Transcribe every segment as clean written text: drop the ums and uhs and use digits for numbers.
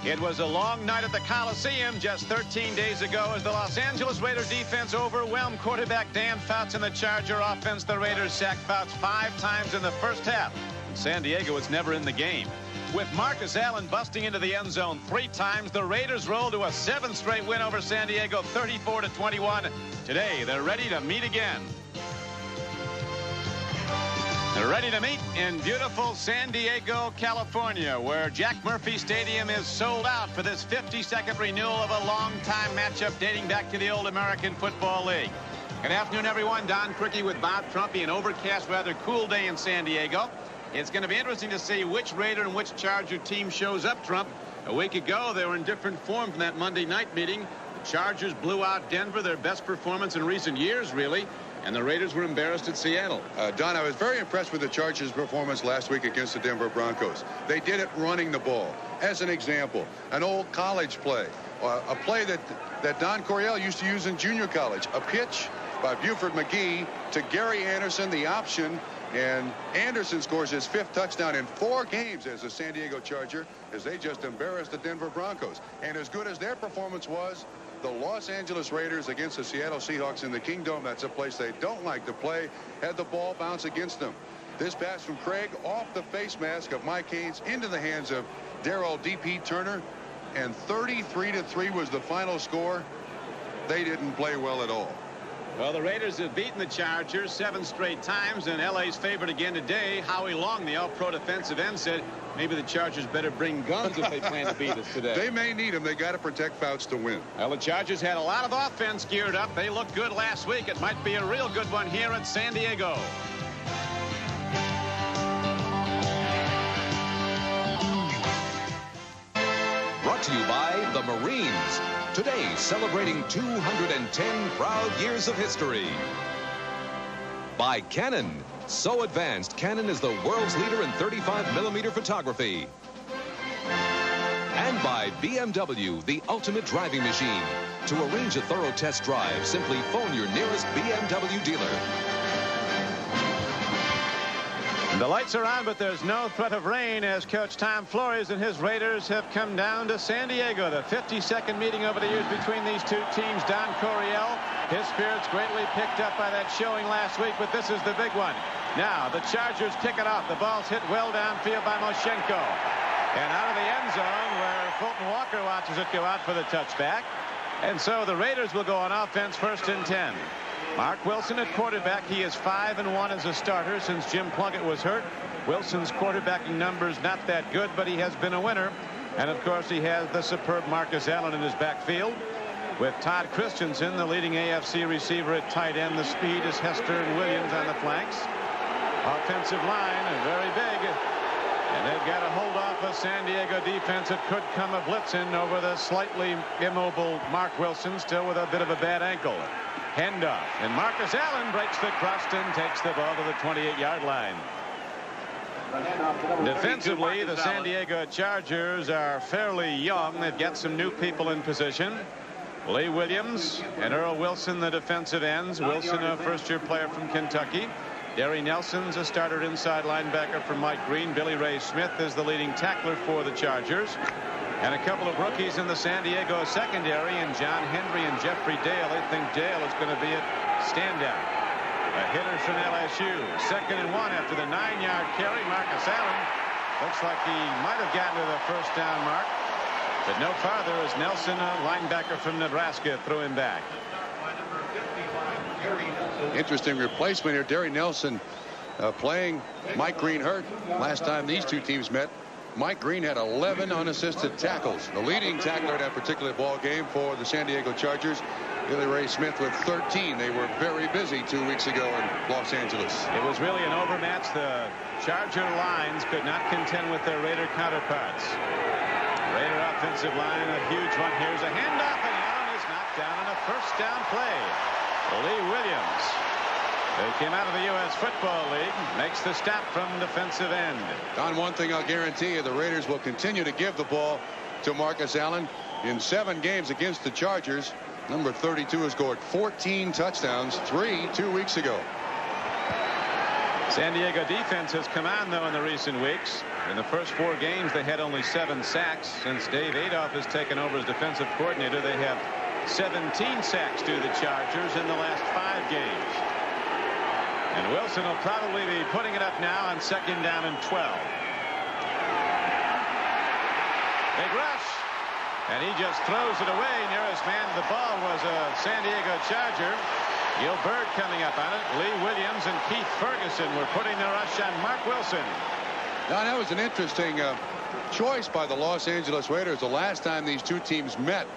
It was a long night at the Coliseum just 13 days ago as the Los Angeles Raiders defense overwhelmed quarterback Dan Fouts and the Charger offense. The Raiders sacked Fouts 5 times in the first half. San Diego was never in the game. With Marcus Allen busting into the end zone 3 times, the Raiders rolled to a 7th straight win over San Diego, 34-21. Today, they're ready to meet again. They're ready to meet in beautiful San Diego, California, where Jack Murphy Stadium is sold out for this 52nd renewal of a long-time matchup dating back to the old American Football League. Good afternoon, everyone. Don Criqui with Bob Trumpy. An overcast, rather cool day in San Diego. It's going to be interesting to see which Raider and which Charger team shows up, Trump. A week ago, they were in different form from that Monday night meeting. The Chargers blew out Denver, their best performance in recent years, really. And the Raiders were embarrassed at Seattle. Don, I was very impressed with the Chargers' performance last week against the Denver Broncos. They did it running the ball. As an example, an old college play, a play that Don Coryell used to use in junior college, a pitch by Buford McGee to Gary Anderson, the option, and Anderson scores his 5th touchdown in 4 games as a San Diego Charger as they just embarrassed the Denver Broncos. And as good as their performance was, the Los Angeles Raiders against the Seattle Seahawks in the Kingdome, that's a place they don't like to play, had the ball bounce against them. This pass from Craig off the face mask of Mike Haynes into the hands of Darrell D.P. Turner, and 33-3 was the final score. They didn't play well at all. Well, the Raiders have beaten the Chargers 7 straight times, and L.A.'s favorite again today. Howie Long, the all-pro defensive end, said maybe the Chargers better bring guns if they plan to beat us today. They may need them. They got to protect Fouts to win. Well, the Chargers had a lot of offense geared up. They looked good last week. It might be a real good one here at San Diego. Brought to you by the Marines. Today, celebrating 210 proud years of history. By Canon. So advanced, Canon is the world's leader in 35mm photography. And by BMW, the ultimate driving machine. To arrange a thorough test drive, simply phone your nearest BMW dealer. The lights are on, but there's no threat of rain as Coach Tom Flores and his Raiders have come down to San Diego. The 52nd meeting over the years between these two teams. Don Coryell, his spirits greatly picked up by that showing last week, but this is the big one. Now, the Chargers kick it off. The ball's hit well downfield by Moshenko. And out of the end zone where Fulton Walker watches it go out for the touchback. And so the Raiders will go on offense, 1st and 10. Mark Wilson at quarterback. He is 5-1 as a starter since Jim Plunkett was hurt. Wilson's quarterbacking numbers not that good, but he has been a winner. And of course he has the superb Marcus Allen in his backfield. With Todd Christensen, the leading AFC receiver at tight end. The speed is Hester and Williams on the flanks. Offensive line is very big. And they've got to hold off a San Diego defense that could come a blitzing over the slightly immobile Mark Wilson, still with a bit of a bad ankle. Handoff, and Marcus Allen breaks the crust and takes the ball to the 28-yard line. Defensively, the San Diego Chargers are fairly young. They've got some new people in position. Lee Williams and Earl Wilson, the defensive ends. Wilson, a first-year player from Kentucky. Derry Nelson's a starter inside linebacker for Mike Green. Billy Ray Smith is the leading tackler for the Chargers. And a couple of rookies in the San Diego secondary, and John Henry and Jeffrey Dale. They think Dale is going to be a standout. A hitter from LSU. 2nd and 1 after the 9-yard carry. Marcus Allen looks like he might have gotten to the 1st down mark, but no farther as Nelson, a linebacker from Nebraska, threw him back. Interesting replacement here. Derry Nelson playing Mike Green hurt. Last time these two teams met, Mike Green had 11 unassisted tackles. The leading tackler in that particular ball game for the San Diego Chargers. Billy Ray Smith with 13. They were very busy 2 weeks ago in Los Angeles. It was really an overmatch. The Charger lines could not contend with their Raider counterparts. Raider offensive line, a huge one. Here's a handoff, and Allen is knocked down on a 1st down play. Lee Williams, who came out of the U.S. Football League, makes the stop from defensive end. Don, one thing I'll guarantee you, the Raiders will continue to give the ball to Marcus Allen. In 7 games against the Chargers, number 32 has scored 14 touchdowns, 3 2 weeks ago. San Diego defense has come on, though, in the recent weeks. In the first 4 games, they had only 7 sacks. Since Dave Adolph has taken over as defensive coordinator, they have 17 sacks to the Chargers in the last 5 games. And Wilson will probably be putting it up now on 2nd down and 12. Big rush. And he just throws it away. Nearest man to the ball was a San Diego Charger. Gil Byrd coming up on it. Lee Williams and Keith Ferguson were putting the rush on Mark Wilson. Now, that was an interesting choice by the Los Angeles Raiders. The last time these two teams met,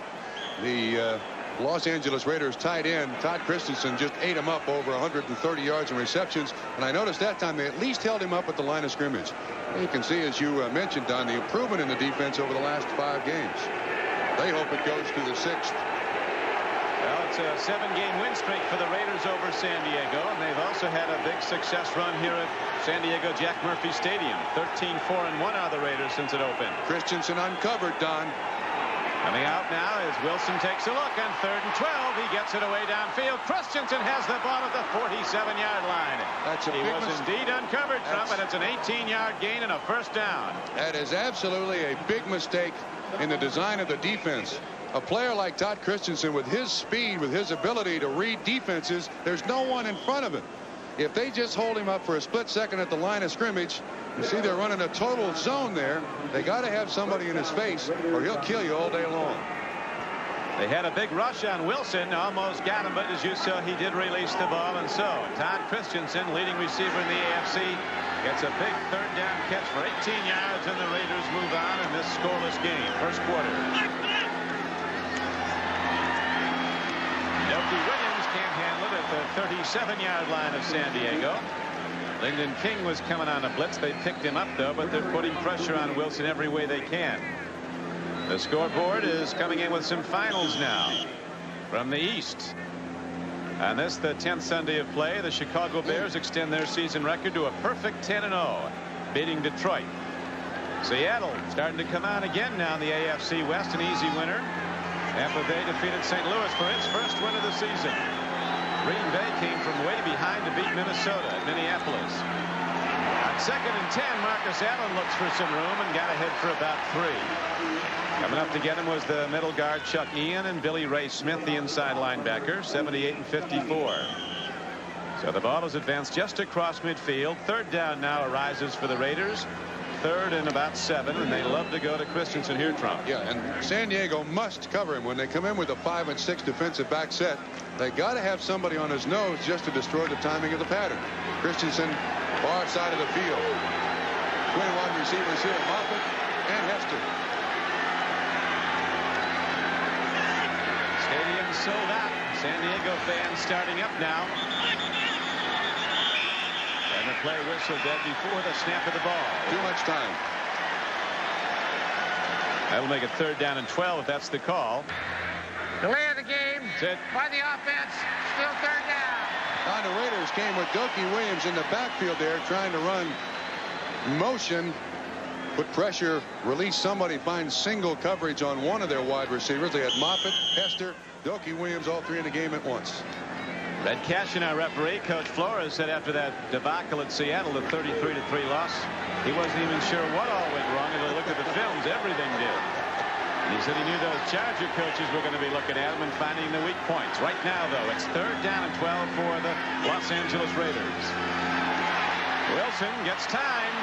the Los Angeles Raiders tight end Todd Christensen just ate him up over 130 yards in receptions. And I noticed that time they at least held him up at the line of scrimmage. You can see, as you mentioned, Don, the improvement in the defense over the last 5 games. They hope it goes to the 6th. Well, it's a 7-game win streak for the Raiders over San Diego, and they've also had a big success run here at San Diego Jack Murphy Stadium. 13-4-1 are the Raiders since it opened. Christensen uncovered, Don. Coming out now as Wilson takes a look on 3rd and 12. He gets it away downfield. Christensen has the ball at the 47-yard line. He was indeed uncovered, Trump, and it's an 18-yard gain and a 1st down. That is absolutely a big mistake in the design of the defense. A player like Todd Christensen, with his speed, with his ability to read defenses, there's no one in front of him. If they just hold him up for a split second at the line of scrimmage, you see they're running a total zone there. They got to have somebody in his face or he'll kill you all day long. They had a big rush on Wilson, almost got him, but as you saw, he did release the ball. And so Todd Christensen, leading receiver in the AFC, gets a big 3rd down catch for 18 yards, and the Raiders move on in this scoreless game. First quarter. Doki Williams can't handle it at the 37-yard line of San Diego. Lyndon King was coming on a blitz. They picked him up, though, but they're putting pressure on Wilson every way they can. The scoreboard is coming in with some finals now from the East. And this, the 10th Sunday of play, the Chicago Bears extend their season record to a perfect 10-0, beating Detroit. Seattle starting to come on again now in the AFC West, an easy winner after they defeated St. Louis for its first win of the season. Green Bay came from way behind to beat Minnesota at Minneapolis. On 2nd and 10, Marcus Allen looks for some room and got ahead for about 3. Coming up to get him was the middle guard Chuck Ian and Billy Ray Smith, the inside linebacker, 78 and 54. So the ball is advanced just across midfield. 3rd down now arises for the Raiders. 3rd and about 7, and they love to go to Christensen here, Trump. Yeah, and San Diego must cover him when they come in with a 5 and 6 defensive back set. They got to have somebody on his nose just to destroy the timing of the pattern. Christensen, far side of the field. Twin wide receivers here, Moffitt and Hester. Stadium sold out. San Diego fans starting up now. And the play whistle dead before the snap of the ball. Too much time. That'll make it 3rd down and 12 if that's the call. Delay of the game by the offense. Still 3rd down. Now the Raiders came with Doki Williams in the backfield there, trying to run motion, put pressure, release somebody, find single coverage on one of their wide receivers. They had Moffitt, Hester, Doki Williams, all 3 in the game at once. Red Cashin, our referee, Coach Flores, said after that debacle at Seattle, the 33-3 loss, he wasn't even sure what all went wrong. And he looked at the films, everything did. And he said he knew those Charger coaches were going to be looking at him and finding the weak points. Right now, though, it's 3rd down and 12 for the Los Angeles Raiders. Wilson gets time.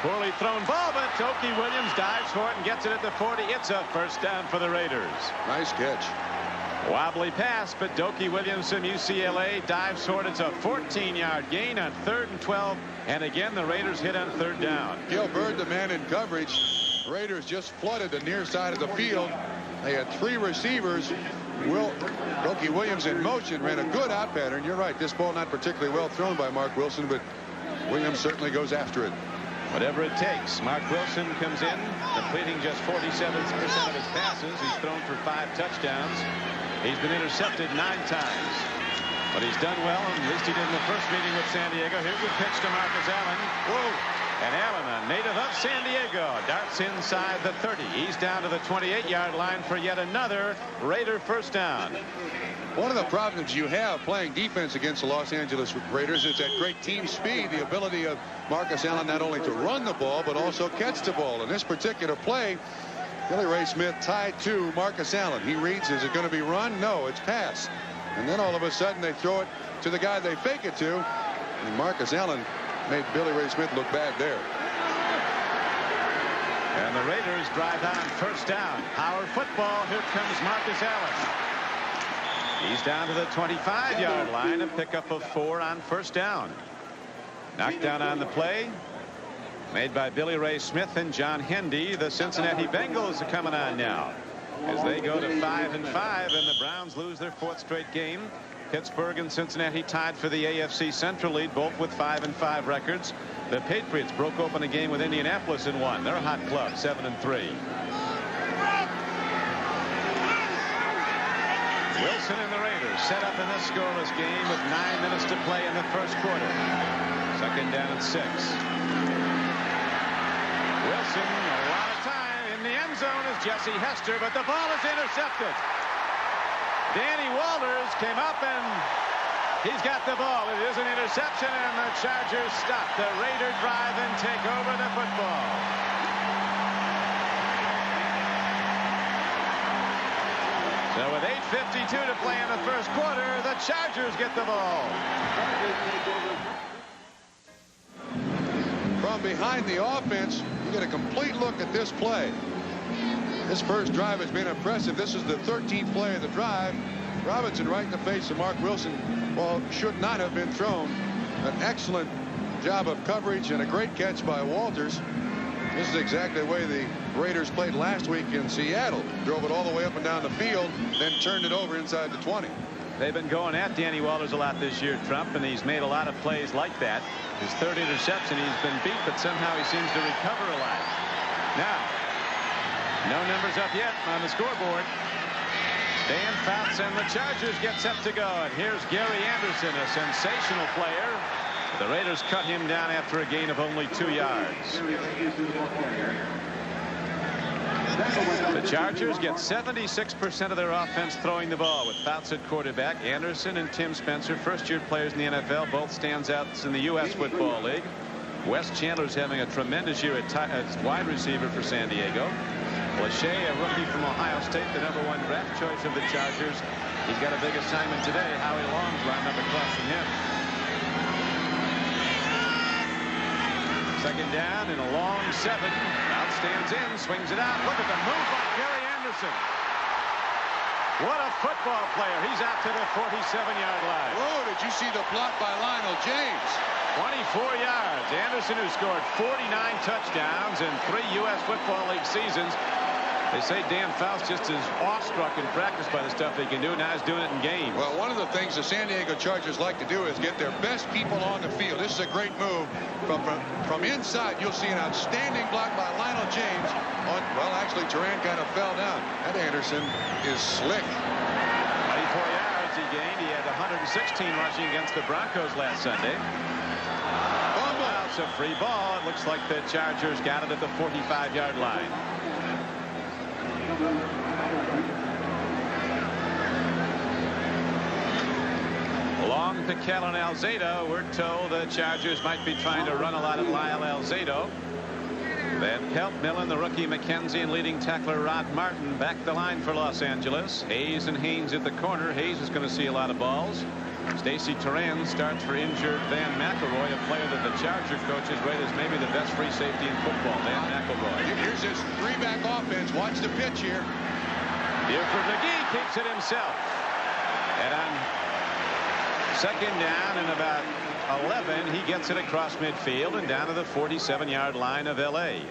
Poorly thrown ball, but Doki Williams dives for it and gets it at the 40. It's a 1st down for the Raiders. Nice catch. Wobbly pass, but Doki Williams from UCLA dives for it. It's a 14-yard gain on 3rd and 12. And again, the Raiders hit on 3rd down. Gil Byrd, the man in coverage. Raiders just flooded the near side of the field. They had 3 receivers. Doki Williams in motion, ran a good out pattern. You're right, this ball not particularly well thrown by Mark Wilson, but Williams certainly goes after it. Whatever it takes. Mark Wilson comes in, completing just 47% of his passes. He's thrown for 5 touchdowns. He's been intercepted 9 times. But he's done well, and at least he did in the first meeting with San Diego. Here's the pitch to Marcus Allen. Whoa. And Allen, a native of San Diego, darts inside the 30. He's down to the 28-yard line for yet another Raider first down. One of the problems you have playing defense against the Los Angeles Raiders is that great team speed, the ability of Marcus Allen not only to run the ball but also catch the ball. In this particular play, Billy Ray Smith tied to Marcus Allen. He reads, is it going to be run? No, it's pass. And then all of a sudden they throw it to the guy they fake it to. And Marcus Allen made Billy Ray Smith look bad there. And the Raiders drive on first down. Power football. Here comes Marcus Allen. He's down to the 25-yard line. A pickup of 4 on first down. Knocked down on the play. Made by Billy Ray Smith and John Hendy. The Cincinnati Bengals are coming on now as they go to 5-5, and the Browns lose their 4th straight game. Pittsburgh and Cincinnati tied for the AFC Central lead, both with 5-5 records. The Patriots broke open a game with Indianapolis and won. They're a hot club, 7-3. Wilson and the Raiders set up in this scoreless game with 9 minutes to play in the first quarter. Second down and 6. Wilson, a lot of time in the end zone is Jesse Hester, but the ball is intercepted. Danny Walters came up and he's got the ball. It is an interception, and the Chargers stop the Raider drive and take over the football. So with 8:52 to play in the first quarter, the Chargers get the ball. From behind the offense, you get a complete look at this play. This first drive has been impressive. This is the 13th play of the drive. Robinson right in the face of Mark Wilson. Ball should not have been thrown. An excellent job of coverage and a great catch by Walters. This is exactly the way the Raiders played last week in Seattle. Drove it all the way up and down the field, then turned it over inside the 20. They've been going at Danny Walters a lot this year, Trump, and he's made a lot of plays like that. His 3rd interception, he's been beat, but somehow he seems to recover a lot. Now, no numbers up yet on the scoreboard. Dan Fouts and the Chargers get set to go. And here's Gary Anderson, a sensational player. The Raiders cut him down after a gain of only 2 yards. The Chargers get 76% of their offense throwing the ball with Fouts at quarterback. Anderson and Tim Spencer, first-year players in the NFL, both standouts in the U.S. Football League. Wes Chandler's having a tremendous year as wide receiver for San Diego. Lachey, a rookie from Ohio State, the #1 draft choice of the Chargers. He's got a big assignment today. Howie Long's lined up across from him. Second down and a long 7. Out stands in, swings it out. Look at the move by Gary Anderson. What a football player. He's out to the 47-yard line. Whoa, did you see the block by Lionel James? 24 yards. Anderson, who scored 49 touchdowns in 3 U.S. Football League seasons. They say Dan Fouts just is awestruck in practice by the stuff he can do. Now he's doing it in games. Well, one of the things the San Diego Chargers like to do is get their best people on the field. This is a great move. From inside, you'll see an outstanding block by Lionel James. Well, actually, Turan kind of fell down. That Anderson is slick. 24 yards he gained. He had 116 rushing against the Broncos last Sunday. Well, it's a free ball. It looks like the Chargers got it at the 45-yard line. Long to Kellen Alzado. We're told the Chargers might be trying to run a lot at Lyle Alzado. Van Pelt, Millen, the rookie McKenzie, and leading tackler Rod Martin back the line for Los Angeles. Hayes and Haynes at the corner. Hayes is going to see a lot of balls. Stacey Turan starts for injured Van McElroy, a player that the Charger coaches rate as maybe the best free safety in football. Van McElroy. Here's his 3-back offense. Watch the pitch here. Buford McGee keeps it himself. And on second down and about 11, he gets it across midfield and down to the 47-yard line of L.A.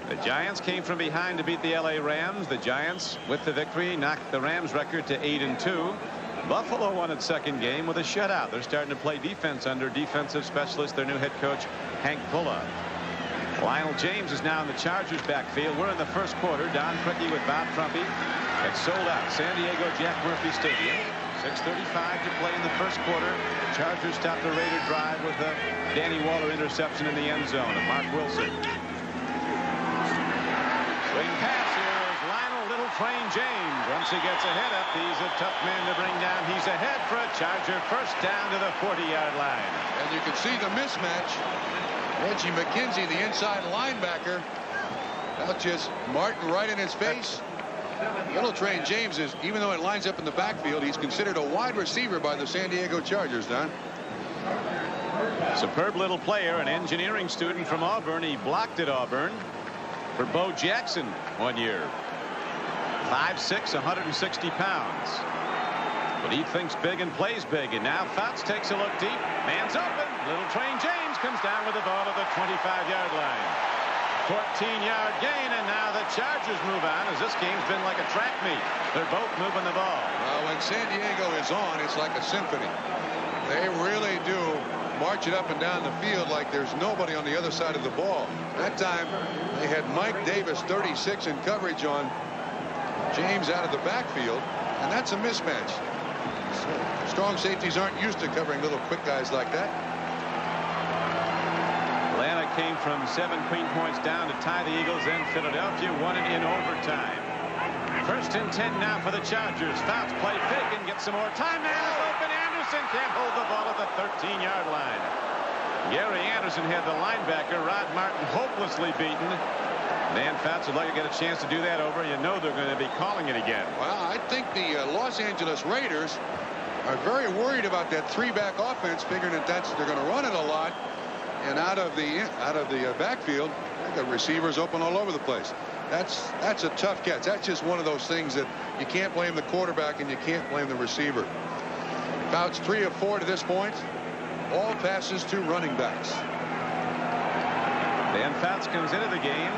The Giants came from behind to beat the L.A. Rams. The Giants, with the victory, knocked the Rams record to 8-2. Buffalo won its second game with a shutout. They're starting to play defense under defensive specialist, their new head coach, Hank Pulla. Lionel James is now in the Chargers backfield. We're in the first quarter. Don Criqui with Bob Trumpy. It's sold out. San Diego Jack Murphy Stadium. 6:35 to play in the first quarter. Chargers stopped the Raider drive with a Danny Waller interception in the end zone of Mark Wilson. Swing pass here is Lionel Little Train James. Once he gets a head up, he's a tough man to bring down. He's ahead for a Charger first down to the 40-yard line. And you can see the mismatch. Reggie McKenzie, the inside linebacker. That's just Martin right in his face. Little Train James is, even though it lines up in the backfield, he's considered a wide receiver by the San Diego Chargers, Don. Superb little player, an engineering student from Auburn. He blocked at Auburn for Bo Jackson 1 year. 5'6", 160 pounds. But he thinks big and plays big. And now Fouts takes a look deep. Man's open. Little Train James comes down with the ball at the 25-yard line. 14-yard gain, and now the Chargers move on as this game's been like a track meet. They're both moving the ball. When San Diego is on, it's like a symphony. They really do march it up and down the field like there's nobody on the other side of the ball. That time they had Mike Davis 36 in coverage on James out of the backfield, and that's a mismatch. Strong safeties aren't used to covering little quick guys like that. Atlanta came from 7 clean points down to tie the Eagles, then Philadelphia won it in overtime. First and 10 now for the Chargers. Fouts play fake and gets some more time. Man is open. Anderson can't hold the ball at the 13-yard line. Gary Anderson had the linebacker Rod Martin hopelessly beaten. Dan Fouts would like to get a chance to do that over. You know they're going to be calling it again. Well, I think the Los Angeles Raiders are very worried about that three-back offense, figuring that they're going to run it a lot. And out of the backfield, the receivers open all over the place. That's a tough catch. That's just one of those things that you can't blame the quarterback and you can't blame the receiver. Fouts 3 of 4 to this point. All passes to running backs. Dan Fouts comes into the game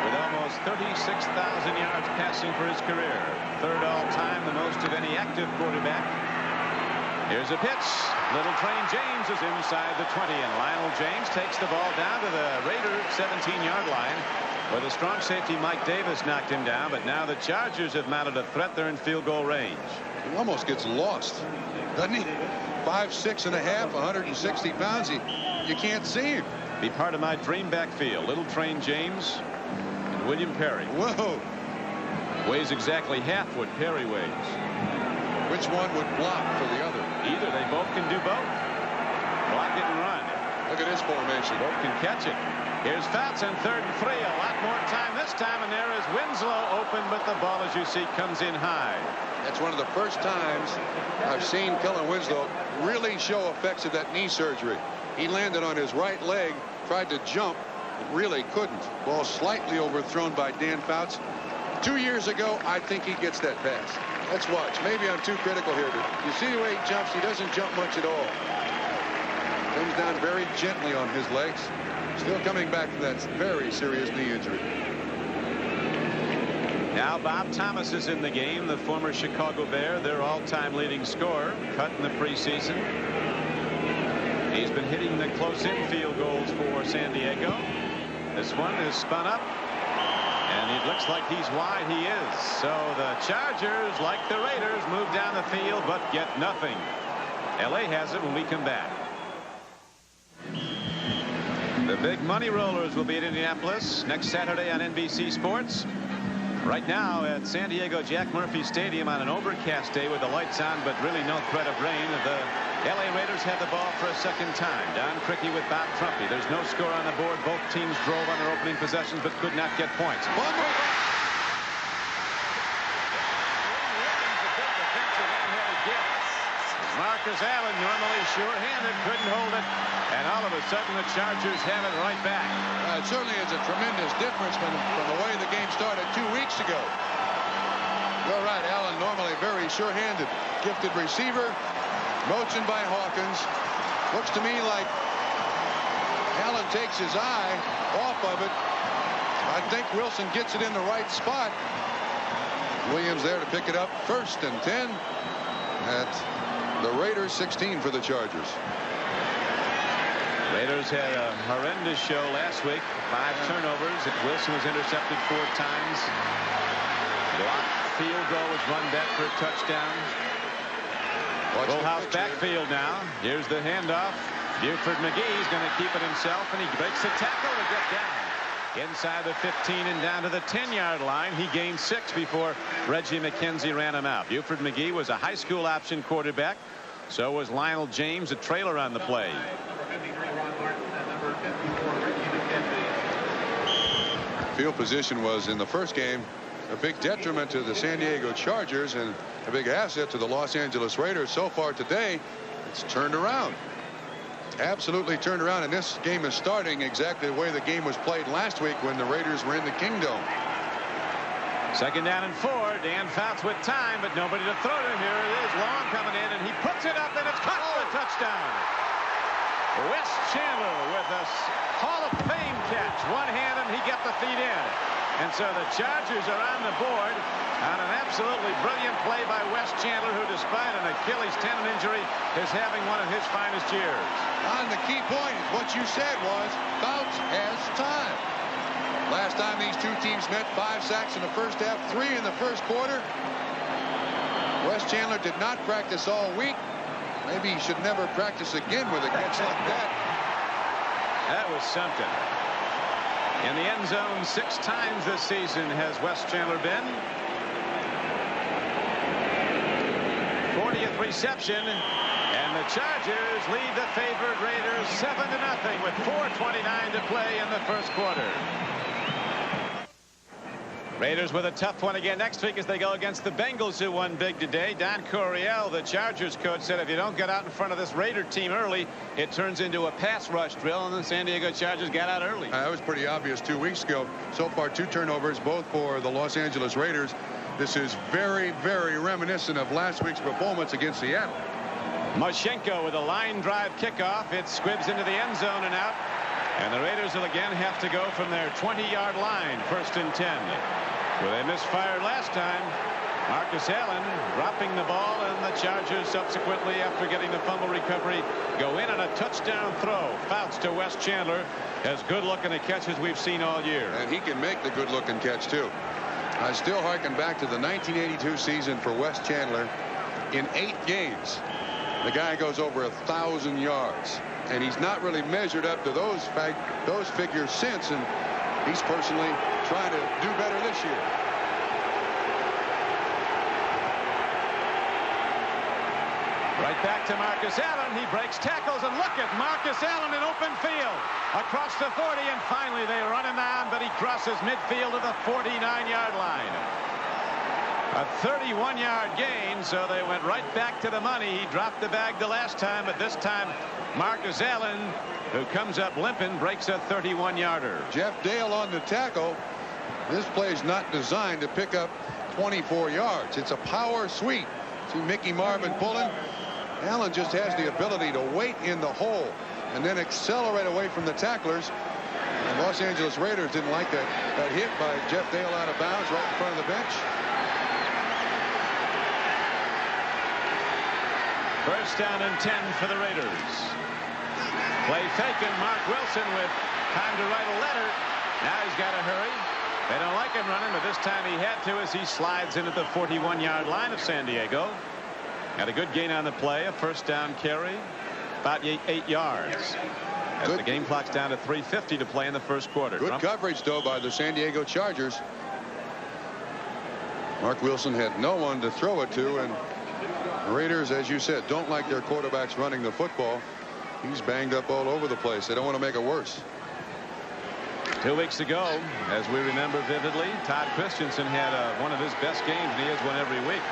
with almost 36,000 yards passing for his career. Third all-time, the most of any active quarterback. Here's a pitch. Little Train James is inside the 20, and Lionel James takes the ball down to the Raiders' 17-yard line, where the strong safety Mike Davis knocked him down. But now the Chargers have mounted a threat. They're in field goal range. He almost gets lost, doesn't he? 5'6 and a half, 160 pounds. You can't see him. Be part of my dream backfield. Little Train James and William Perry. Whoa. Weighs exactly half what Perry weighs. Which one would block for the other? Either. They both can do both. Block it and run. Look at this formation. Both can catch it. Here's Fouts on 3rd and 3. A lot more time this time, and there is Winslow open, but the ball, as you see, comes in high. That's one of the first times I've seen Kellen Winslow really show effects of that knee surgery. He landed on his right leg, tried to jump, but really couldn't. Ball slightly overthrown by Dan Fouts. 2 years ago, I think he gets that pass. Let's watch. Maybe I'm too critical here, but you see the way he jumps. He doesn't jump much at all. Comes down very gently on his legs. Still coming back from that very serious knee injury. Now Bob Thomas is in the game, the former Chicago Bear, their all-time leading scorer, cut in the preseason. He's been hitting the close-in field goals for San Diego. This one is spun up. And it looks like he's wide. He is. So the Chargers, like the Raiders, move down the field but get nothing. LA has it when we come back. The big money rollers will be at Indianapolis next Saturday on NBC Sports. Right now at San Diego Jack Murphy Stadium on an overcast day with the lights on but really no threat of rain. The LA Raiders have the ball for a second time. Don Criqui with Bob Trumpy. There's no score on the board. Both teams drove on their opening possessions but could not get points. Marcus Allen, normally sure-handed, couldn't hold it, and all of a sudden the Chargers have it right back. It certainly is a tremendous difference from the way the game started 2 weeks ago. You're right, Allen, normally very sure-handed, gifted receiver, motioned by Hawkins. Looks to me like Allen takes his eye off of it. I think Wilson gets it in the right spot. Williams there to pick it up. 1st and 10 at the Raiders, 16 for the Chargers. Raiders had a horrendous show last week. 5 turnovers. Wilson was intercepted 4 times. Blocked field goal was run back for a touchdown. Full house backfield now. Here's the handoff. Buford McGee's going to keep it himself, and he breaks the tackle to get down. Inside the 15 and down to the 10-yard line. He gained 6 before Reggie McKenzie ran him out. Buford McGee was a high school option quarterback. So was Lionel James, a trailer on the play. Field position was in the first game a big detriment to the San Diego Chargers and a big asset to the Los Angeles Raiders. So far today, it's turned around. Absolutely turned around, and this game is starting exactly the way the game was played last week when the Raiders were in the Kingdome. 2nd down and 4. Dan Fouts with time, but nobody to throw to. Here it is. Long coming in, and he puts it up, and it's caught for a touchdown. Wes Chandler with a Hall of Fame catch. One hand, and he got the feet in. And so the Chargers are on the board on an absolutely brilliant play by Wes Chandler, who, despite an Achilles tendon injury, is having one of his finest years. On the key point, what you said was Fouts has time. Last time these two teams met, 5 sacks in the first half, 3 in the first quarter. Wes Chandler did not practice all week. Maybe he should never practice again with a catch like that. That was something. In the end zone 6 times this season has Wes Chandler been. 40th reception, and the Chargers lead the favored Raiders 7-0 with 4:29 to play in the first quarter. Raiders with a tough one again next week as they go against the Bengals, who won big today. Don Coryell, the Chargers coach, said if you don't get out in front of this Raider team early, it turns into a pass rush drill, and the San Diego Chargers got out early. That was pretty obvious 2 weeks ago. So far, 2 turnovers, both for the Los Angeles Raiders. This is very, very reminiscent of last week's performance against Seattle. Moshenko with a line drive kickoff. It squibs into the end zone and out. And the Raiders will again have to go from their 20-yard line, 1st and 10. Well, they misfired last time. Marcus Allen dropping the ball, and the Chargers subsequently, after getting the fumble recovery, go in on a touchdown throw. Fouts to Wes Chandler, as good looking a catch as we've seen all year. And he can make the good looking catch too. I still harken back to the 1982 season for Wes Chandler. In 8 games, the guy goes over 1,000 yards, and he's not really measured up to those figures since, and he's personally trying to do better this year. Right back to Marcus Allen. He breaks tackles, and look at Marcus Allen in open field across the 40, and finally they run him down, but he crosses midfield to the 49-yard line. A 31-yard gain, so they went right back to the money. He dropped the bag the last time, but this time Marcus Allen, who comes up limping, breaks a 31-yarder. Jeff Dale on the tackle. This play is not designed to pick up 24 yards. It's a power sweep. See Mickey Marvin pulling. Allen just has the ability to wait in the hole and then accelerate away from the tacklers. And Los Angeles Raiders didn't like that hit by Jeff Dale out of bounds right in front of the bench. 1st down and 10 for the Raiders. Play fake, and Mark Wilson with time to write a letter. Now he's got to hurry. They don't like him running, but this time he had to as he slides into the 41-yard line of San Diego. Had a good gain on the play, a 1st down carry, about 8 yards. As the game clock's down to 3:50 to play in the first quarter. Good coverage, though, by the San Diego Chargers. Mark Wilson had no one to throw it to, and the Raiders, as you said, don't like their quarterbacks running the football. He's banged up all over the place. They don't want to make it worse. 2 weeks ago, as we remember vividly, Todd Christensen had one of his best games, and he has one every week.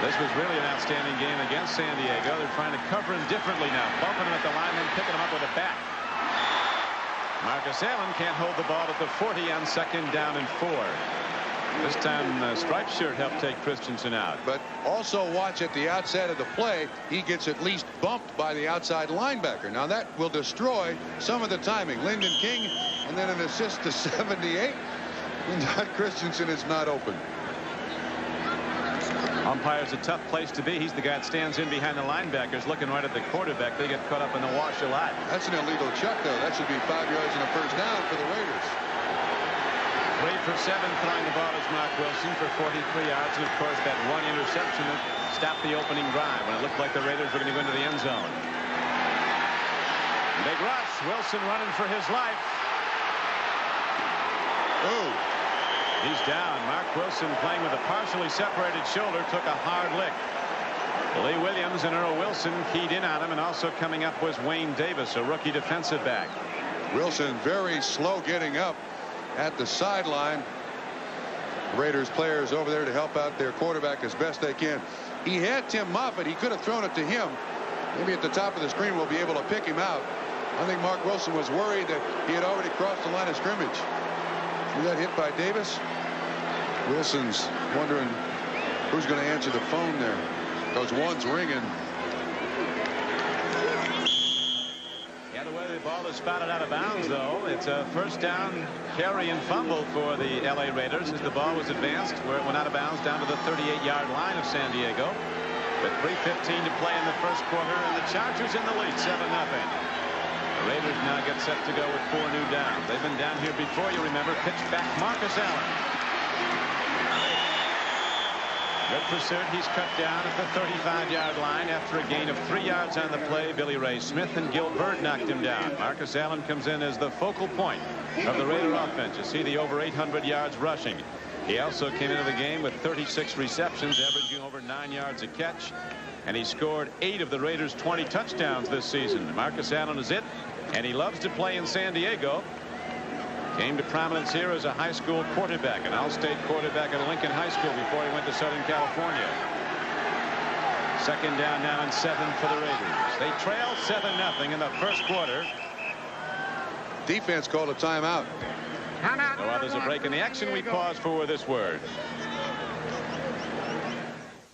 This was really an outstanding game against San Diego. They're trying to cover him differently now, bumping him at the line, then picking him up with a bat. Marcus Allen can't hold the ball at the 40 on 2nd down and 4. This time, striped shirt helped take Christensen out. But also watch at the outside of the play, he gets at least bumped by the outside linebacker. Now that will destroy some of the timing. Lyndon King, and then an assist to 78. And Todd Christensen is not open. Umpire's a tough place to be. He's the guy that stands in behind the linebackers, looking right at the quarterback. They get caught up in the wash a lot. That's an illegal chuck, though. That should be 5 yards and a 1st down for the Raiders. 3 for 7 throwing the ball is Mark Wilson for 43 yards. And, of course, that one interception that stopped the opening drive when it looked like the Raiders were going to go into the end zone. Big rush. Wilson running for his life. Oh. He's down. Mark Wilson, playing with a partially separated shoulder, took a hard lick. Lee Williams and Earl Wilson keyed in on him, and also coming up was Wayne Davis, a rookie defensive back. Wilson very slow getting up at the sideline. Raiders players over there to help out their quarterback as best they can. He had Tim Moffitt. He could have thrown it to him. Maybe at the top of the screen we'll be able to pick him out. I think Mark Wilson was worried that he had already crossed the line of scrimmage. See that hit by Davis? Wilson's wondering who's going to answer the phone there. Those ones ringing. Yeah, the way the ball is spotted out of bounds, though, it's a first down carry and fumble for the L.A. Raiders as the ball was advanced where it went out of bounds down to the 38-yard line of San Diego. With 3:15 to play in the first quarter, and the Chargers in the lead, 7-0. The Raiders now get set to go with 4 new downs. They've been down here before, you remember. Pitch back Marcus Allen. Good pursuit. He's cut down at the 35-yard line after a gain of 3 yards on the play. Billy Ray Smith and Gil Byrd knocked him down. Marcus Allen comes in as the focal point of the Raider offense. You see the over 800 yards rushing. He also came into the game with 36 receptions, averaging over 9 yards a catch. And he scored 8 of the Raiders' 20 touchdowns this season. Marcus Allen is it, and he loves to play in San Diego. Came to prominence here as a high school quarterback, an all-state quarterback at Lincoln High School before he went to Southern California. Second down now and 7 for the Raiders. They trail 7-0 in the first quarter. Defense called a timeout. No others a break in the action. We pause for this word.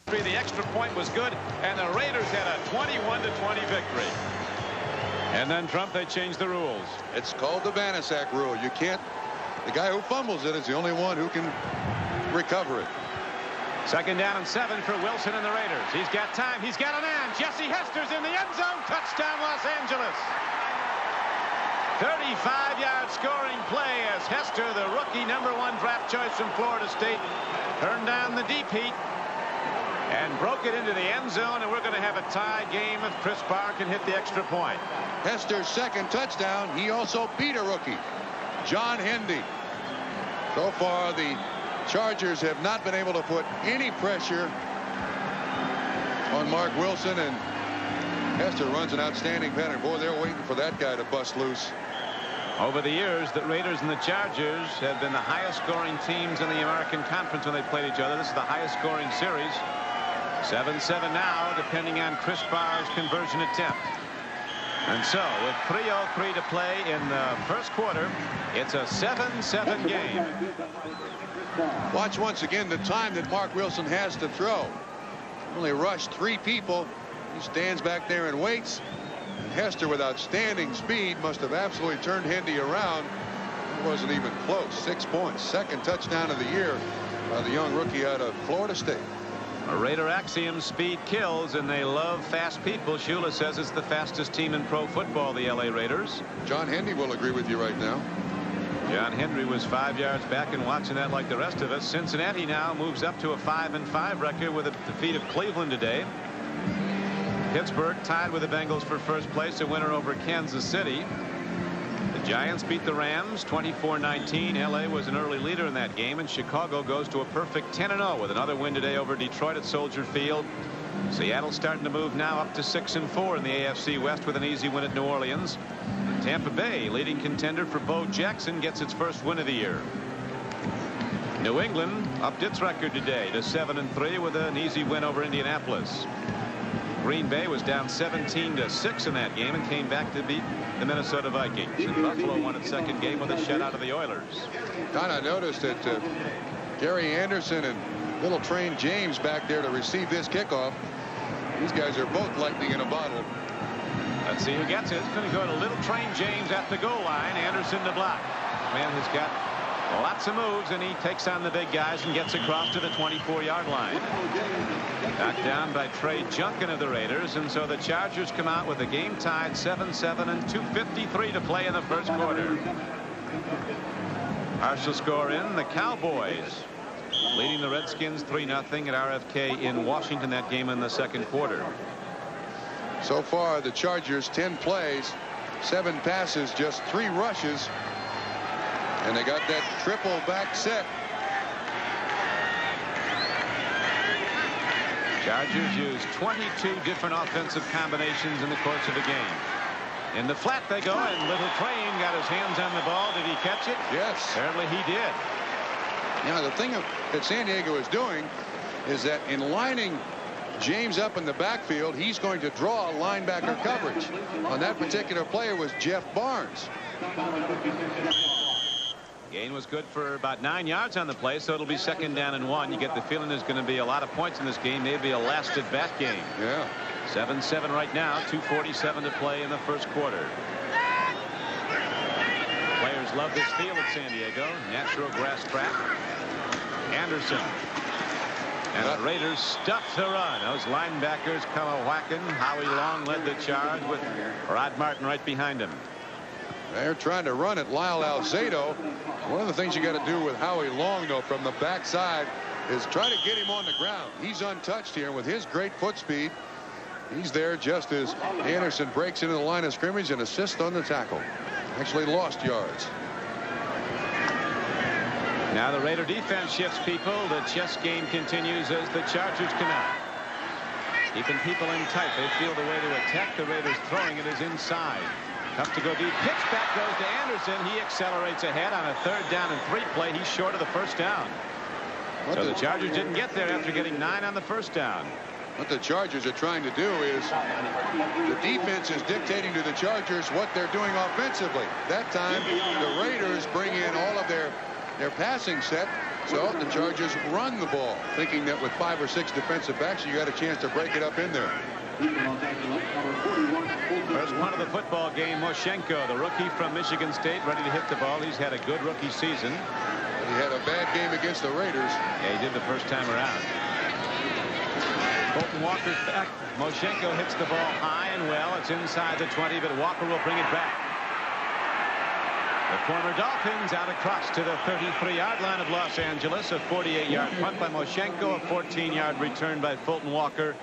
The extra point was good, and the Raiders had a 21-20 victory. And then Trump, they changed the rules. It's called the Banaszak rule. You can't. The guy who fumbles it is the only one who can recover it. Second down and 7 for Wilson and the Raiders. He's got time. He's got a man. Jesse Hester's in the end zone. Touchdown, Los Angeles. 35-yard scoring play as Hester, the rookie #1 draft choice from Florida State, turned down the deep heat and broke it into the end zone, and we're going to have a tie game if Chris Barr can hit the extra point. Hester's second touchdown. He also beat a rookie, John Hendy. So far, the Chargers have not been able to put any pressure on Mark Wilson, and Hester runs an outstanding pattern. Boy, they're waiting for that guy to bust loose. Over the years, the Raiders and the Chargers have been the highest scoring teams in the American Conference when they played each other. This is the highest scoring series. 7-7 now, depending on Chris Barr's conversion attempt. And so, with 3:03 to play in the first quarter, it's a 7-7 game. Watch once again the time that Mark Wilson has to throw. Only rushed 3 people. He stands back there and waits. And Hester, with outstanding speed, must have absolutely turned Hendy around. It wasn't even close. 6 points. Second touchdown of the year by the young rookie out of Florida State. A Raider axiom, speed kills, and they love fast people. Shula says it's the fastest team in pro football, the L.A. Raiders. John Hendy will agree with you right now. John Henry was 5 yards back and watching that like the rest of us. Cincinnati now moves up to a 5-5 record with a defeat of Cleveland today. Pittsburgh tied with the Bengals for first place, a winner over Kansas City. The Giants beat the Rams 24-19. L.A. was an early leader in that game, and Chicago goes to a perfect 10-0 with another win today over Detroit at Soldier Field. Seattle starting to move now up to 6-4 in the AFC West with an easy win at New Orleans. Tampa Bay, leading contender for Bo Jackson, gets its first win of the year. New England upped its record today to 7-3 with an easy win over Indianapolis. Green Bay was down 17-6 in that game and came back to beat the Minnesota Vikings. And Buffalo won its second game with a shutout of the Oilers. Don, I noticed that Gary Anderson and Little Train James back there to receive this kickoff. These guys are both lightning in a bottle. Let's see who gets it. It's going to go to Little Train James at the goal line. Anderson to block. Man has got lots of moves, and he takes on the big guys and gets across to the 24-yard line. Knocked down by Trey Junkin of the Raiders, and so the Chargers come out with a game tied 7-7 and 2:53 to play in the first quarter. Partial score in. The Cowboys leading the Redskins 3-0 at RFK in Washington. That game in the second quarter. So far, the Chargers 10 plays, 7 passes, just 3 rushes. And they got that triple back set. Chargers used 22 different offensive combinations in the course of the game. In the flat they go, and Little Crane got his hands on the ball. Did he catch it? Yes. Apparently he did. Now, the thing that San Diego is doing is that in lining James up in the backfield, he's going to draw linebacker coverage. On that particular play, it was Jeff Barnes. Gain was good for about 9 yards on the play, so it'll be 2nd down and 1. You get the feeling there's going to be a lot of points in this game, maybe a last at bat game. Yeah. 7-7 right now, 2:47 to play in the first quarter. Players love this field at San Diego. Natural grass track. Anderson. And the Raiders stuffed the run. Those linebackers come a whacking. Howie Long led the charge with Rod Martin right behind him. They're trying to run at Lyle Alzado. One of the things you got to do with Howie Long, though, from the backside is try to get him on the ground. He's untouched here with his great foot speed. He's there just as Anderson breaks into the line of scrimmage and assists on the tackle. Actually lost yards. Now the Raider defense shifts people. The chess game continues as the Chargers come out. Keeping people in tight. They feel the way to attack. The Raiders throwing it is inside. Tough to go deep. Pitch back goes to Anderson. He accelerates ahead on a 3rd down and 3 play. He's short of the 1st down. So the Chargers didn't get there after getting 9 on the 1st down. What the Chargers are trying to do is the defense is dictating to the Chargers what they're doing offensively. That time the Raiders bring in all of their passing set. So the Chargers run the ball, thinking that with 5 or 6 defensive backs, you got a chance to break it up in there. First one of the football game, Moshenko, the rookie from Michigan State, ready to hit the ball. He's had a good rookie season. But he had a bad game against the Raiders. Yeah, he did the first time around. Fulton Walker's back. Moshenko hits the ball high and well. It's inside the 20, but Walker will bring it back. The former Dolphins out across to the 33-yard line of Los Angeles. A 48-yard punt by Moshenko, a 14-yard return by Fulton Walker.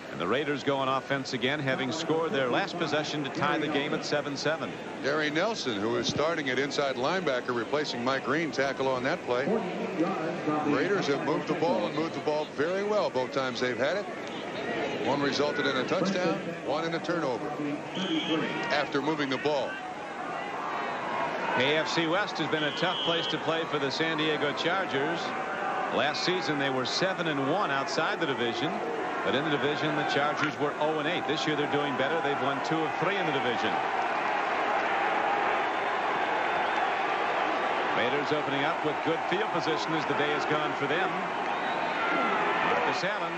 And the Raiders go on offense again, having scored their last possession to tie the game at 7-7. Gary Nelson, who is starting at inside linebacker, replacing Mike Green, tackle on that play. The Raiders have moved the ball and moved the ball very well both times they've had it. One resulted in a touchdown, one in a turnover after moving the ball. AFC West has been a tough place to play for the San Diego Chargers. Last season they were 7-1 outside the division. But in the division, the Chargers were 0-8. This year they're doing better. They've won 2 of 3 in the division. Raiders opening up with good field position as the day has gone for them. Marcus Allen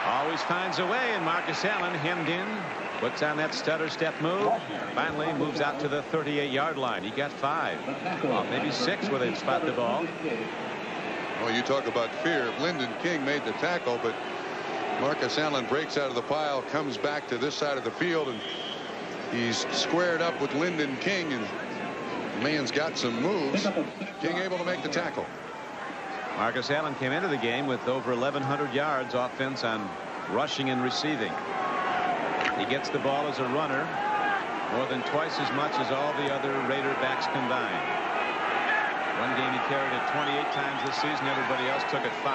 always finds a way, and Marcus Allen hemmed in, puts on that stutter step move, finally moves out to the 38-yard line. He got 5, well, maybe 6 where they'd spot the ball. Well, you talk about fear. Lyndon King made the tackle, but Marcus Allen breaks out of the pile, comes back to this side of the field, and he's squared up with Lyndon King, and the man's got some moves. King able to make the tackle. Marcus Allen came into the game with over 1,100 yards offense on rushing and receiving. He gets the ball as a runner more than twice as much as all the other Raider backs combined. One game he carried it 28 times this season. Everybody else took it 5.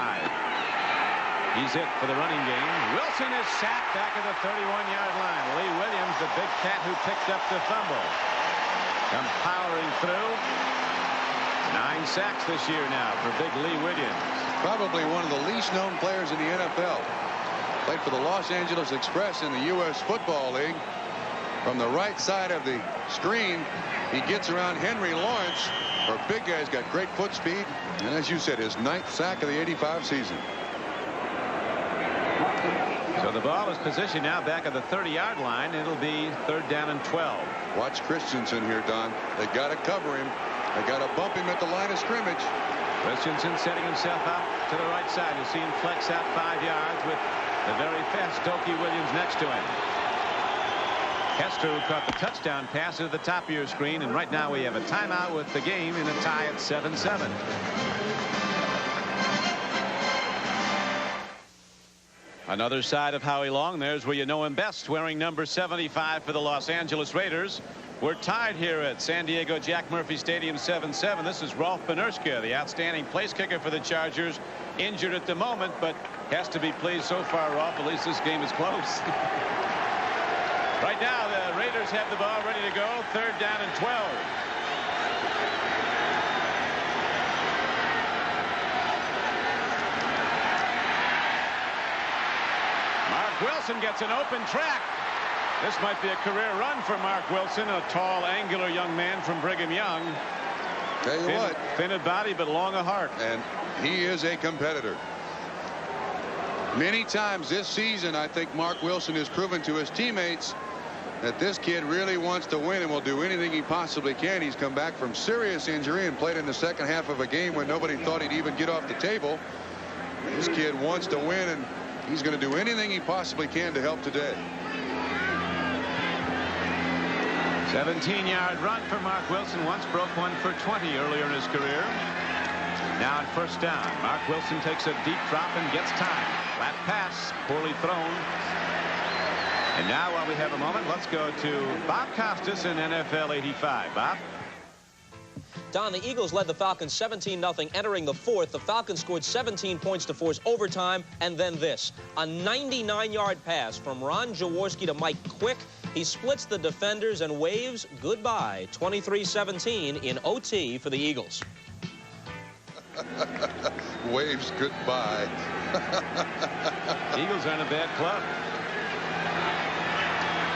He's it for the running game. Wilson is sacked back at the 31-yard line. Lee Williams, the big cat who picked up the fumble, come powering through. 9 sacks this year now for big Lee Williams. Probably one of the least known players in the NFL. Played for the Los Angeles Express in the U.S. Football League. From the right side of the screen, he gets around Henry Lawrence. Our big guy's got great foot speed, and as you said, his 9th sack of the '85 season. So the ball is positioned now back at the 30-yard line. It'll be 3rd down and 12. Watch Christensen here, Don. They got to cover him. They got to bump him at the line of scrimmage. Christensen setting himself out to the right side. You see him flex out 5 yards with the very fast Dokey Williams next to him. Hester, who caught the touchdown pass at the top of your screen. And right now we have a timeout with the game in a tie at 7-7. Another side of Howie Long. There's where you know him best, wearing number 75 for the Los Angeles Raiders. We're tied here at San Diego Jack Murphy Stadium 7-7. This is Rolf Benirschke, the outstanding place kicker for the Chargers, injured at the moment, but has to be pleased so far, Rolf. At least this game is close. Right now, the Raiders have the ball ready to go. 3rd down and 12. Mark Wilson gets an open track. This might be a career run for Mark Wilson, a tall, angular young man from Brigham Young. Tell you what. Thin of body, but long of heart. And he is a competitor. Many times this season, I think Mark Wilson has proven to his teammates that this kid really wants to win and will do anything he possibly can. He's come back from serious injury and played in the second half of a game when nobody thought he'd even get off the table. This kid wants to win, and he's going to do anything he possibly can to help today. 17-yard run for Mark Wilson. Once broke one for 20 earlier in his career. Now on 1st down, Mark Wilson takes a deep drop and gets time. Flat pass, poorly thrown. And now, while we have a moment, let's go to Bob Costas in NFL 85. Bob? Don, the Eagles led the Falcons 17-0 entering the 4th. The Falcons scored 17 points to force overtime, and then this. A 99-yard pass from Ron Jaworski to Mike Quick. He splits the defenders and waves goodbye. 23-17 in OT for the Eagles. Waves goodbye. Eagles are in a bad club.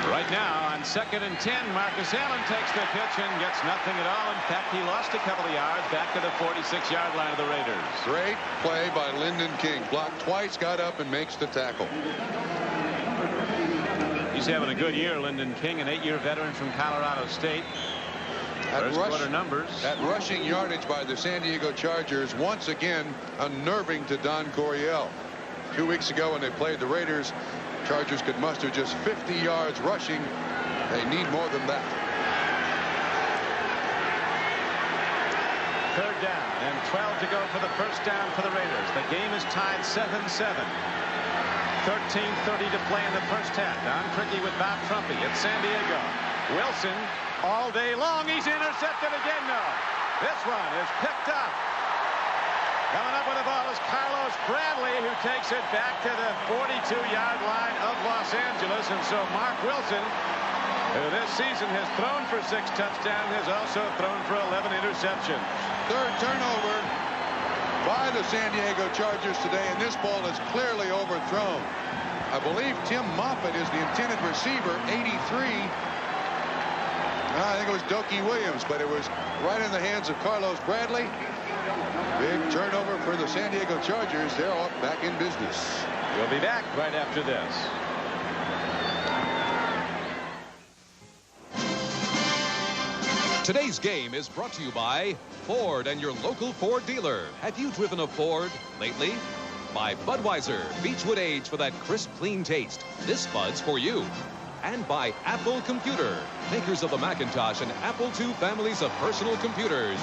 Right now, on 2nd and 10, Marcus Allen takes the pitch and gets nothing at all. In fact, he lost a couple of yards back to the 46-yard line of the Raiders. Great play by Lyndon King. Blocked twice, got up, and makes the tackle. He's having a good year, Lyndon King, an 8-year veteran from Colorado State. First quarter numbers. That rushing yardage by the San Diego Chargers, once again, unnerving to Don Coryell. 2 weeks ago when they played the Raiders, Chargers could muster just 50 yards rushing. They need more than that. 3rd down and 12 to go for the 1st down for the Raiders. The game is tied 7-7. 13:30 to play in the 1st half. Don Criqui with Bob Trumpy at San Diego. Wilson all day long. He's intercepted again now. This one is picked up. Coming up with the ball is Carlos Bradley, who takes it back to the 42-yard line of Los Angeles. And so Mark Wilson, who this season has thrown for 6 touchdowns, has also thrown for 11 interceptions. 3rd turnover by the San Diego Chargers today, and this ball is clearly overthrown. I believe Tim Moffitt is the intended receiver, 83. I think it was Dokie Williams, but it was right in the hands of Carlos Bradley. Big turnover for the San Diego Chargers. They're all back in business. We'll be back right after this. Today's game is brought to you by Ford and your local Ford dealer. Have you driven a Ford lately? By Budweiser, Beechwood Age for that crisp, clean taste. This Bud's for you. And by Apple Computer, makers of the Macintosh and Apple II families of personal computers.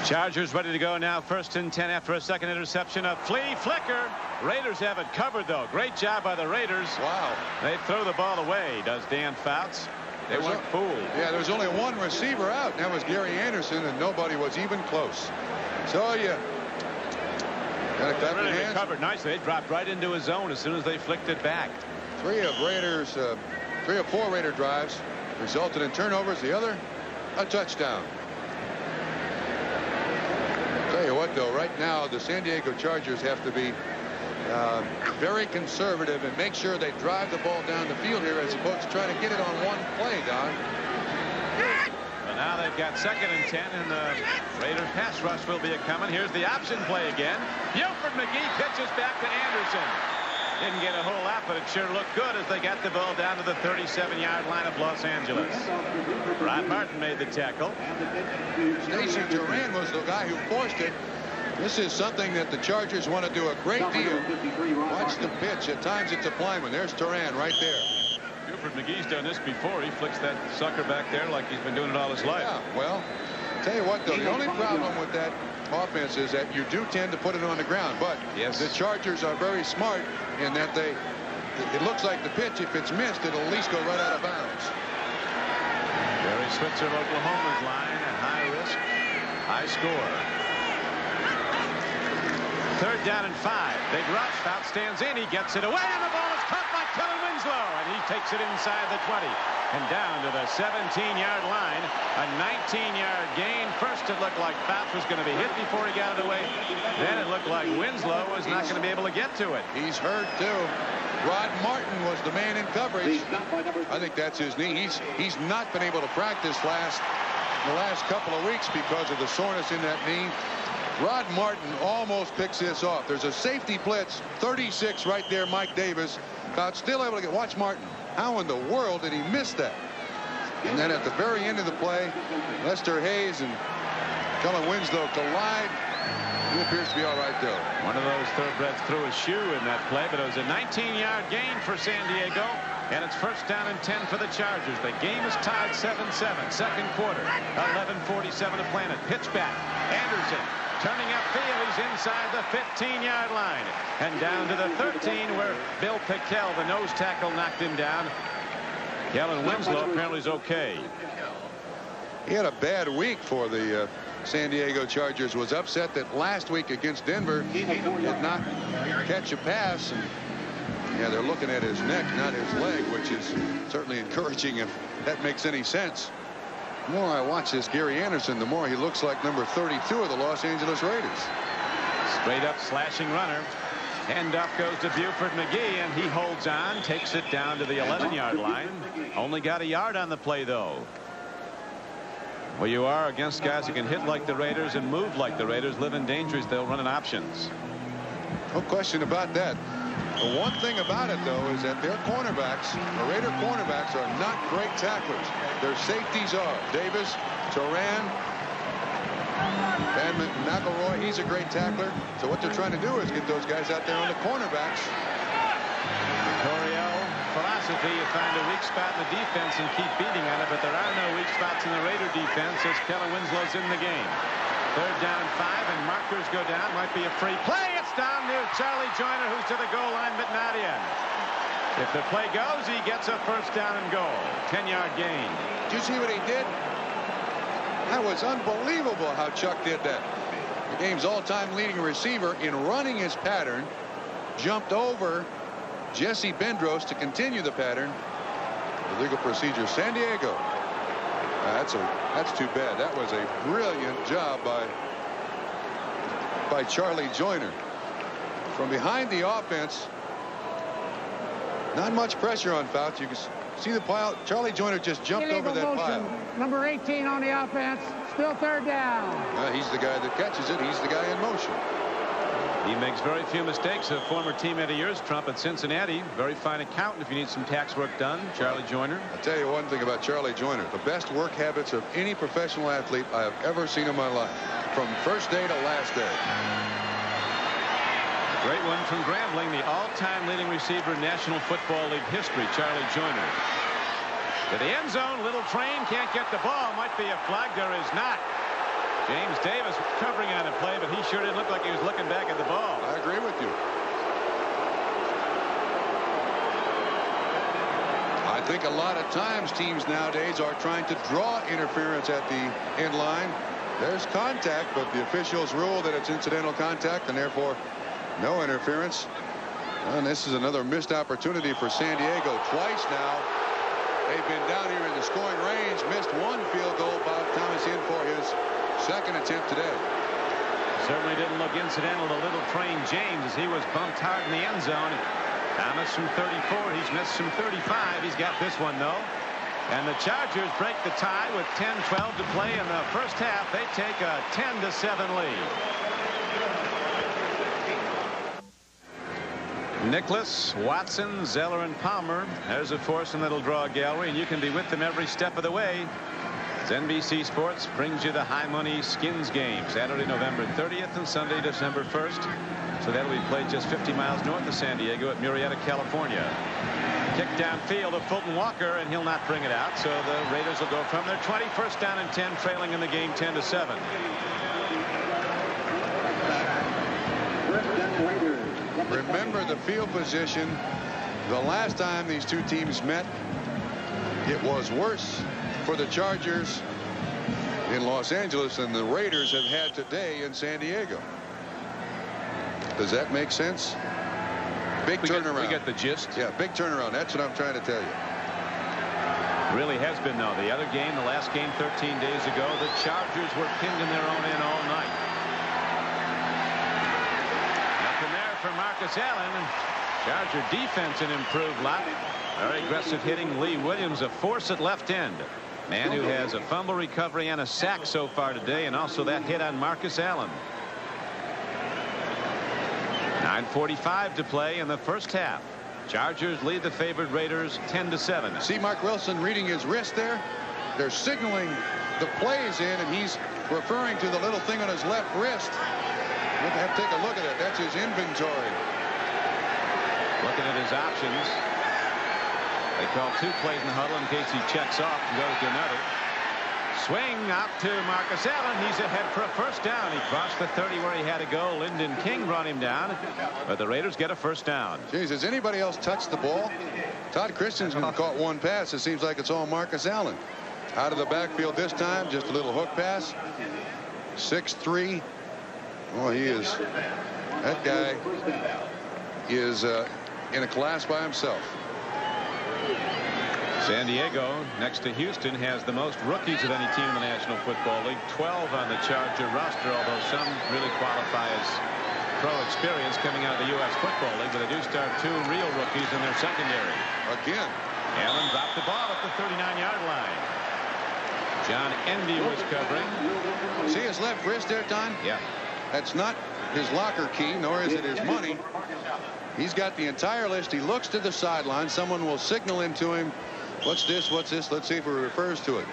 Chargers ready to go now. 1st and 10 after a 2nd interception. A flea flicker. Raiders have it covered, though. Great job by the Raiders. Wow. They throw the ball away, does Dan Fouts. They weren't fooled. Yeah, there's only one receiver out, and that was Gary Anderson, and nobody was even close. So, yeah. They really recovered nicely. They dropped right into his zone as soon as they flicked it back. 3 of 4 Raider drives resulted in turnovers. The other, a touchdown. Tell you what, though, right now the San Diego Chargers have to be very conservative and make sure they drive the ball down the field here as opposed to trying to get it on one play, Don. Well, now they've got 2nd and 10, and the Raiders pass rush will be coming. Here's the option play again. Buford McGee pitches back to Anderson. Didn't get a whole lot, but it sure looked good as they got the ball down to the 37-yard line of Los Angeles. Rod Martin made the tackle. Stacey Turan was the guy who forced it. This is something that the Chargers want to do a great deal. Watch the pitch. At times it's a blind one. There's Turan right there. Buford McGee's done this before. He flicks that sucker back there like he's been doing it all his life. Yeah, well, tell you what, though, the only problem with that offense is that you do tend to put it on the ground. But yes, the Chargers are very smart in that it looks like the pitch, if it's missed, it'll at least go right out of bounds. Barry Switzer of Oklahoma's line at high risk, high score. 3rd down and 5. Big rush. Fouts stands in. He gets it away, and the ball is caught by Kellen Winslow, and he takes it inside the 20 and down to the 17-yard line. A 19-yard gain. First, it looked like Fouts was going to be hit before he got it away. Then it looked like Winslow was not going to be able to get to it. He's hurt too. Rod Martin was the man in coverage. I think that's his knee. He's not been able to practice the last couple of weeks because of the soreness in that knee. Rod Martin almost picks this off. There's a safety blitz, 36 right there, Mike Davis. About still able to get, watch Martin. How in the world did he miss that? And then at the very end of the play, Lester Hayes and Kellen Winslow collide. He appears to be all right, though. One of those thoroughbreds threw a shoe in that play, but it was a 19-yard gain for San Diego, and it's 1st down and 10 for the Chargers. The game is tied 7-7. Second quarter, 11:47 to play. Pitch back. Anderson turning upfield. He's inside the 15-yard line and down to the 13, where Bill Pickel, the nose tackle, knocked him down. Kellen Winslow apparently is okay. He had a bad week for the San Diego Chargers. Was upset that last week against Denver did not catch a pass. And yeah, they're looking at his neck, not his leg, which is certainly encouraging if that makes any sense. The more I watch this Gary Anderson, the more he looks like number 32 of the Los Angeles Raiders. Straight up slashing runner. Handoff goes to Buford McGee, and he holds on, takes it down to the 11-yard line. Only got a yard on the play, though. Well, you are against guys who can hit like the Raiders and move like the Raiders, live in dangers. They'll run in options. No question about that. The one thing about it, though, is that their cornerbacks, the Raider cornerbacks, are not great tacklers. Their safeties are Davis, Turan, Van McElroy. He's a great tackler. So what they're trying to do is get those guys out there on the cornerbacks. Coryell philosophy: you find a weak spot in the defense and keep beating on it, but there are no weak spots in the Raider defense as Kellen Winslow's in the game. 3rd down and 5, and markers go down. Might be a free play. It's down near Charlie Joyner, who's to the goal line, but not in. If the play goes, he gets a 1st down and goal. 10-yard gain. Did you see what he did? That was unbelievable how Chuck did that. The game's all-time leading receiver in running his pattern jumped over Jesse Bendros to continue the pattern. The legal procedure, San Diego. That's too bad. That was a brilliant job by Charlie Joyner. From behind the offense, not much pressure on Fouts. You can see the pile. Charlie Joyner just jumped over that pile. Number 18 on the offense. Still 3rd down. He's the guy that catches it. He's the guy in motion. He makes very few mistakes. A former teammate of yours, Trump, at Cincinnati. Very fine accountant if you need some tax work done. Charlie Joyner. I'll tell you one thing about Charlie Joyner. The best work habits of any professional athlete I have ever seen in my life. From first day to last day. Great one from Grambling, the all-time leading receiver in National Football League history, Charlie Joyner. To the end zone. Little Train can't get the ball. Might be a flag. There is not. James Davis covering on the play, but he sure didn't look like he was looking back at the ball. I agree with you. I think a lot of times teams nowadays are trying to draw interference at the end line. There's contact, but the officials rule that it's incidental contact and therefore no interference. And this is another missed opportunity for San Diego. Twice now they've been down here in the scoring range. Missed one field goal. Bob Thomas in for his second attempt today. Certainly didn't look incidental to Little Train James as he was bumped hard in the end zone. Thomas from 34. He's missed from 35. He's got this one, though. And the Chargers break the tie with 10-12 to play in the first half. They take a 10-7 lead. Nicholas, Watson, Zeller, and Palmer. There's a foursome that'll draw a gallery, and you can be with them every step of the way. As NBC Sports brings you the high money Skins game Saturday, November 30th and Sunday, December 1st. So that'll be played just 50 miles north of San Diego at Murrieta, California. Kick downfield to Fulton Walker, and he'll not bring it out. So the Raiders will go from their 21st down and 10, trailing in the game 10-7. Remember the field position. The last time these two teams met, it was worse for the Chargers in Los Angeles than the Raiders have had today in San Diego. Does that make sense? Big turnaround. We get the gist. Yeah, big turnaround. That's what I'm trying to tell you. Really has been, though. The other game, the last game 13 days ago, the Chargers were pinned in their own end all night. Nothing there for Marcus Allen. Charger defense an improved lot. Very aggressive hitting. Lee Williams, a force at left end. Man who has a fumble recovery and a sack so far today, and also that hit on Marcus Allen. 9:45 to play in the first half. Chargers lead the favored Raiders 10-7. See Mark Wilson reading his wrist there? They're signaling the plays in, and he's referring to the little thing on his left wrist. We'll have to take a look at it. That's his inventory. Looking at his options. They call 2 plays in the huddle in case he checks off and goes to another. Swing out to Marcus Allen. He's ahead for a first down. He crossed the 30 where he had to go. Lyndon King brought him down, but the Raiders get a first down. Jeez, has anybody else touched the ball? Todd Christensen caught one pass. It seems like it's all Marcus Allen. Out of the backfield this time, just a little hook pass. 6'3". Oh, he is. That guy is in a class by himself. San Diego, next to Houston, has the most rookies of any team in the National Football League. 12 on the Charger roster, although some really qualify as pro experience coming out of the U.S. Football League. But they do start 2 real rookies in their secondary. Again. Allen dropped the ball at the 39-yard line. John Endy was covering. See his left wrist there, Don? Yeah. That's not his locker key, nor is it his money. He's got the entire list. He looks to the sideline. Someone will signal into him. What's this? What's this? Let's see if it refers to it.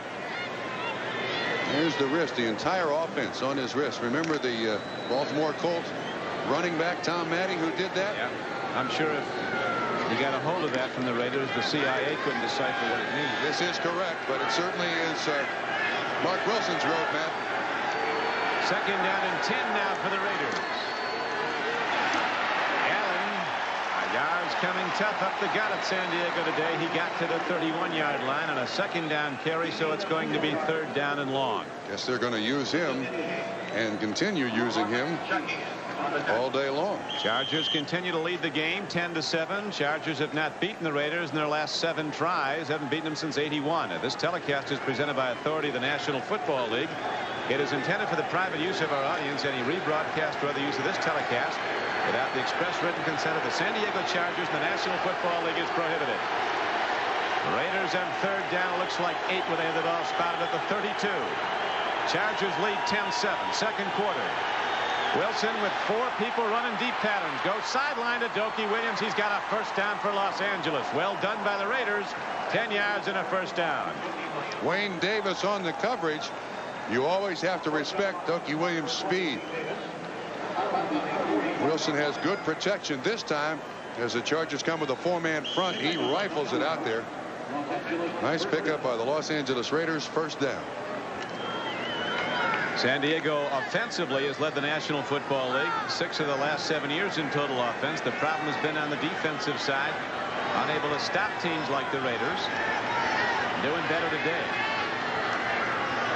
There's the wrist, the entire offense on his wrist. Remember the Baltimore Colts running back Tom Manning who did that? Yeah. I'm sure if you got a hold of that from the Raiders, the CIA couldn't decipher what it means. This is correct, but it certainly is Mark Wilson's roadmap. Second down and 10 now for the Raiders. Yards coming tough up the gut at San Diego today. He got to the 31-yard line on a second down carry, so it's going to be third down and long. Guess they're going to use him and continue using him all day long. Chargers continue to lead the game 10-7. Chargers have not beaten the Raiders in their last 7 tries. Haven't beaten them since '81. This telecast is presented by authority of the National Football League. It is intended for the private use of our audience. Any rebroadcast or other use of this telecast without the express written consent of the San Diego Chargers and the National Football League is prohibited. Raiders on third down. Looks like 8 with the ball spotted at the 32. Chargers lead 10-7. Second quarter. Wilson with 4 people running deep patterns. Goes sideline to Dokie Williams. He's got a first down for Los Angeles. Well done by the Raiders. 10 yards and a first down. Wayne Davis on the coverage. You always have to respect Dokie Williams' speed. Wilson has good protection this time as the Chargers come with a 4-man front. He rifles it out there. Nice pickup by the Los Angeles Raiders. First down. San Diego offensively has led the National Football League 6 of the last 7 years in total offense. The problem has been on the defensive side, unable to stop teams like the Raiders. Doing better today.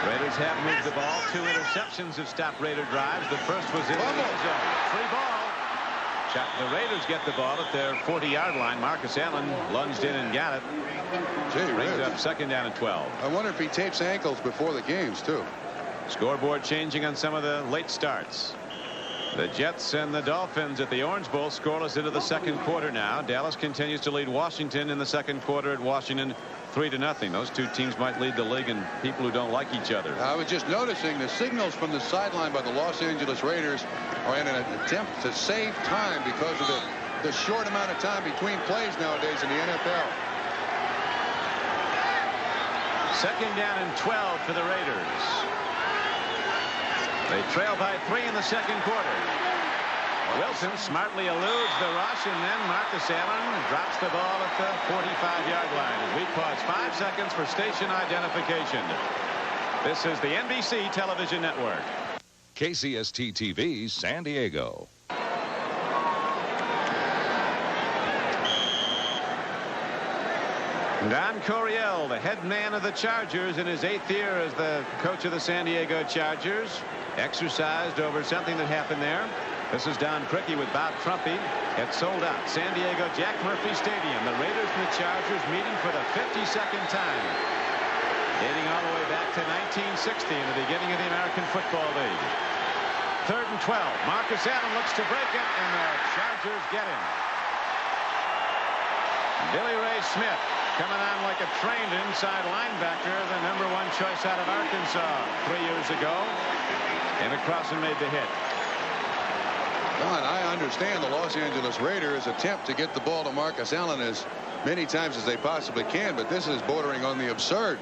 Raiders have moved the ball. 2 interceptions have stopped Raider drives. The first was in the end zone. Free ball. The Raiders get the ball at their 40-yard line. Marcus Allen lunged in and got it. Brings up second down and 12. I wonder if he tapes ankles before the games too. Scoreboard changing on some of the late starts. The Jets and the Dolphins at the Orange Bowl scoreless into the second quarter now. Dallas continues to lead Washington in the second quarter at Washington 3-0. Those 2 teams might lead the league in people who don't like each other. I was just noticing the signals from the sideline by the Los Angeles Raiders are in an attempt to save time because of the short amount of time between plays nowadays in the NFL. Second down and 12 for the Raiders. They trail by 3 in the second quarter. Wilson smartly eludes the rush, and then Marcus Allen drops the ball at the 45-yard line. As we pause 5 seconds for station identification. This is the NBC Television Network. KCST-TV, San Diego. Don Coryell, the head man of the Chargers in his 8th year as the coach of the San Diego Chargers, exercised over something that happened there. This is Don Criqui with Bob Trumpy. It's sold out. San Diego Jack Murphy Stadium. The Raiders and the Chargers meeting for the 52nd time, dating all the way back to 1960 in the beginning of the American Football League. 3rd and 12. Marcus Allen looks to break it, and the Chargers get him. Billy Ray Smith coming on like a trained inside linebacker, the #1 choice out of Arkansas 3 years ago. And across and made the hit. Don, I understand the Los Angeles Raiders attempt to get the ball to Marcus Allen as many times as they possibly can, but this is bordering on the absurd.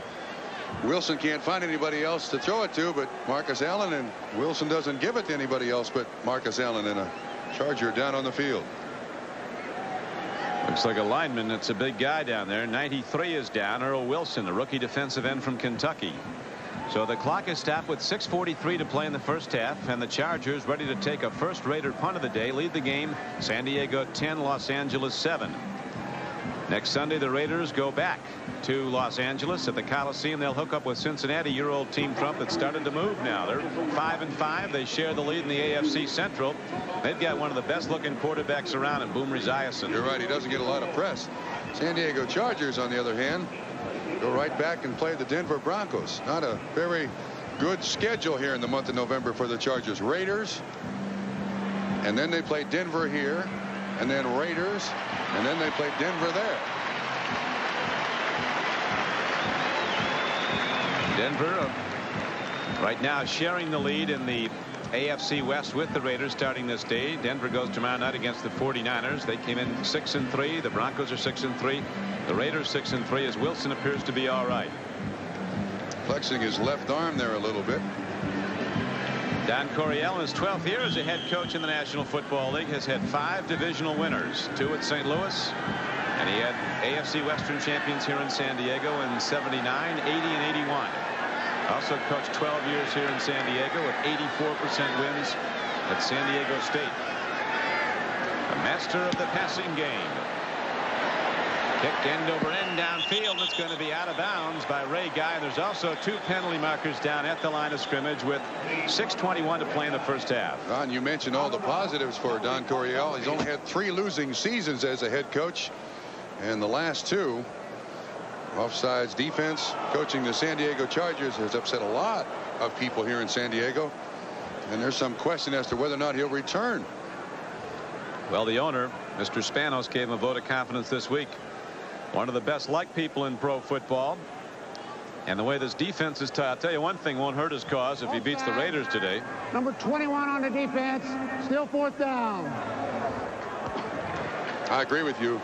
Wilson can't find anybody else to throw it to but Marcus Allen, and Wilson doesn't give it to anybody else but Marcus Allen, and a Charger down on the field. Looks like a lineman. That's a big guy down there. 93 is down. Earl Wilson, a rookie defensive end from Kentucky. So the clock is stopped with 6:43 to play in the first half, and the Chargers ready to take a first Raider punt of the day, lead the game San Diego 10, Los Angeles 7. Next Sunday, the Raiders go back to Los Angeles at the Coliseum. They'll hook up with Cincinnati, your old team, Trump, that started to move now. They're 5-5. They share the lead in the AFC Central. They've got one of the best looking quarterbacks around in Boomer Esiason. You're right. He doesn't get a lot of press. San Diego Chargers, on the other hand, go right back and play the Denver Broncos. Not a very good schedule here in the month of November for the Chargers. Raiders, and then they play Denver here, and then Raiders, and then they play Denver there. Denver right now sharing the lead in the AFC West with the Raiders starting this day. Denver goes tomorrow night against the 49ers. They came in 6-3. The Broncos are 6-3. The Raiders 6-3 as Wilson appears to be all right. Flexing his left arm there a little bit. Don Coryell, in his 12th year as a head coach in the National Football League, has had 5 divisional winners, 2 at St. Louis, and he had AFC Western champions here in San Diego in 79, 80, and 81. Also coached 12 years here in San Diego with 84% wins at San Diego State. A master of the passing game. Kicked end over end downfield. It's going to be out of bounds by Ray Guy. There's also 2 penalty markers down at the line of scrimmage with 6:21 to play in the first half. Don, you mentioned all the positives for Don Coryell. He's only had 3 losing seasons as a head coach, and the last 2 offsides defense. Coaching the San Diego Chargers has upset a lot of people here in San Diego, and there's some question as to whether or not he'll return. Well, the owner, Mr. Spanos, gave him a vote of confidence this week. One of the best liked people in pro football, and the way this defense is I'll tell you one thing won't hurt his cause if he beats the Raiders today. Number 21 on the defense, still 4th down. I agree with you.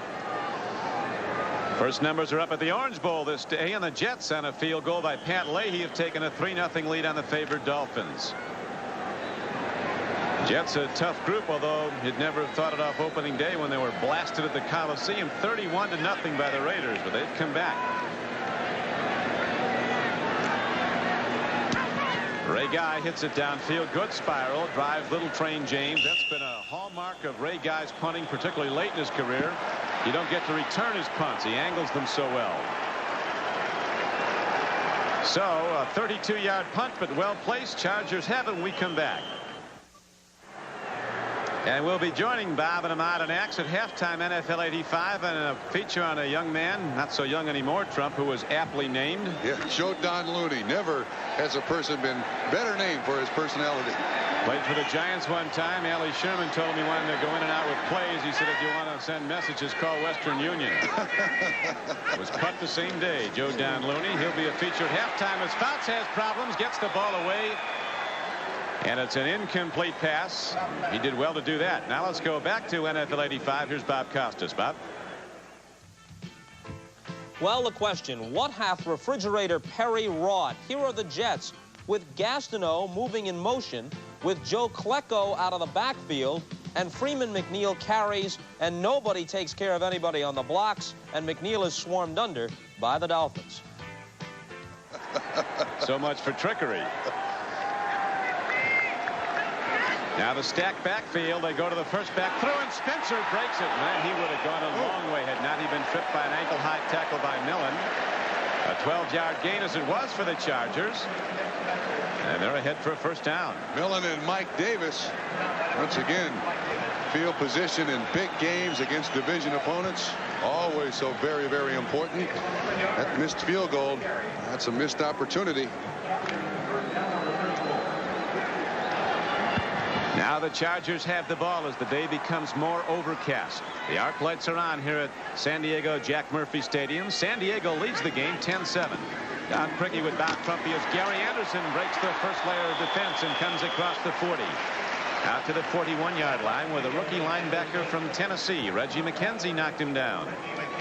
First numbers are up at the Orange Bowl this day, and the Jets on a field goal by Pat Leahy have taken a 3-0 lead on the favored Dolphins. Jets a tough group, although you'd never have thought it off opening day when they were blasted at the Coliseum 31-0 by the Raiders, but they've come back. Ray Guy hits it downfield. Good spiral. Drives Little Train James. That's been a hallmark of Ray Guy's punting, particularly late in his career. You don't get to return his punts. He angles them so well. So a 32-yard punt, but well placed. Chargers have it when we come back. And we'll be joining Bob and Ahmad and Axe at halftime NFL 85 and a feature on a young man, not so young anymore, Trump, who was aptly named. Yeah, Joe Don Looney. Never has a person been better named for his personality. Played for the Giants one time. Allie Sherman told him he wanted to go in and out with plays. He said, if you want to send messages, call Western Union. Was cut the same day. Joe Don Looney. He'll be a feature at halftime as Fouts has problems, gets the ball away. And it's an incomplete pass. He did well to do that. Now let's go back to NFL 85. Here's Bob Costas. Bob. Well, the question, what hath refrigerator Perry wrought? Here are the Jets with Gastineau moving in motion, with Joe Klecko out of the backfield, and Freeman McNeil carries, and nobody takes care of anybody on the blocks, and McNeil is swarmed under by the Dolphins. So much for trickery. Now the stacked backfield. They go to the first back throw, and Spencer breaks it. Man, he would have gone a long way had not he been tripped by an ankle-high tackle by Millen. A 12-yard gain as it was for the Chargers. And they're ahead for a first down. Millen and Mike Davis, once again, field position in big games against division opponents. Always so very, very important. That missed field goal, that's a missed opportunity. Now the Chargers have the ball as the day becomes more overcast. The arc lights are on here at San Diego Jack Murphy Stadium. San Diego leads the game 10-7. Don Criqui with Bob Trumpy as Gary Anderson breaks the first layer of defense and comes across the 40. Out to the 41-yard line where the rookie linebacker from Tennessee, Reggie McKenzie, knocked him down.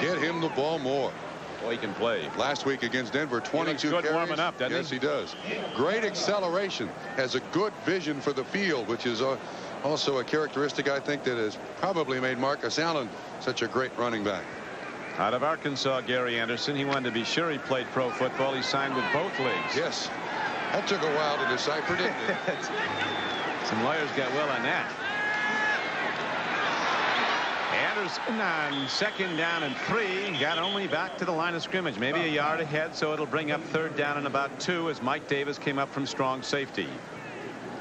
Get him the ball more. Boy, he can play. Last week against Denver, 22 good carries. warming up, doesn't he? Yes, he does. Great acceleration. Has a good vision for the field, which is also a characteristic, I think, that has probably made Marcus Allen such a great running back. Out of Arkansas, Gary Anderson. He wanted to be sure he played pro football. He signed with both leagues. Yes. That took a while to decipher, didn't it? Some lawyers got well on that. Anderson on 2nd down and 3. Got only back to the line of scrimmage. Maybe a yard ahead, so it'll bring up 3rd down and about 2 as Mike Davis came up from strong safety.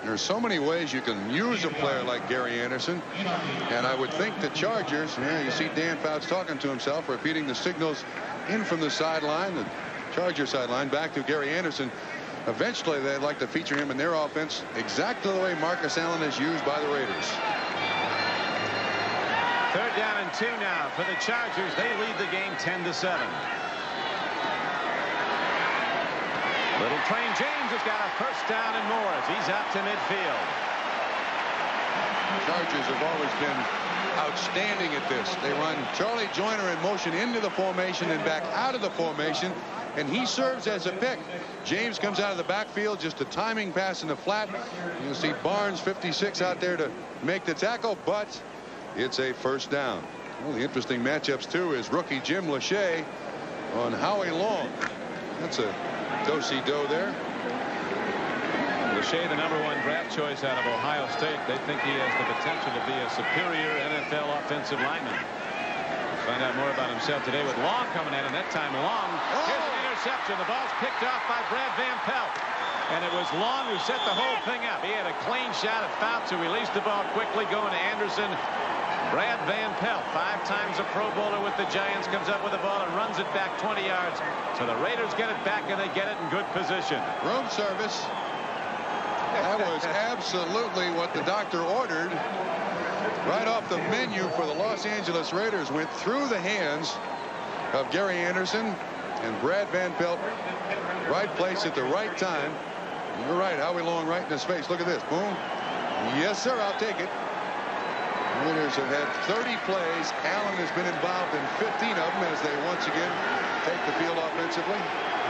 There's so many ways you can use a player like Gary Anderson. And I would think the Chargers, you see Dan Fouts talking to himself, repeating the signals in from the sideline, the Charger sideline, back to Gary Anderson. Eventually, they'd like to feature him in their offense exactly the way Marcus Allen is used by the Raiders. 3rd down and 2 now for the Chargers. They lead the game 10-7. Little Train James has got a first down and more as he's out to midfield. Chargers have always been outstanding at this. They run Charlie Joyner in motion into the formation and back out of the formation, and he serves as a pick. James comes out of the backfield, just a timing pass in the flat. You'll see Barnes, 56, out there to make the tackle, but it's a first down. One of the interesting matchups, too, is rookie Jim Lachey on Howie Long. That's a do-si-do there. Lachey, the #1 draft choice out of Ohio State. They think he has the potential to be a superior NFL offensive lineman. We'll find out more about himself today with Long coming in, and that time Long. Here's an interception. The ball's picked off by Brad Van Pelt. And it was Long who set the whole thing up. He had a clean shot at Fouts, who released the ball quickly, going to Anderson. Brad Van Pelt, 5 times a Pro Bowler with the Giants, comes up with the ball and runs it back 20 yards. So the Raiders get it back, and they get it in good position. Room service. That was absolutely what the doctor ordered. Right off the menu for the Los Angeles Raiders. Went through the hands of Gary Anderson and Brad Van Pelt. Right place at the right time. You're right, Howie Long right in his face. Look at this. Boom. Yes, sir, I'll take it. Raiders have had 30 plays. Allen has been involved in 15 of them as they once again take the field offensively.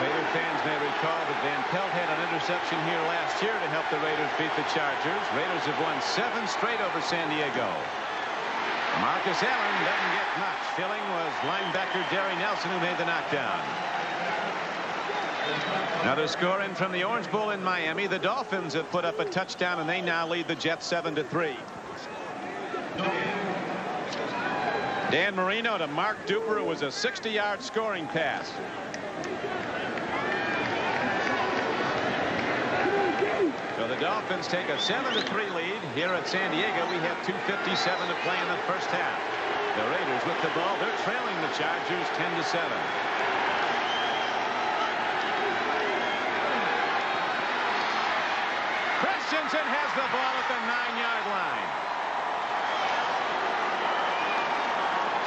Raider fans may recall that Van Pelt had an interception here last year to help the Raiders beat the Chargers. Raiders have won 7 straight over San Diego. Marcus Allen doesn't get much. Filling was linebacker Jerry Nelson, who made the knockdown. Another score in from the Orange Bowl in Miami. The Dolphins have put up a touchdown, and they now lead the Jets 7-3. Dan Marino to Mark Duper. It was a 60-yard scoring pass. So the Dolphins take a 7-3 lead here at San Diego. We have 2:57 to play in the first half. The Raiders with the ball. They're trailing the Chargers 10-7. Christensen has the ball at the 9-yard line.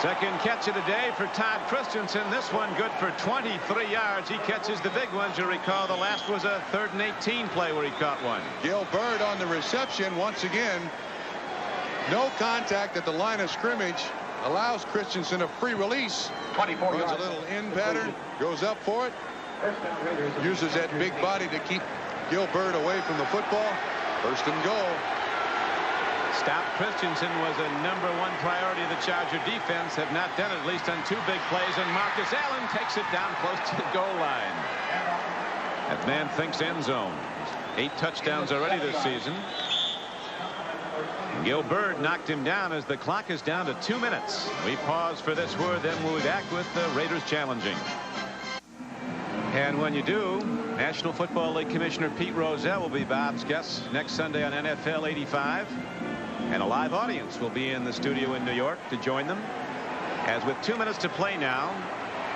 Second catch of the day for Todd Christensen. This one good for 23 yards. He catches the big ones. You'll recall the last was a 3rd and 18 play where he caught one. Gil Byrd on the reception once again. No contact at the line of scrimmage. Allows Christensen a free release. 24 Runs yards. a little in pattern. Goes up for it. Uses that big body to keep Gil Byrd away from the football. 1st and goal. Stop Christensen was a #1 priority of the Charger defense. Have not done it, at least on 2 big plays, and Marcus Allen takes it down close to the goal line. That man thinks end zone. 8 touchdowns already this season. Gil Byrd knocked him down as the clock is down to 2 minutes. We pause for this word, then we'll be back with the Raiders challenging. And when you do, National Football League Commissioner Pete Rozelle will be Bob's guest next Sunday on NFL 85. And a live audience will be in the studio in New York to join them. As with 2 minutes to play now,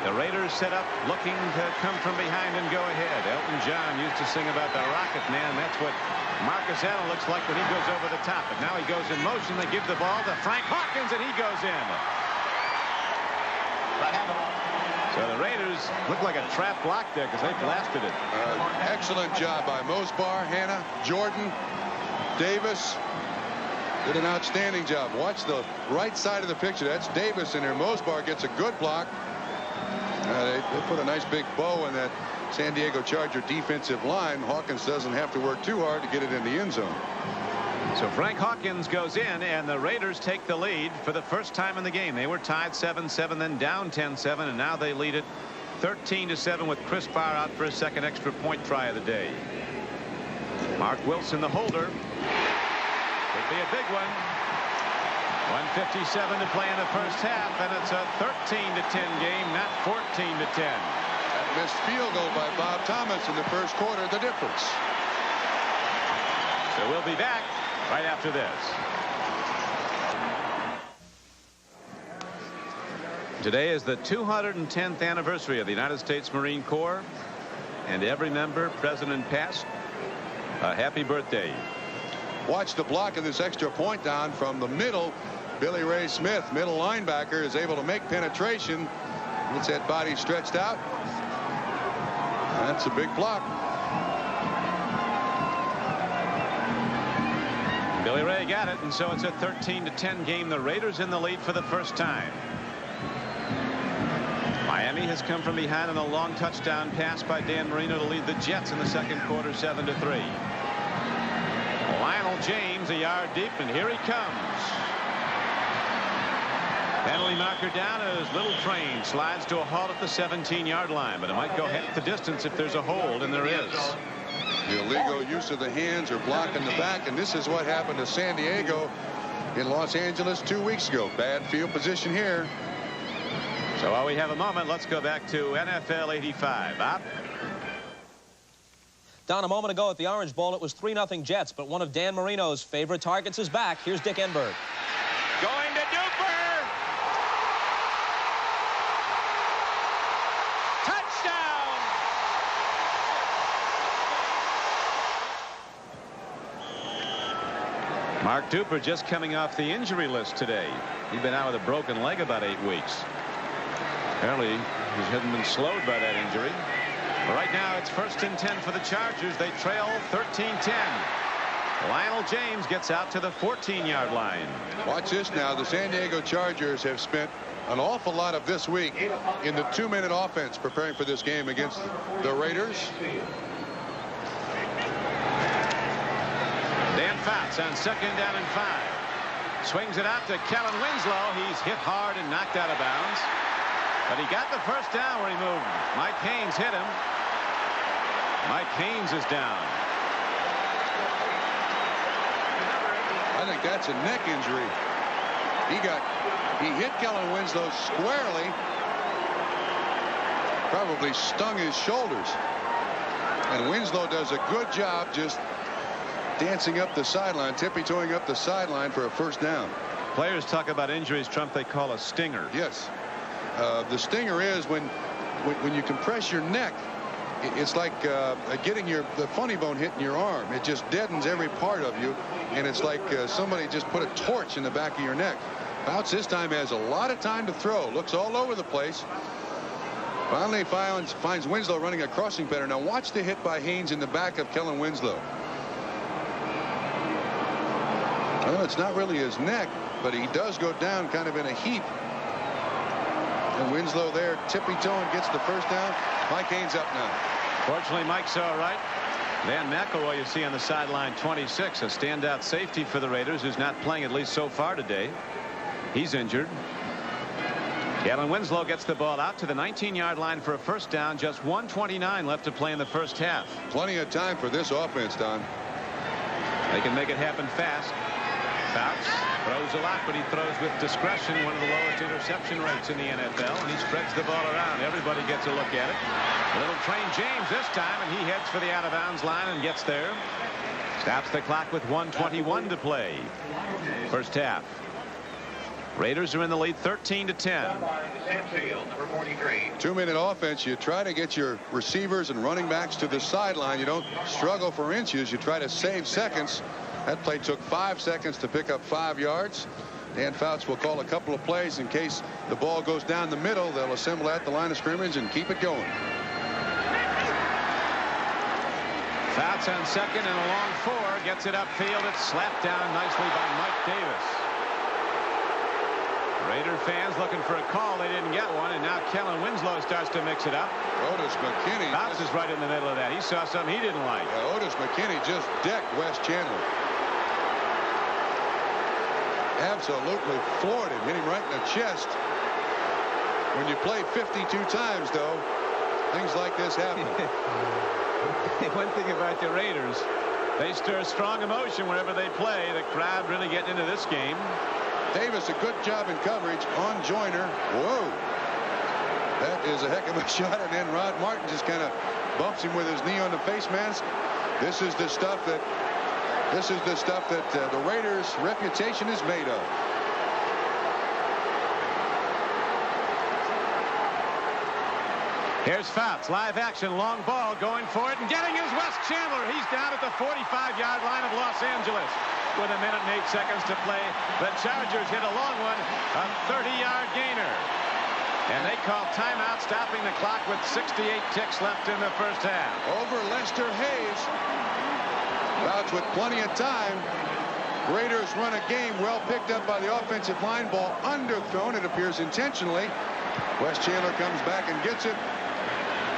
the Raiders set up looking to come from behind and go ahead. Elton John used to sing about the Rocket Man. That's what Marcus Allen looks like when he goes over the top. But now he goes in motion. They give the ball to Frank Hawkins, and he goes in. So the Raiders look like a trap block there because they blasted it. Excellent job by Mosbar, Hanna, Jordan, Davis. Did an outstanding job. Watch the right side of the picture. That's Davis in there. Mosbar gets a good block. They put a nice big bow in that San Diego Charger defensive line. Hawkins doesn't have to work too hard to get it in the end zone. So Frank Hawkins goes in, and the Raiders take the lead for the first time in the game. They were tied 7-7, then down 10-7, and now they lead it 13-7 with Chris Barr out for a second extra point try of the day. Mark Wilson, the holder. Could be a big one. 1:57 to play in the first half, and it's a 13-10 game, not 14-10. That missed field goal by Bob Thomas in the first quarter, the difference. So we'll be back right after this. Today is the 210th anniversary of the United States Marine Corps, and every member, present and past, a happy birthday. Watch the block of this extra point down from the middle. Billy Ray Smith, middle linebacker, is able to make penetration. Gets that body stretched out. That's a big block. Billy Ray got it, and so it's a 13-10 game. The Raiders in the lead for the first time. Miami has come from behind on a long touchdown pass by Dan Marino to lead the Jets in the second quarter 7-3. Lionel James a yard deep, and here he comes. Penalty marker down as Little Train slides to a halt at the 17-yard line, but it might go half the distance if there's a hold, and there is. The illegal use of the hands or blocking the back, and this is what happened to San Diego in Los Angeles 2 weeks ago. Bad field position here. So while we have a moment, let's go back to NFL 85. Bob? Don, a moment ago at the Orange Bowl, it was 3-0 Jets, but one of Dan Marino's favorite targets is back. Here's Dick Enberg. Going to Duper. Touchdown. Mark Duper just coming off the injury list today. He'd been out with a broken leg about 8 weeks. Apparently, he hadn't been slowed by that injury. But right now, it's 1st and 10 for the Chargers. They trail 13-10. Lionel James gets out to the 14-yard line. Watch this now. The San Diego Chargers have spent an awful lot of this week in the 2-minute offense preparing for this game against the Raiders. Dan Fouts on 2nd down and 5. Swings it out to Kellen Winslow. He's hit hard and knocked out of bounds. But he got the first down where he moved. Mike Haynes hit him. Mike Haynes is down. I think that's a neck injury. He hit Kellen Winslow squarely. Probably stung his shoulders. And Winslow does a good job just dancing up the sideline, tippy-toeing up the sideline for a first down. Players talk about injuries, Trump, they call a stinger. Yes. The stinger is when you compress your neck, it's like getting the funny bone hit in your arm. It just deadens every part of you, and it's like somebody just put a torch in the back of your neck. Fouts this time has a lot of time to throw. Looks all over the place. Finally finds Winslow running a crossing pattern. Now watch the hit by Haynes in the back of Kellen Winslow. Well, it's not really his neck, but he does go down kind of in a heap. And Winslow there tippy-toeing gets the first down. Mike Haynes up now. Fortunately, Mike's all right. Van McElroy, you see on the sideline, 26, a standout safety for the Raiders, who's not playing, at least so far today. He's injured. Kellen Winslow gets the ball out to the 19-yard line for a first down. Just 1:29 left to play in the first half. Plenty of time for this offense, Don. They can make it happen fast. Fouts throws a lot, but he throws with discretion. One of the lowest interception rates in the NFL, and he spreads the ball around. Everybody gets a look at it. Little Train James this time, and he heads for the out-of-bounds line and gets there. Stops the clock with 1:21 to play. First half. Raiders are in the lead 13-10. 2-minute offense. You try to get your receivers and running backs to the sideline. You don't struggle for inches. You try to save seconds. That play took 5 seconds to pick up 5 yards. Dan Fouts will call a couple of plays in case the ball goes down the middle. They'll assemble at the line of scrimmage and keep it going. Fouts on second and a long 4. Gets it upfield. It's slapped down nicely by Mike Davis. Raider fans looking for a call. They didn't get one, and now Kellen Winslow starts to mix it up. Otis McKinney. Fouts is right in the middle of that. He saw something he didn't like. Yeah, Otis McKinney just decked Wes Chandler. Absolutely floored him. Hit him right in the chest. When you play 52 times, though, things like this happen. One thing about the Raiders, they stir strong emotion wherever they play. The crowd really getting into this game. Davis, a good job in coverage on Joyner. Whoa. That is a heck of a shot. And then Rod Martin just kind of bumps him with his knee on the face mask. This is the stuff that the Raiders' reputation is made of. Here's Fouts, live action, long ball, going for it, and getting his Wes Chandler. He's down at the 45-yard line of Los Angeles. With 1 minute and 8 seconds to play, the Chargers hit a long one, a 30-yard gainer. And they call timeout, stopping the clock with 68 ticks left in the first half. Over Lester Hayes. Fouts with plenty of time. Raiders run a game well picked up by the offensive line. Ball underthrown, it appears intentionally. Wes Chandler comes back and gets it.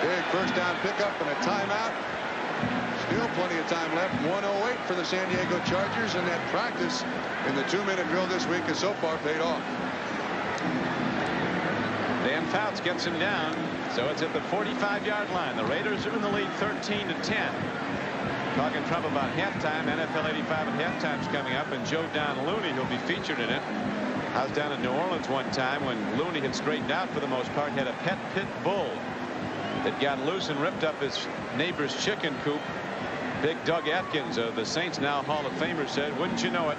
Big first down pickup and a timeout. Still plenty of time left. 1:08 for the San Diego Chargers, and that practice in the 2-minute drill this week has so far paid off. Dan Fouts gets him down, so it's at the 45-yard line. The Raiders are in the lead 13-10. Talking trouble about halftime. NFL 85 at halftime's coming up, and Joe Don Looney will be featured in it. I was down in New Orleans one time when Looney had straightened out for the most part, had a pet pit bull that got loose and ripped up his neighbor's chicken coop. Big Doug Atkins of the Saints, now Hall of Famer, said, wouldn't you know it,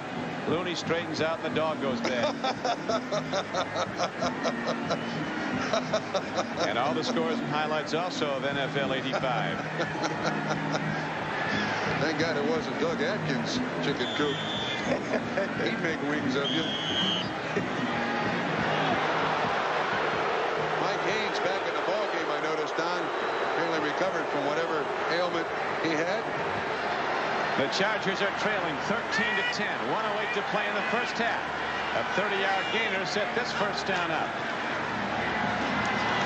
Looney straightens out and the dog goes bad. And all the scores and highlights also of NFL 85. Thank God it wasn't Doug Atkins' chicken coop. He'd make wings of you. Mike Haynes back in the ball game, I noticed, Don. Apparently recovered from whatever ailment he had. The Chargers are trailing 13-10. 1:08 to play in the first half. A 30-yard gainer set this first down up.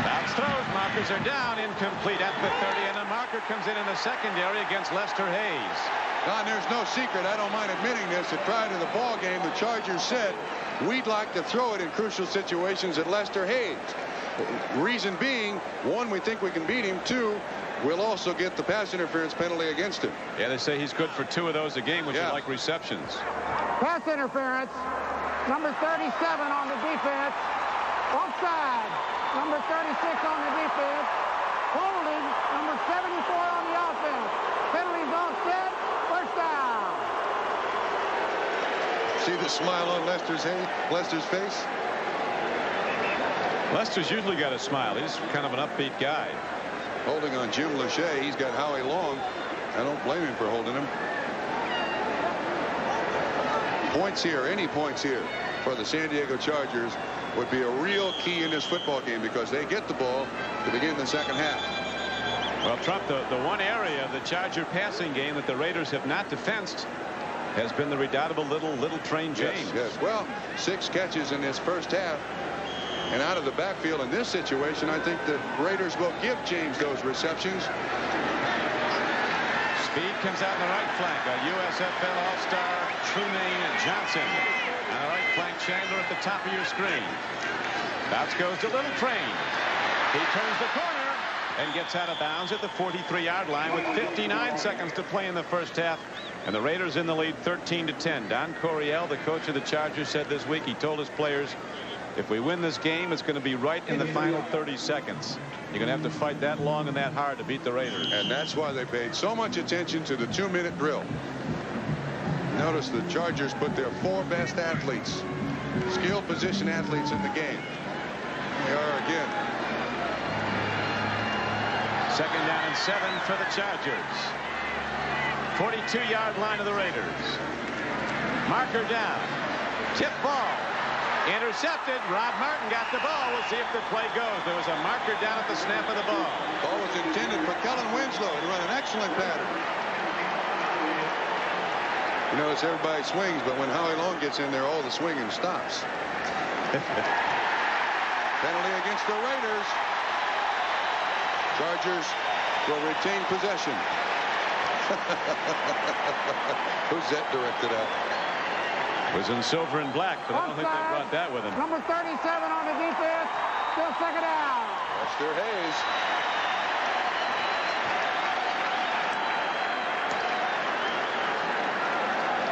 Fouts throws. Markers are down. Incomplete at the 30. And a marker comes in the secondary against Lester Hayes. Don, there's no secret. I don't mind admitting this. That prior to the ball game, the Chargers said we'd like to throw it in crucial situations at Lester Hayes. Reason being, one, we think we can beat him. Two, we'll also get the pass interference penalty against him. Yeah, they say he's good for 2 of those a game, which are like receptions. Pass interference. Number 37 on the defense. Offside. Number 36 on the defense. Holding. Number 74 on the offense. Penalties offset. First down. See the smile on Lester's face? Lester's usually got a smile. He's kind of an upbeat guy. Holding on Jim Lachey. He's got Howie Long. I don't blame him for holding him. Points here, any points here for the San Diego Chargers would be a real key in this football game because they get the ball to begin the second half. Well, Trump, the one area of the Charger passing game that the Raiders have not defensed has been the redoubtable little Train James. Yes. Well, 6 catches in this first half. And out of the backfield in this situation, I think the Raiders will give James those receptions. Speed comes out on the right flank. A USFL All-Star Trumaine Johnson. On the right flank, Chandler at the top of your screen. Bounce goes to Little Train. He turns the corner and gets out of bounds at the 43-yard line with 59 seconds to play in the first half. And the Raiders in the lead 13-10. Don Coryell, the coach of the Chargers, said this week, he told his players, if we win this game, it's going to be right in the final 30 seconds. You're going to have to fight that long and that hard to beat the Raiders. And that's why they paid so much attention to the 2-minute drill. Notice the Chargers put their 4 best athletes, skilled position athletes in the game. They are again. 2nd down and 7 for the Chargers. 42-yard line of the Raiders. Marker down. Tip ball. Intercepted. Rod Martin got the ball. We'll see if the play goes. There was a marker down at the snap of the ball. Ball was intended for Kellen Winslow to run an excellent pattern. You notice everybody swings, but when Howie Long gets in there, all the swinging stops. Penalty against the Raiders. Chargers will retain possession. Who's that directed at? Was in silver and black, but I don't think they brought that with him. Number 37 on the defense. Still 2nd down. Lester Hayes.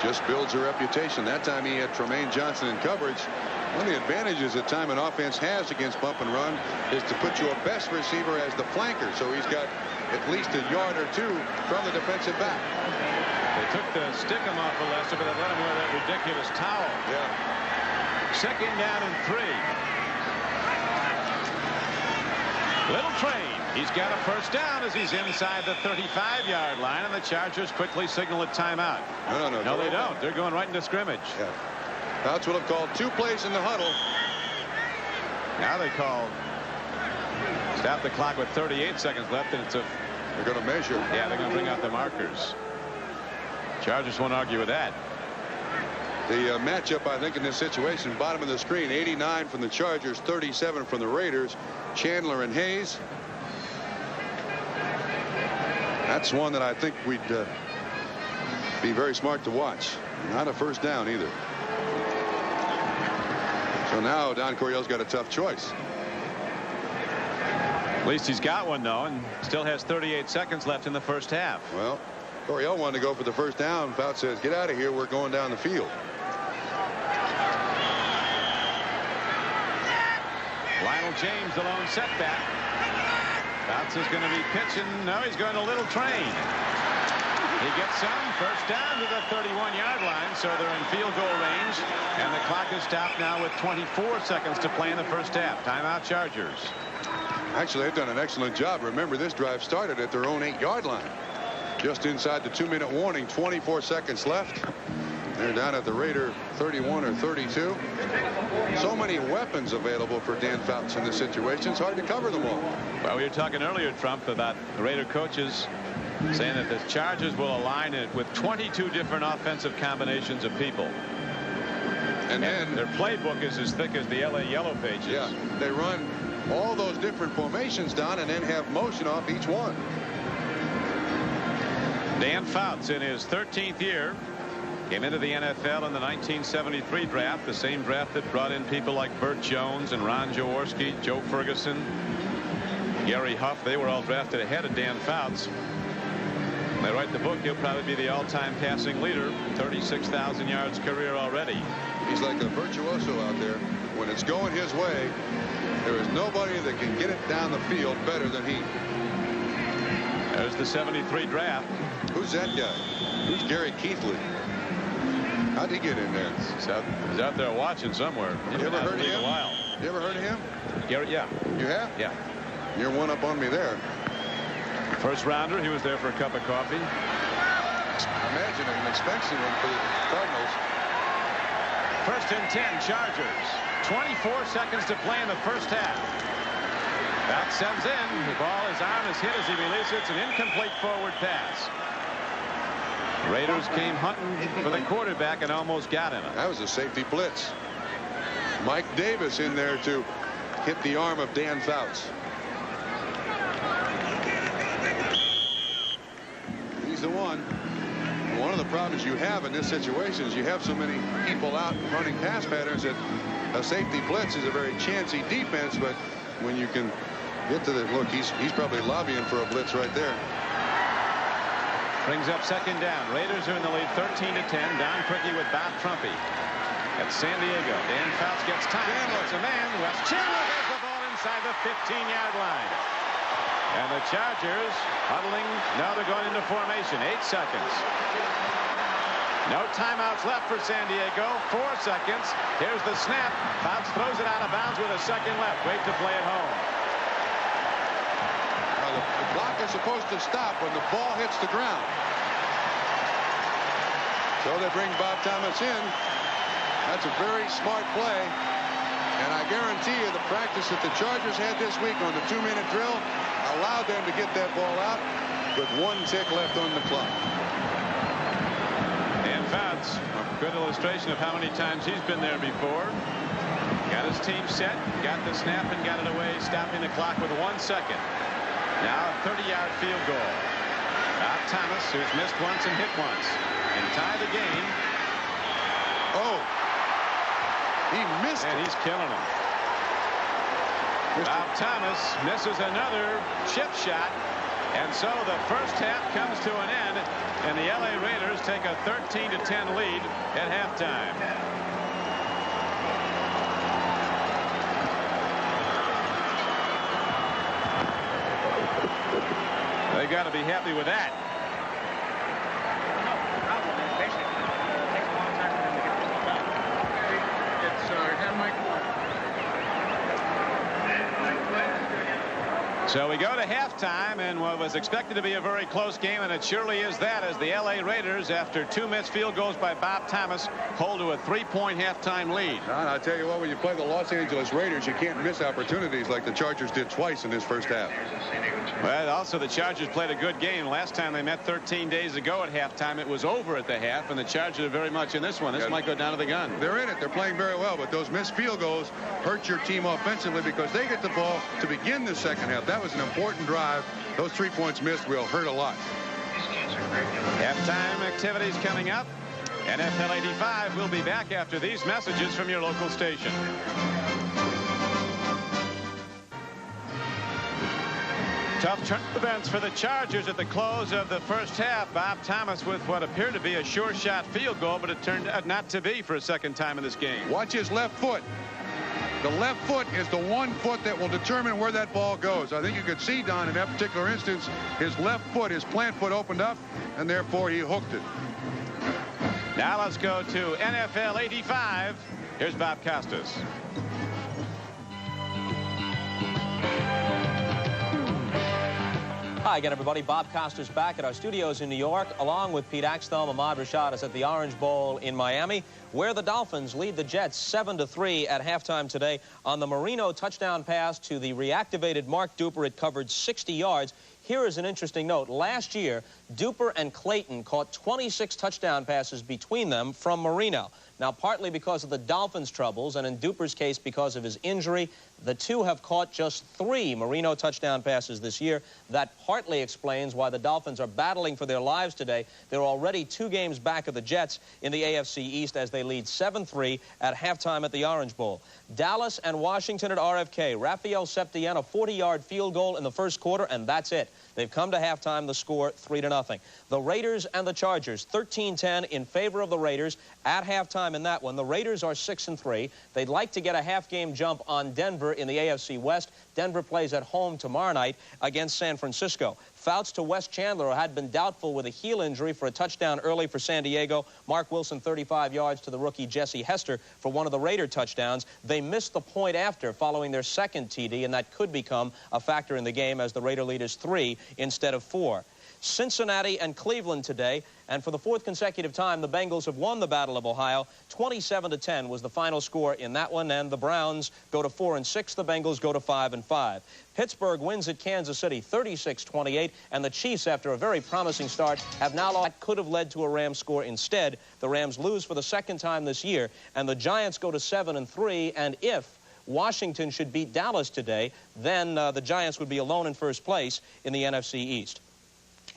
Just builds a reputation. That time he had Trumaine Johnson in coverage. One of the advantages that time an offense has against bump and run is to put your best receiver as the flanker. So he's got at least a yard or 2 from the defensive back. They took the stickum off of Lester, but they let him wear that ridiculous towel. Yeah. 2nd down and 3. Little Train. He's got a first down as he's inside the 35-yard line, and the Chargers quickly signal a timeout. No, they don't. They're going right into scrimmage. Yeah. Fouts will have called 2 plays in the huddle. Now they call stop the clock with 38 seconds left, and they're going to measure. Yeah, they're going to bring out the markers. Chargers won't argue with that. The matchup, I think, in this situation, bottom of the screen, 89 from the Chargers, 37 from the Raiders. Chandler and Hayes. That's one that I think we'd be very smart to watch. Not a first down either. So now Don Coryell's got a tough choice. At least he's got one, though, and still has 38 seconds left in the first half. Well, Coryell wanted to go for the first down. Fouts says, get out of here. We're going down the field. Lionel James, the lone setback. Fouts is going to be pitching. No, he's going to Little Train. He gets some. First down to the 31-yard line, so they're in field goal range. And the clock is stopped now with 24 seconds to play in the first half. Timeout, Chargers. Actually, they've done an excellent job. Remember, this drive started at their own 8-yard line. Just inside the 2-minute warning, 24 seconds left. They're down at the Raider 31 or 32. So many weapons available for Dan Fouts in this situation. It's hard to cover them all. Well, we were talking earlier, Trump, about the Raider coaches saying that the Chargers will align it with 22 different offensive combinations of people. And then their playbook is as thick as the LA Yellow Pages. Yeah, they run all those different formations down and then have motion off each one. Dan Fouts, in his 13th year, came into the NFL in the 1973 draft, the same draft that brought in people like Burt Jones and Ron Jaworski, Joe Ferguson, Gary Huff. They were all drafted ahead of Dan Fouts. When they write the book, he'll probably be the all-time passing leader. 36,000 yards career already. He's like a virtuoso out there. When it's going his way, there is nobody that can get it down the field better than he. There's the 73 draft. Who's that guy? Who's Gary Keithley? How'd he get in there? He's out there watching somewhere. You ever heard of him? A while. You ever heard of him? Gary, yeah. You have? Yeah. You're one up on me there. First rounder. He was there for a cup of coffee. Imagine an expensive one for the Cardinals. 1st and 10, Chargers. 24 seconds to play in the first half. That sends in. The ball, his arm is hit as he releases it. It's an incomplete forward pass. Raiders came hunting for the quarterback and almost got him. That was a safety blitz. Mike Davis in there to hit the arm of Dan Fouts. He's the one. of the problems you have in this situation is you have so many people out running pass patterns that a safety blitz is a very chancy defense, but when you can get to the look, he's probably lobbying for a blitz right there. Brings up second down. Raiders are in the lead 13-10. Don Criqui with Bob Trumpy at San Diego. Dan Fouts gets time. Looks a man. Wes Chandler has the ball inside the 15-yard line. And the Chargers huddling. Now they're going into formation. 8 seconds. No timeouts left for San Diego. 4 seconds. Here's the snap. Fouts throws it out of bounds with a second left. Wait to play at home. Well, the clock is supposed to stop when the ball hits the ground. So they bring Bob Thomas in. That's a very smart play. And I guarantee you the practice that the Chargers had this week on the 2-minute drill allowed them to get that ball out with 1 tick left on the clock. Dan Fouts, a good illustration of how many times he's been there before. Got his team set, got the snap, and got it away, stopping the clock with 1 second. Now a 30-yard field goal. Bob Thomas, who's missed once and hit once, and tie the game. Oh, he missed it. And he's killing him. Bob Thomas misses another chip shot, and so the first half comes to an end, and the LA Raiders take a 13-10 lead at halftime. They got to be happy with that. So we go to halftime, and what was expected to be a very close game, and it surely is that, as the LA Raiders, after 2 missed field goals by Bob Thomas, hold to a 3-point halftime lead. Don, I'll tell you what, when you play the Los Angeles Raiders, you can't miss opportunities like the Chargers did twice in this first half. Well, also the Chargers played a good game. Last time they met 13 days ago at halftime, it was over at the half, and the Chargers are very much in this one. This might go down to the gun. They're in it. They're playing very well, but those missed field goals hurt your team offensively because they get the ball to begin the second half. That was an important drive. Those 3 points missed will hurt a lot. Halftime activities coming up. NFL 85 will be back after these messages from your local station. Tough turn events for the Chargers at the close of the first half. Bob Thomas with what appeared to be a sure shot field goal, but it turned out not to be for a second time in this game. Watch his left foot. The left foot is the one foot that will determine where that ball goes. I think you could see, Don, in that particular instance, his left foot, his plant foot opened up, and therefore he hooked it. Now let's go to NFL 85. Here's Bob Costas. Hi again, everybody. Bob Costas back at our studios in New York, along with Pete Axthelm. Ahmad Rashad is at the Orange Bowl in Miami, where the Dolphins lead the Jets 7-3 at halftime today on the Marino touchdown pass to the reactivated Mark Duper. It covered 60 yards. Here is an interesting note. Last year, Duper and Clayton caught 26 touchdown passes between them from Marino. Now, partly because of the Dolphins' troubles, and in Duper's case because of his injury, the two have caught just 3 Marino touchdown passes this year. That partly explains why the Dolphins are battling for their lives today. They're already 2 games back of the Jets in the AFC East as they lead 7-3 at halftime at the Orange Bowl. Dallas and Washington at RFK. Rafael Septien, a 40-yard field goal in the first quarter, and that's it. They've come to halftime, the score 3-0. The Raiders and the Chargers, 13-10 in favor of the Raiders at halftime in that one. The Raiders are 6-3. They'd like to get a half-game jump on Denver in the AFC West. Denver plays at home tomorrow night against San Francisco. Fouts to Wes Chandler, who had been doubtful with a heel injury, for a touchdown early for San Diego. Mark Wilson, 35 yards to the rookie Jesse Hester for one of the Raider touchdowns. They missed the point after, following their second TD, and that could become a factor in the game as the Raider lead is 3 instead of 4. Cincinnati and Cleveland today, and for the 4th consecutive time, the Bengals have won the Battle of Ohio. 27-10 was the final score in that one, and the Browns go to 4-6. The Bengals go to 5-5. Pittsburgh wins at Kansas City 36-28, and the Chiefs, after a very promising start, have now lost. That could have led to a Rams score. Instead, the Rams lose for the 2nd time this year, and the Giants go to 7-3, and if Washington should beat Dallas today, then the Giants would be alone in first place in the NFC East.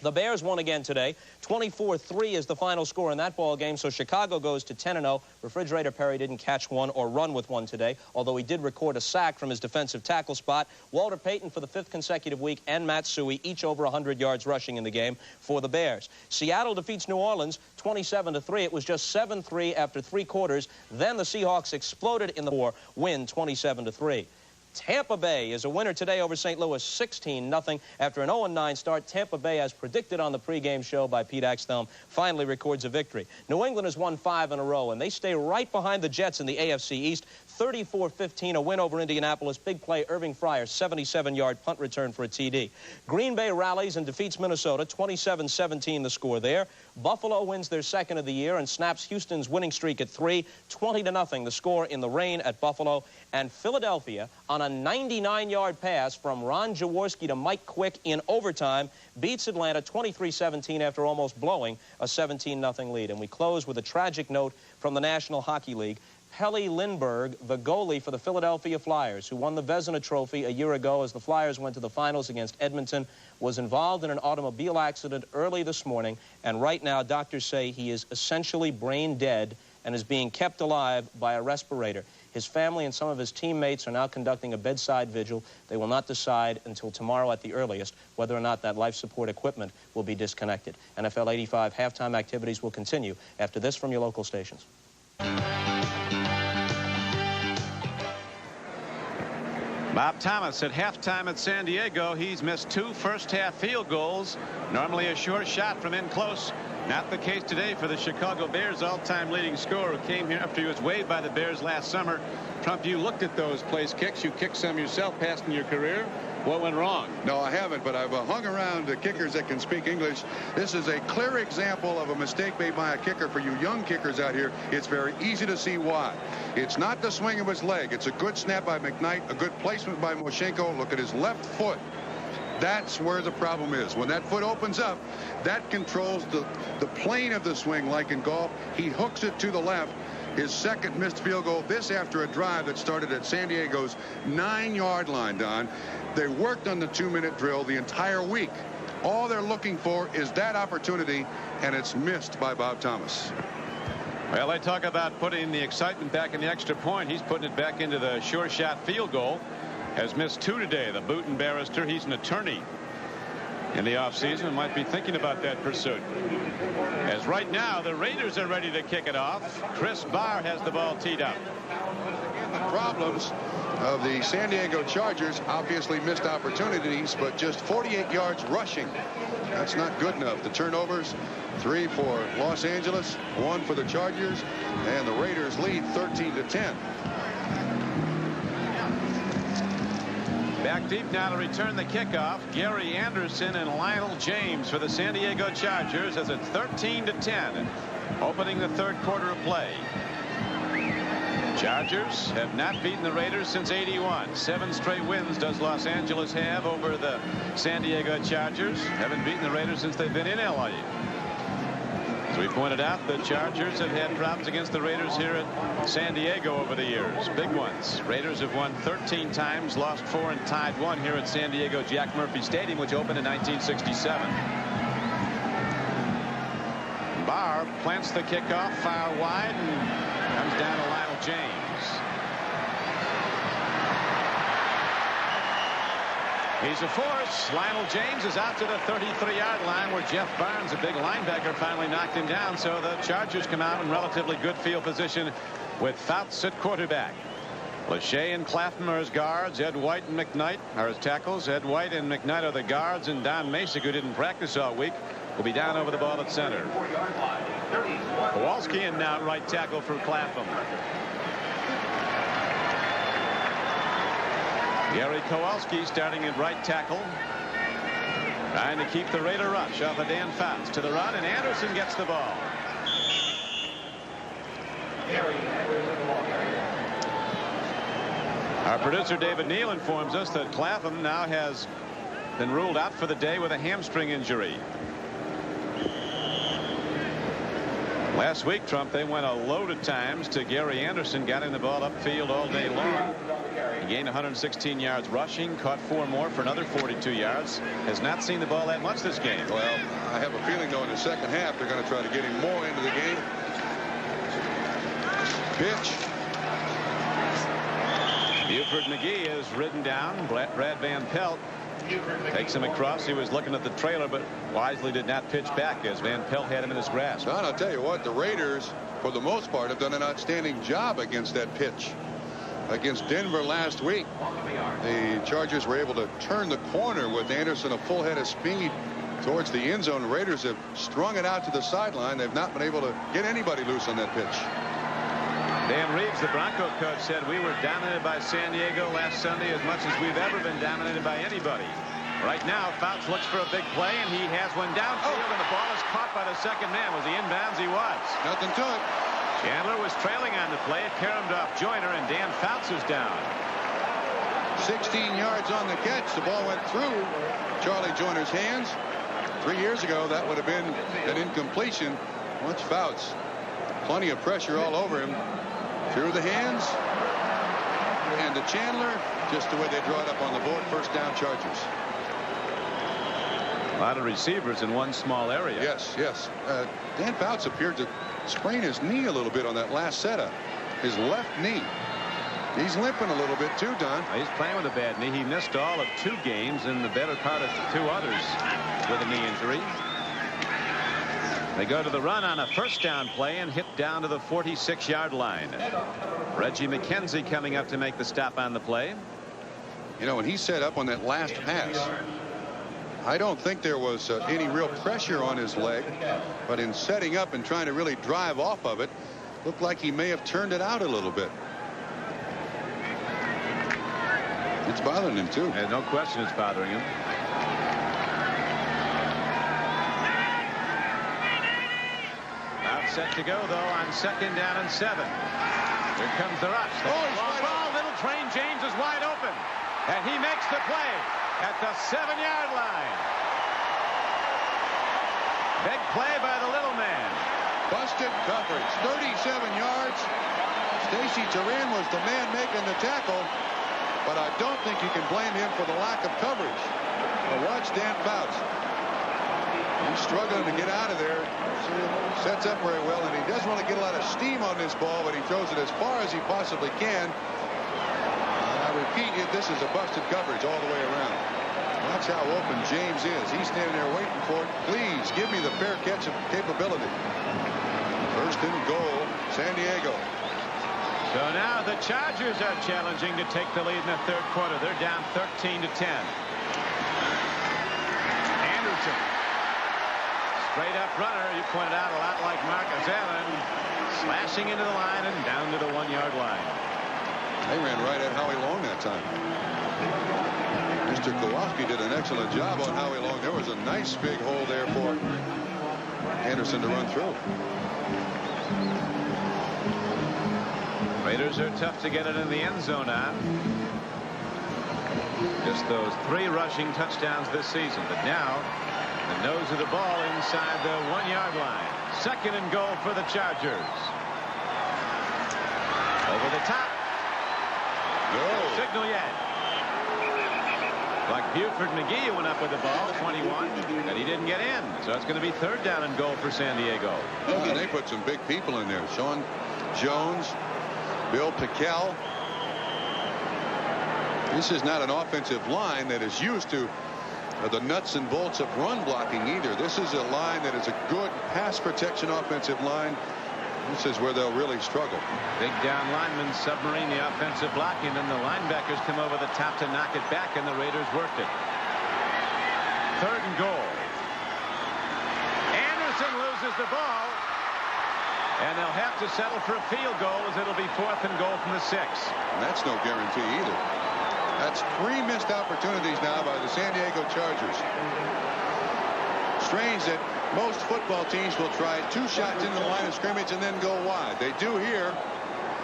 The Bears won again today. 24-3 is the final score in that ball game, so Chicago goes to 10-0. Refrigerator Perry didn't catch one or run with one today, although he did record a sack from his defensive tackle spot. Walter Payton for the 5th consecutive week and Matt Suhey, each over 100 yards rushing in the game for the Bears. Seattle defeats New Orleans 27-3. It was just 7-3 after 3 quarters. Then the Seahawks exploded in the 4, win 27-3. Tampa Bay is a winner today over St. Louis, 16-0. After an 0-9 start, Tampa Bay, as predicted on the pregame show by Pete Axthelm, finally records a victory. New England has won 5 in a row, and they stay right behind the Jets in the AFC East. 34-15, a win over Indianapolis. Big play, Irving Fryar, 77-yard punt return for a TD. Green Bay rallies and defeats Minnesota, 27-17 the score there. Buffalo wins their 2nd of the year and snaps Houston's winning streak at 3, 20-0 the score in the rain at Buffalo. And Philadelphia, on a 99-yard pass from Ron Jaworski to Mike Quick in overtime, beats Atlanta 23-17 after almost blowing a 17-0 lead. And we close with a tragic note from the National Hockey League. Pelle Lindbergh, the goalie for the Philadelphia Flyers, who won the Vezina Trophy a year ago as the Flyers went to the finals against Edmonton, was involved in an automobile accident early this morning, and right now doctors say he is essentially brain dead and is being kept alive by a respirator. His family and some of his teammates are now conducting a bedside vigil. They will not decide until tomorrow at the earliest whether or not that life support equipment will be disconnected. NFL 85 halftime activities will continue after this from your local stations. Bob Thomas at halftime at San Diego. He's missed 2 first-half field goals. Normally a sure shot from in close. Not the case today for the Chicago Bears all-time leading scorer who came here after he was waived by the Bears last summer. Trump, you looked at those place kicks. You kicked some yourself past in your career. What went wrong? No, I haven't, but I've hung around the kickers that can speak English. This is a clear example of a mistake made by a kicker. For you young kickers out here, it's very easy to see why. It's not the swing of his leg. It's a good snap by McKnight, a good placement by Moshenko. Look at his left foot. That's where the problem is. When that foot opens up, that controls the plane of the swing like in golf. He hooks it to the left. His 2nd missed field goal, this after a drive that started at San Diego's 9-yard line, Don. They worked on the 2-minute drill the entire week. All they're looking for is that opportunity, and it's missed by Bob Thomas. Well, they talk about putting the excitement back in the extra point. He's putting it back into the sure shot field goal. Has missed 2 today. The Booten barrister, he's an attorney in the offseason and might be thinking about that pursuit. As right now, the Raiders are ready to kick it off. Chris Barr has the ball teed up. The problems of the San Diego Chargers, obviously missed opportunities, but just 48 yards rushing. That's not good enough. The turnovers, 3 for Los Angeles, 1 for the Chargers, and the Raiders lead 13-10. Back deep now to return the kickoff. Gary Anderson and Lionel James for the San Diego Chargers as it's 13-10, opening the 3rd quarter of play. Chargers have not beaten the Raiders since '81. 7 straight wins does Los Angeles have over the San Diego Chargers. Haven't beaten the Raiders since they've been in LA. As we pointed out, the Chargers have had problems against the Raiders here at San Diego over the years. Big ones. Raiders have won 13 times, lost 4 and tied 1 here at San Diego Jack Murphy Stadium, which opened in 1967. Barr plants the kickoff far wide and comes down to Lionel James. He's a force. Lionel James is out to the 33-yard line where Jeff Barnes, a big linebacker, finally knocked him down. So the Chargers come out in relatively good field position with Fouts at quarterback. Lachey and Claflin are his guards. Ed White and McKnight are his tackles. Ed White and McKnight are the guards. And Don Masick, who didn't practice all week, will be down over the ball at center. Kowalski in now right tackle for Claflin. Gary Kowalski starting at right tackle, trying to keep the Raider rush off of Dan Fouts. To the run, and Anderson gets the ball. Our producer David Neal informs us that Claflin now has been ruled out for the day with a hamstring injury. Last week, Trump, they went a load of times to Gary Anderson, got him the ball upfield all day long. He gained 116 yards rushing, caught 4 more for another 42 yards. Has not seen the ball that much this game. Well, I have a feeling, though, in the second half, they're going to try to get him more into the game. Pitch. Buford McGee is ridden down. Brad Van Pelt takes him across. He was looking at the trailer, but wisely did not pitch back as Van Pelt had him in his grasp. Don, I'll tell you what, the Raiders, for the most part, have done an outstanding job against that pitch. Against Denver last week, the Chargers were able to turn the corner with Anderson a full head of speed towards the end zone. The Raiders have strung it out to the sideline. They've not been able to get anybody loose on that pitch. Dan Reeves, the Bronco coach, said we were dominated by San Diego last Sunday as much as we've ever been dominated by anybody. Right now, Fouts looks for a big play, and he has one downfield, and the ball is caught by the second man. Was he inbounds? He was. Nothing to it. Chandler was trailing on the play. It caromed off Joyner, and Dan Fouts is down. 16 yards on the catch. The ball went through Charlie Joyner's hands. 3 years ago, that would have been an incompletion. Watch Fouts. Plenty of pressure all over him. Through the hands. And to Chandler, just the way they draw it up on the board. First down, Chargers. A lot of receivers in one small area. Yes, yes. Dan Fouts appeared to sprain his knee a little bit on that last setup. His left knee. He's limping a little bit too, Don. He's playing with a bad knee. He missed all of 2 games and the better part of 2 others with a knee injury. They go to the run on a first down play and hit down to the 46-yard line. Reggie McKenzie coming up to make the stop on the play. You know, when he set up on that last pass, I don't think there was any real pressure on his leg, but in setting up and trying to really drive off of it, looked like he may have turned it out a little bit. It's bothering him too. And no question it's bothering him. Out set to go though on 2nd down and 7. Here comes the rush. Long ball. Little Train James is wide open, and he makes the play at the 7-yard line. Big play by the little man. Busted coverage. 37 yards. Stacey Turin was the man making the tackle, but I don't think you can blame him for the lack of coverage. But watch Dan Fouts. He's struggling to get out of there. Sets up very well, and he doesn't want to get a lot of steam on this ball, but he throws it as far as he possibly can. I repeat, this is a busted coverage all the way around. That's how open James is. He's standing there waiting for it. Please give me the fair catch capability. 1st and goal, San Diego. So now the Chargers are challenging to take the lead in the 3rd quarter. They're down 13-10. Anderson. Straight up runner. You pointed out a lot like Marcus Allen. Slashing into the line and down to the 1-yard line. They ran right at Howie Long that time. Mr. Kowalski did an excellent job on Howie Long. There was a nice big hole there for Anderson to run through. Raiders are tough to get it in the end zone on. Just those 3 rushing touchdowns this season. But now the nose of the ball inside the 1-yard line. 2nd and goal for the Chargers. Over the top. No signal yet. Like Buford McGee, who went up with the ball, 21, and he didn't get in. So it's going to be 3rd down and goal for San Diego. And they put some big people in there. Sean Jones, Bill Pickell. This is not an offensive line that is used to the nuts and bolts of run blocking either. This is a line that is a good pass protection offensive line. This is where they'll really struggle. Big down linemen submarine the offensive blocking, and then the linebackers come over the top to knock it back, and the Raiders worked it. 3rd and goal. Anderson loses the ball, and they'll have to settle for a field goal as it'll be 4th and goal from the 6. And that's no guarantee either. That's 3 missed opportunities now by the San Diego Chargers. Strange that most football teams will try 2 shots into the line of scrimmage and then go wide. They do here.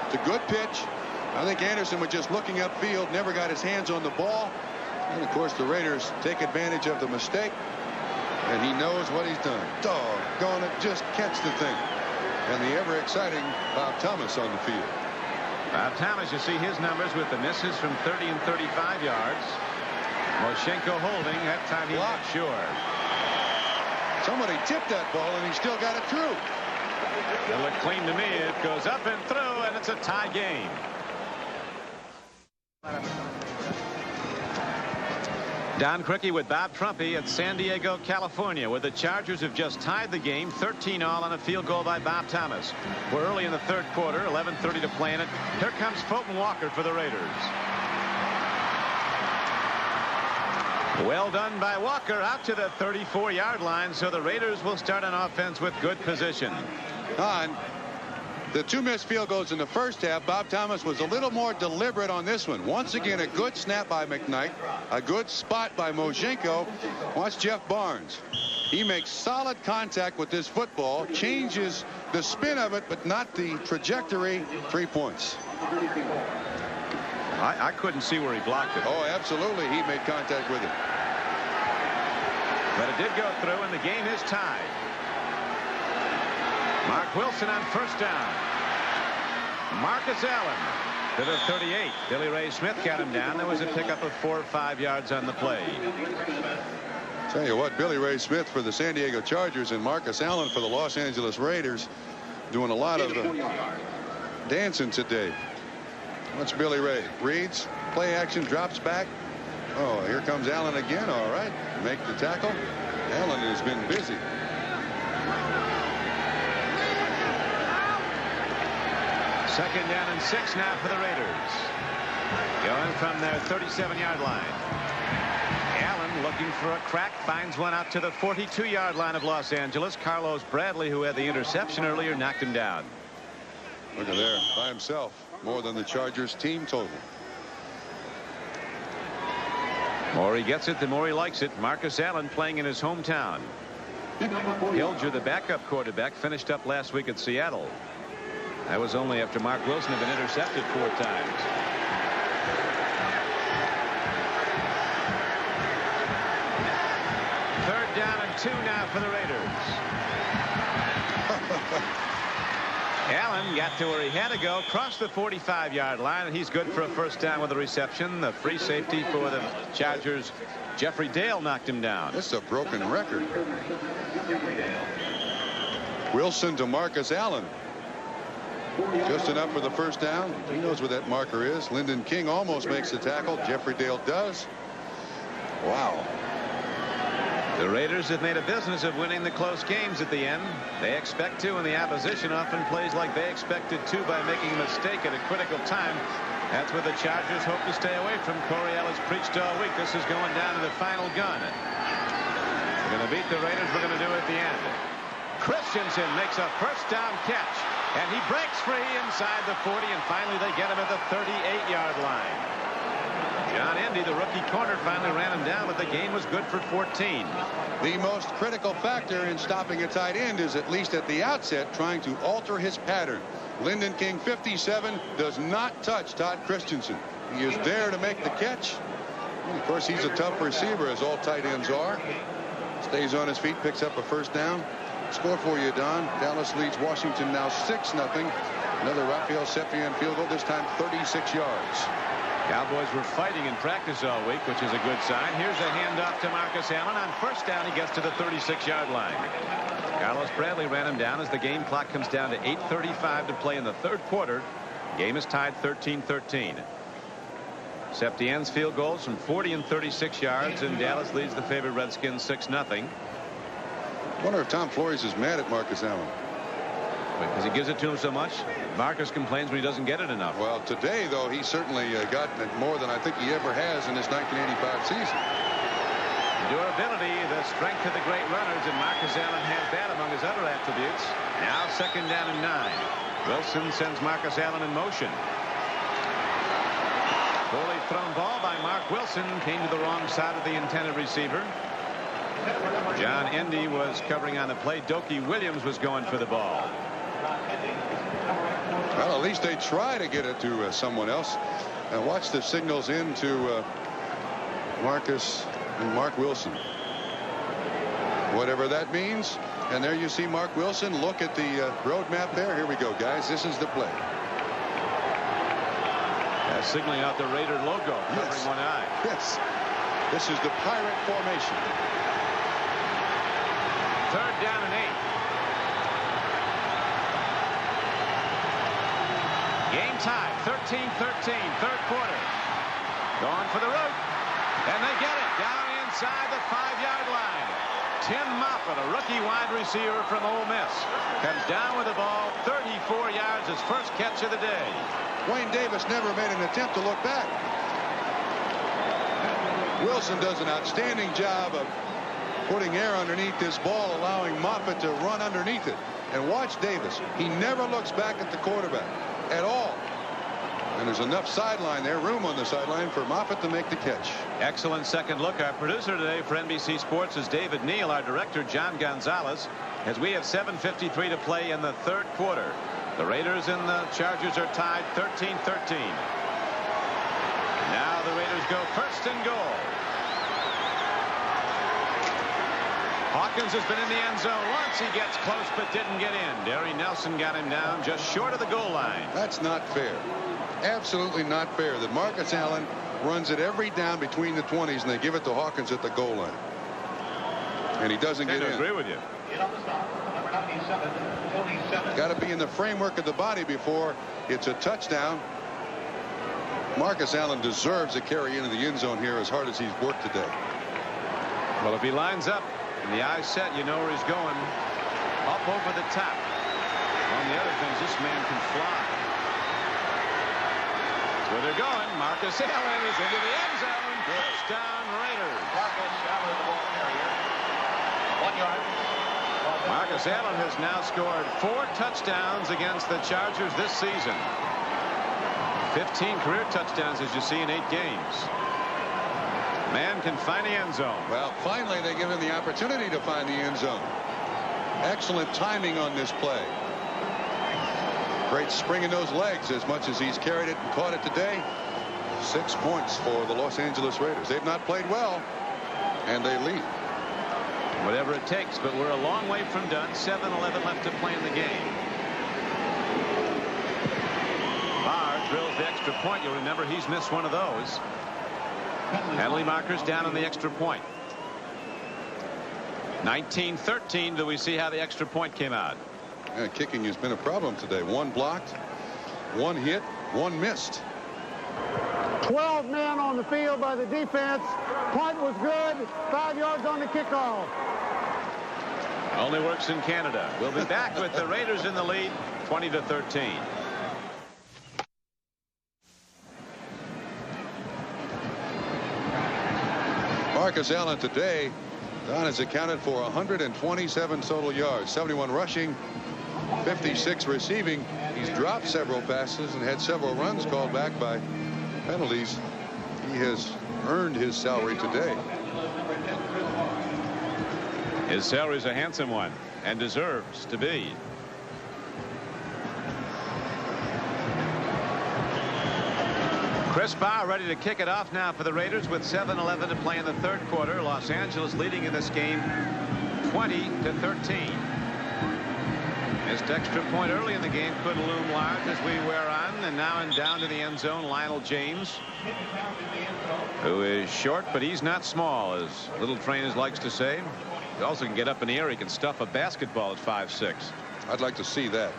It's a good pitch. I think Anderson was just looking upfield, never got his hands on the ball. And of course the Raiders take advantage of the mistake. And he knows what he's done. Doggone it, just catch the thing. And the ever exciting Bob Thomas on the field. Bob Thomas, you see his numbers with the misses from 30 and 35 yards. Moshenko holding. That time he was sure. Somebody tipped that ball, and he still got it through. It looked clean to me. It goes up and through, and it's a tie game. Don Criqui with Bob Trumpy at San Diego, California, where the Chargers have just tied the game 13-all on a field goal by Bob Thomas. We're early in the third quarter, 11:30 to play in it. Here comes Fulton Walker for the Raiders. Well done by Walker out to the 34-yard line, so the Raiders will start on offense with good position. On the 2 missed field goals in the first half, Bob Thomas was a little more deliberate on this one. Once again, a good snap by McKnight, a good spot by Moshenko. Watch Jeff Barnes. He makes solid contact with this football, changes the spin of it, but not the trajectory. 3 points. I couldn't see where he blocked it. Oh, absolutely. He made contact with it. But it did go through, and the game is tied. Mark Wilson on first down. Marcus Allen to the 38. Billy Ray Smith got him down. There was a pickup of 4 or 5 yards on the play. Tell you what, Billy Ray Smith for the San Diego Chargers and Marcus Allen for the Los Angeles Raiders doing a lot of dancing today. What's Billy Ray? Reads, play action, drops back. Oh, here comes Allen again. All right, make the tackle. Allen has been busy. Second down and 6 now for the Raiders. Going from their 37-yard line. Allen looking for a crack, finds one out to the 42-yard line of Los Angeles. Carlos Bradley, who had the interception earlier, knocked him down. Look at there by himself. More than the Chargers team total. The more he gets it, the more he likes it. Marcus Allen playing in his hometown. Hilger, the backup quarterback, finished up last week at Seattle. That was only after Mark Wilson had been intercepted 4 times. Third down and 2 now for the Raiders. Allen got to where he had to go, crossed the 45-yard line, and he's good for a first down with a reception. The free safety for the Chargers, Jeffrey Dale, knocked him down. This is a broken record. Wilson to Marcus Allen. Just enough for the first down. He knows where that marker is. Lyndon King almost makes the tackle. Jeffrey Dale does. Wow. The Raiders have made a business of winning the close games at the end. They expect to, and the opposition often plays like they expected to by making a mistake at a critical time. That's what the Chargers hope to stay away from. Coryell has preached all week. This is going down to the final gun. We're going to beat the Raiders. We're going to do it at the end. Christensen makes a first down catch, and he breaks free inside the 40, and finally they get him at the 38-yard line. John Endy, the rookie corner, finally ran him down, but the game was good for 14. The most critical factor in stopping a tight end is, at least at the outset, trying to alter his pattern. Lyndon King, 57, does not touch Todd Christensen. He is there to make the catch. And of course, he's a tough receiver, as all tight ends are. Stays on his feet, picks up a first down. Score for you, Don. Dallas leads Washington now 6-0. Another Rafael Sepien field goal, this time 36 yards. Cowboys were fighting in practice all week, which is a good sign. Here's a handoff to Marcus Allen. On first down, he gets to the 36-yard line. Carlos Bradley ran him down as the game clock comes down to 8:35 to play in the third quarter. Game is tied 13-13. Septien's field goals from 40 and 36 yards, and Dallas leads the favorite Redskins 6-0. I wonder if Tom Flores is mad at Marcus Allen. Because he gives it to him so much. Marcus complains when he doesn't get it enough. Well, today, though, he certainly gotten it more than I think he ever has in this 1985 season. Durability, the strength of the great runners, and Marcus Allen has that among his other attributes. Now second down and 9. Wilson sends Marcus Allen in motion. Poorly thrown ball by Mark Wilson, came to the wrong side of the intended receiver. John Endy was covering on the play. Doki Williams was going for the ball. Well, at least they try to get it to someone else. And watch the signals into Marcus and Mark Wilson. Whatever that means. And there you see Mark Wilson. Look at the road map there. Here we go, guys. This is the play. Signaling out the Raider logo, covering one eye. Yes. This is the Pirate formation. 3rd down and 8. Game tied, 13-13, 3rd quarter. Going for the route, and they get it down inside the 5-yard line. Tim Moffitt, a rookie wide receiver from Ole Miss, comes down with the ball, 34 yards, his first catch of the day. Wayne Davis never made an attempt to look back. Wilson does an outstanding job of putting air underneath this ball, allowing Moffitt to run underneath it. And watch Davis. He never looks back at the quarterback at all. And there's enough sideline there, room on the sideline for Moffitt to make the catch. Excellent second look. Our producer today for NBC Sports is David Neal. Our director, John Gonzalez, as we have 7:53 to play in the 3rd quarter. The Raiders and the Chargers are tied 13-13. Now the Raiders go 1st and goal. Hawkins has been in the end zone once. He gets close but didn't get in. Derry Nelson got him down just short of the goal line. That's not fair. Absolutely not fair that Marcus Allen runs it every down between the 20s and they give it to Hawkins at the goal line. And he doesn't get in. I agree with you. Got to be in the framework of the body before it's a touchdown. Marcus Allen deserves a carry into the end zone here as hard as he's worked today. Well, if he lines up and the eye's set, you know where he's going. Up over the top. Among the other things, this man can fly. That's where they're going. Marcus Allen is into the end zone. Touchdown Raiders. Marcus Allen, the ball carrier. 1 yard. Marcus Allen has now scored 4 touchdowns against the Chargers this season. 15 career touchdowns, as you see, in 8 games. Man can find the end zone. Well, finally they give him the opportunity to find the end zone. Excellent timing on this play. Great spring in those legs as much as he's carried it and caught it today. 6 points for the Los Angeles Raiders. They've not played well, and they lead. Whatever it takes, but we're a long way from done. 7:11 left to play in the game. Barr drills the extra point. You'll remember he's missed one of those. Penalty markers down on the extra point. 19-13. Do we see how the extra point came out? Yeah, kicking has been a problem today. 1 blocked, 1 hit, 1 missed. 12 men on the field by the defense. Punt was good. 5 yards on the kickoff. Only works in Canada. We'll be back with the Raiders in the lead, 20-13. Marcus Allen today, Don, has accounted for 127 total yards, 71 rushing, 56 receiving. He's dropped several passes and had several runs called back by penalties. He has earned his salary today. His salary is a handsome one and deserves to be. Chris Barr ready to kick it off now for the Raiders with 7:11 to play in the 3rd quarter. Los Angeles leading in this game 20-13. Missed extra point early in the game could loom large as we wear on, and now in down to the end zone, Lionel James, who is short, but he's not small, as Little Trainers likes to say. He also can get up in the air. He can stuff a basketball at 5'6". I'd like to see that.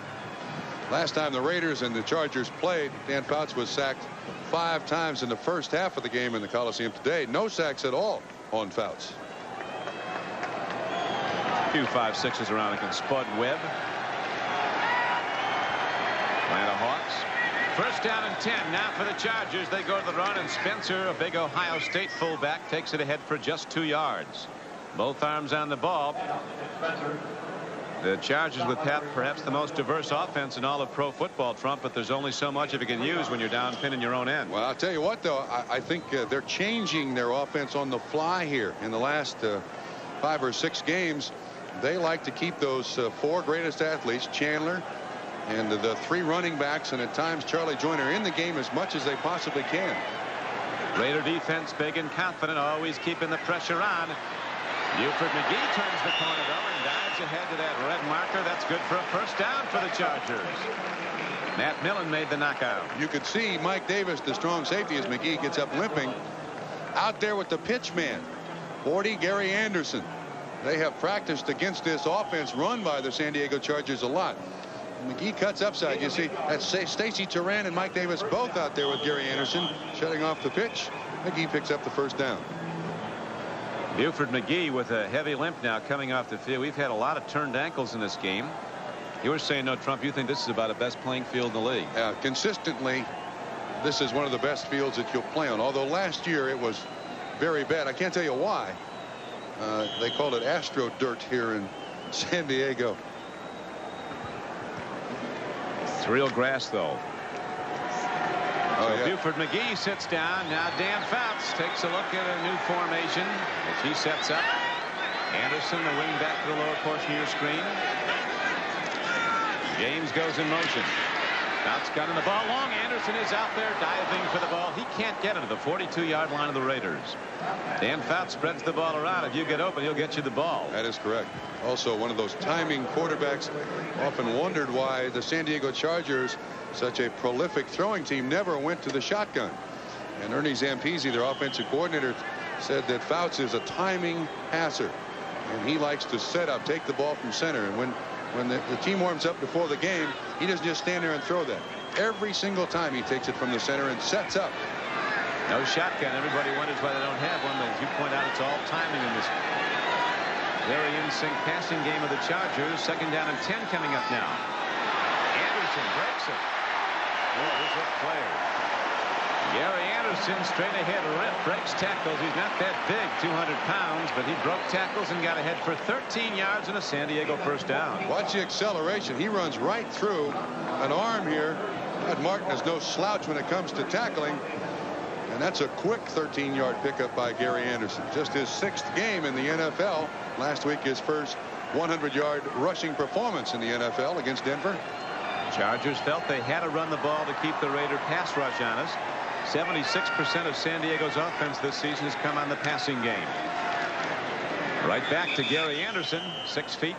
Last time the Raiders and the Chargers played, Dan Fouts was sacked 5 times in the first half of the game in the Coliseum. Today, no sacks at all on Fouts. A few 5'6s around against Spud Webb. Atlanta Hawks. 1st down and 10 now for the Chargers. They go to the run, and Spencer, a big Ohio State fullback, takes it ahead for just 2 yards. Both arms on the ball. The Chargers with perhaps the most diverse offense in all of pro football, Trump, but there's only so much of it can use when you're down pinning your own end. Well, I'll tell you what, though, I think they're changing their offense on the fly here. In the last 5 or 6 games, they like to keep those 4 greatest athletes, Chandler and the 3 running backs, and at times Charlie Joyner, in the game as much as they possibly can. Raider defense big and confident, always keeping the pressure on. Buford McGee turns the corner, though, and dives ahead to that red marker. That's good for a 1st down for the Chargers. Matt Millen made the knockout. You could see Mike Davis, the strong safety, as McGee gets up limping, out there with the pitch man. 40, Gary Anderson. They have practiced against this offense run by the San Diego Chargers a lot. McGee cuts upside. You see that's Stacy Turan and Mike Davis both out there with Gary Anderson shutting off the pitch. McGee picks up the first down. Buford McGee with a heavy limp now coming off the field. We've had a lot of turned ankles in this game. You were saying, no, Trump, you think this is about the best playing field in the league? Consistently, this is one of the best fields that you'll play on. Although last year it was very bad. I can't tell you why. They called it Astro Dirt here in San Diego. It's real grass, though. Oh, yeah. Buford McGee sits down. Now Dan Fouts takes a look at a new formation, which he sets up. Anderson, the wing back to the lower portion of your screen. James goes in motion. Fouts gunning the ball long. Anderson is out there diving for the ball. He can't get it to the 42-yard line of the Raiders. Dan Fouts spreads the ball around. If you get open, he'll get you the ball. That is correct. Also one of those timing quarterbacks. Often wondered why the San Diego Chargers, such a prolific throwing team, never went to the shotgun. And Ernie Zampese, their offensive coordinator, said that Fouts is a timing passer. And he likes to set up, take the ball from center. And when the team warms up before the game, he doesn't just stand there and throw that. Every single time he takes it from the center and sets up. No shotgun. Everybody wonders why they don't have one, but as you point out, it's all timing in this very in-sync passing game of the Chargers. Second down and 10 coming up now. Anderson breaks it. Oh, this is a player. Gary Anderson straight ahead breaks tackles. He's not that big, 200 pounds, but he broke tackles and got ahead for 13 yards and a San Diego first down. Watch the acceleration. He runs right through an arm here. Ed Martin is no slouch when it comes to tackling. And that's a quick 13-yard pickup by Gary Anderson. Just his 6th game in the NFL. Last week, his first 100-yard rushing performance in the NFL against Denver. Chargers felt they had to run the ball to keep the Raider pass rush honest. 76% of San Diego's offense this season has come on the passing game. Right back to Gary Anderson, 6 feet,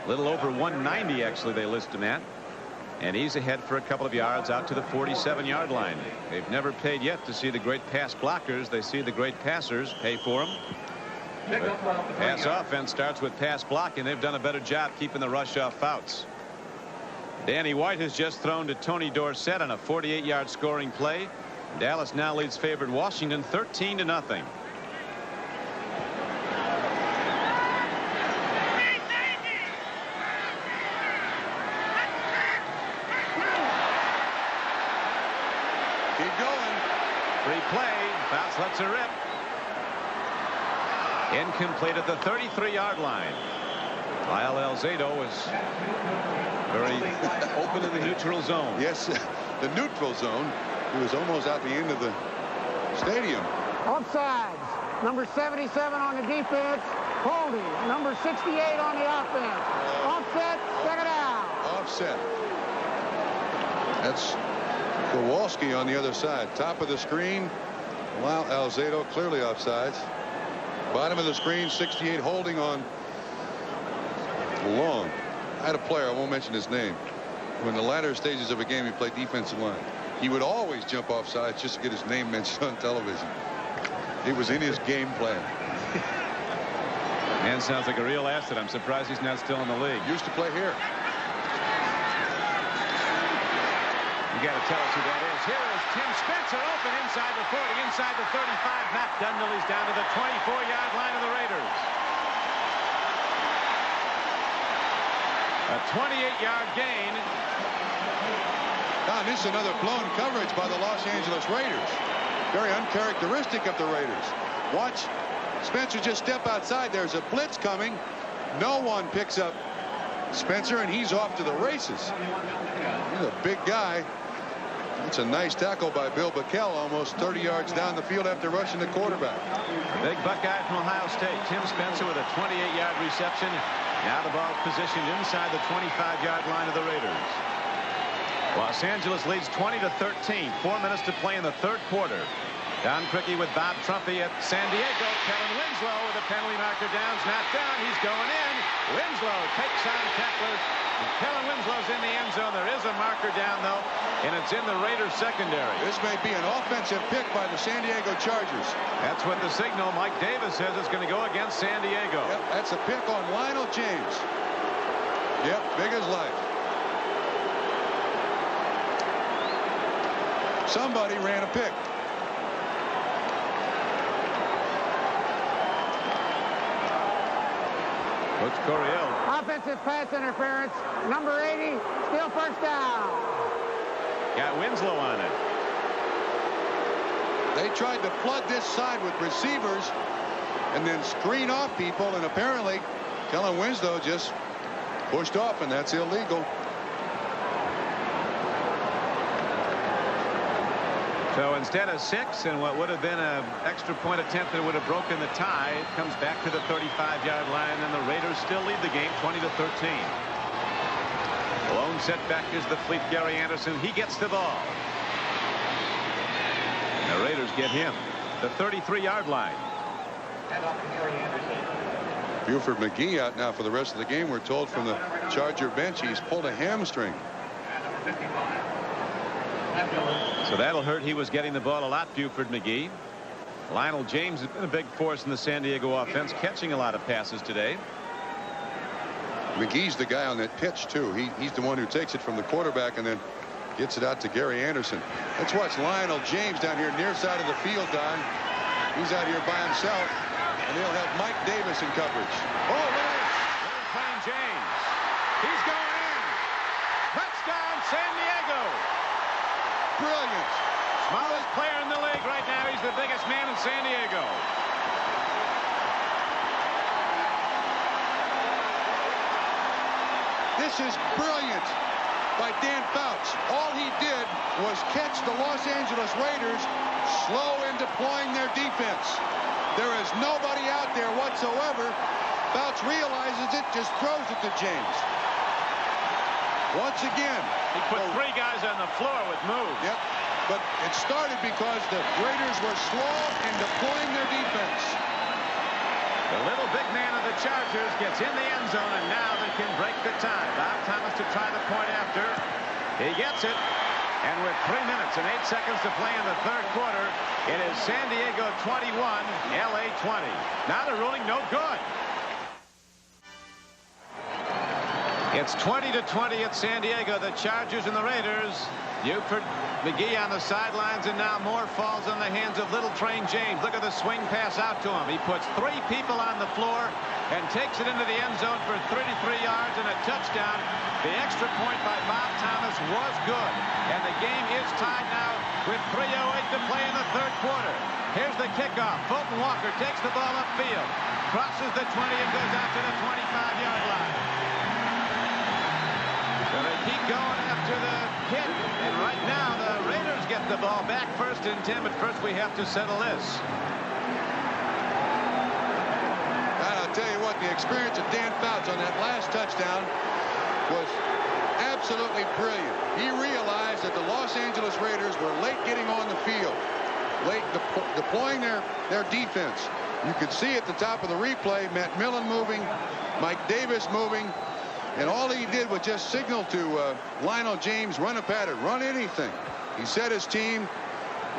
a little over 190 actually they list him at. And he's ahead for a couple of yards out to the 47-yard line. They've never paid yet to see the great pass blockers. They see the great passers pay for them. But pass offense starts with pass blocking. They've done a better job keeping the rush off Fouts. Danny White has just thrown to Tony Dorsett on a 48-yard scoring play. Dallas now leads favored Washington 13-0. Keep going. Free play. Fouts lets her rip. Incomplete at the 33-yard line. Lyle Alzado was very open in the neutral zone. Yes, the neutral zone. He was almost out the end of the stadium. Offsides. Number 77 on the defense. Holding. Number 68 on the offense. Offset. Second down. Offset. That's Kowalski on the other side. Top of the screen. Lyle Alzado clearly offsides. Bottom of the screen, 68 holding on Long. I had a player, I won't mention his name. When the latter stages of a game, he played defensive line. He would always jump off sides just to get his name mentioned on television. It was in his game plan. Man sounds like a real asset. I'm surprised he's not still in the league. Used to play here. You got to tell us who that is. Here is Tim Spencer open inside the 40, inside the 35. Matt Dundally's down to the 24-yard line of the Raiders. A 28-yard gain. Don, this is another blown coverage by the Los Angeles Raiders. Very uncharacteristic of the Raiders. Watch Spencer just step outside. There's a blitz coming. No one picks up Spencer, and he's off to the races. He's a big guy. It's a nice tackle by Bill Backel, almost 30 yards down the field after rushing the quarterback. The big Buckeye from Ohio State, Tim Spencer, with a 28-yard reception. Now the ball's positioned inside the 25-yard line of the Raiders. Los Angeles leads 20-13. 4 minutes to play in the third quarter. Don Criqui with Bob Trumpy at San Diego. Kellen Winslow with a penalty marker down. Not down. He's going in. Winslow takes on tacklers Kellen Winslow's in the end zone. There is a marker down, though, and it's in the Raiders secondary. This may be an offensive pick by the San Diego Chargers. That's what the signal Mike Davis says is going to go against San Diego. Yep, that's a pick on Lionel James. Yep, big as life. Somebody ran a pick. Coach Coryell. Offensive pass interference. Number 80, still first down. Got Winslow on it. They tried to flood this side with receivers and then screen off people, and apparently Kellen Winslow just pushed off, and that's illegal. So instead of 6 and what would have been an extra point attempt that would have broken the tie, it comes back to the 35-yard line, and the Raiders still lead the game 20-13. The lone setback is the fleet Gary Anderson. He gets the ball. The Raiders get him. The 33-yard line. Buford McGee out now for the rest of the game. We're told from the Charger bench he's pulled a hamstring. So that'll hurt. He was getting the ball a lot, Buford McGee. Lionel James has been a big force in the San Diego offense, catching a lot of passes today. McGee's the guy on that pitch, too. He's the one who takes it from the quarterback and then gets it out to Gary Anderson. Let's watch Lionel James down here near side of the field, Don. He's out here by himself, and they'll have Mike Davis in coverage. Oh, look at this. Little Train James. He's going in. Touchdown, San Diego. Brilliant. Smallest player in the league right now. He's the biggest man in San Diego. This is brilliant by Dan Fouts. All he did was catch the Los Angeles Raiders slow in deploying their defense. There is nobody out there whatsoever. Fouts realizes it, just throws it to James. Once again. He put 3 guys on the floor with moves. Yep. But it started because the Raiders were slow in deploying their defense. The little big man of the Chargers gets in the end zone, and now they can break the tie. Bob Thomas to try the point after. He gets it. And with 3 minutes and 8 seconds to play in the third quarter, it is San Diego 21, LA 20. Now the ruling no good. It's 20-20 at San Diego. The Chargers and the Raiders. Buford McGee on the sidelines, and now more falls on the hands of Little Train James. Look at the swing pass out to him. He puts 3 people on the floor and takes it into the end zone for 33 yards and a touchdown. The extra point by Bob Thomas was good, and the game is tied now with 3:08 to play in the third quarter. Here's the kickoff. Fulton Walker takes the ball upfield, crosses the 20 and goes out to the 25-yard line. So they keep going after the hit, and right now the Raiders get the ball back, 1st and 10, but first we have to settle this. And I'll tell you what, the experience of Dan Fouts on that last touchdown was absolutely brilliant. He realized that the Los Angeles Raiders were late getting on the field, late deploying their defense. You could see at the top of the replay, Matt Millen moving, Mike Davis moving, and all he did was just signal to Lionel James, run a pattern, run anything. He set his team.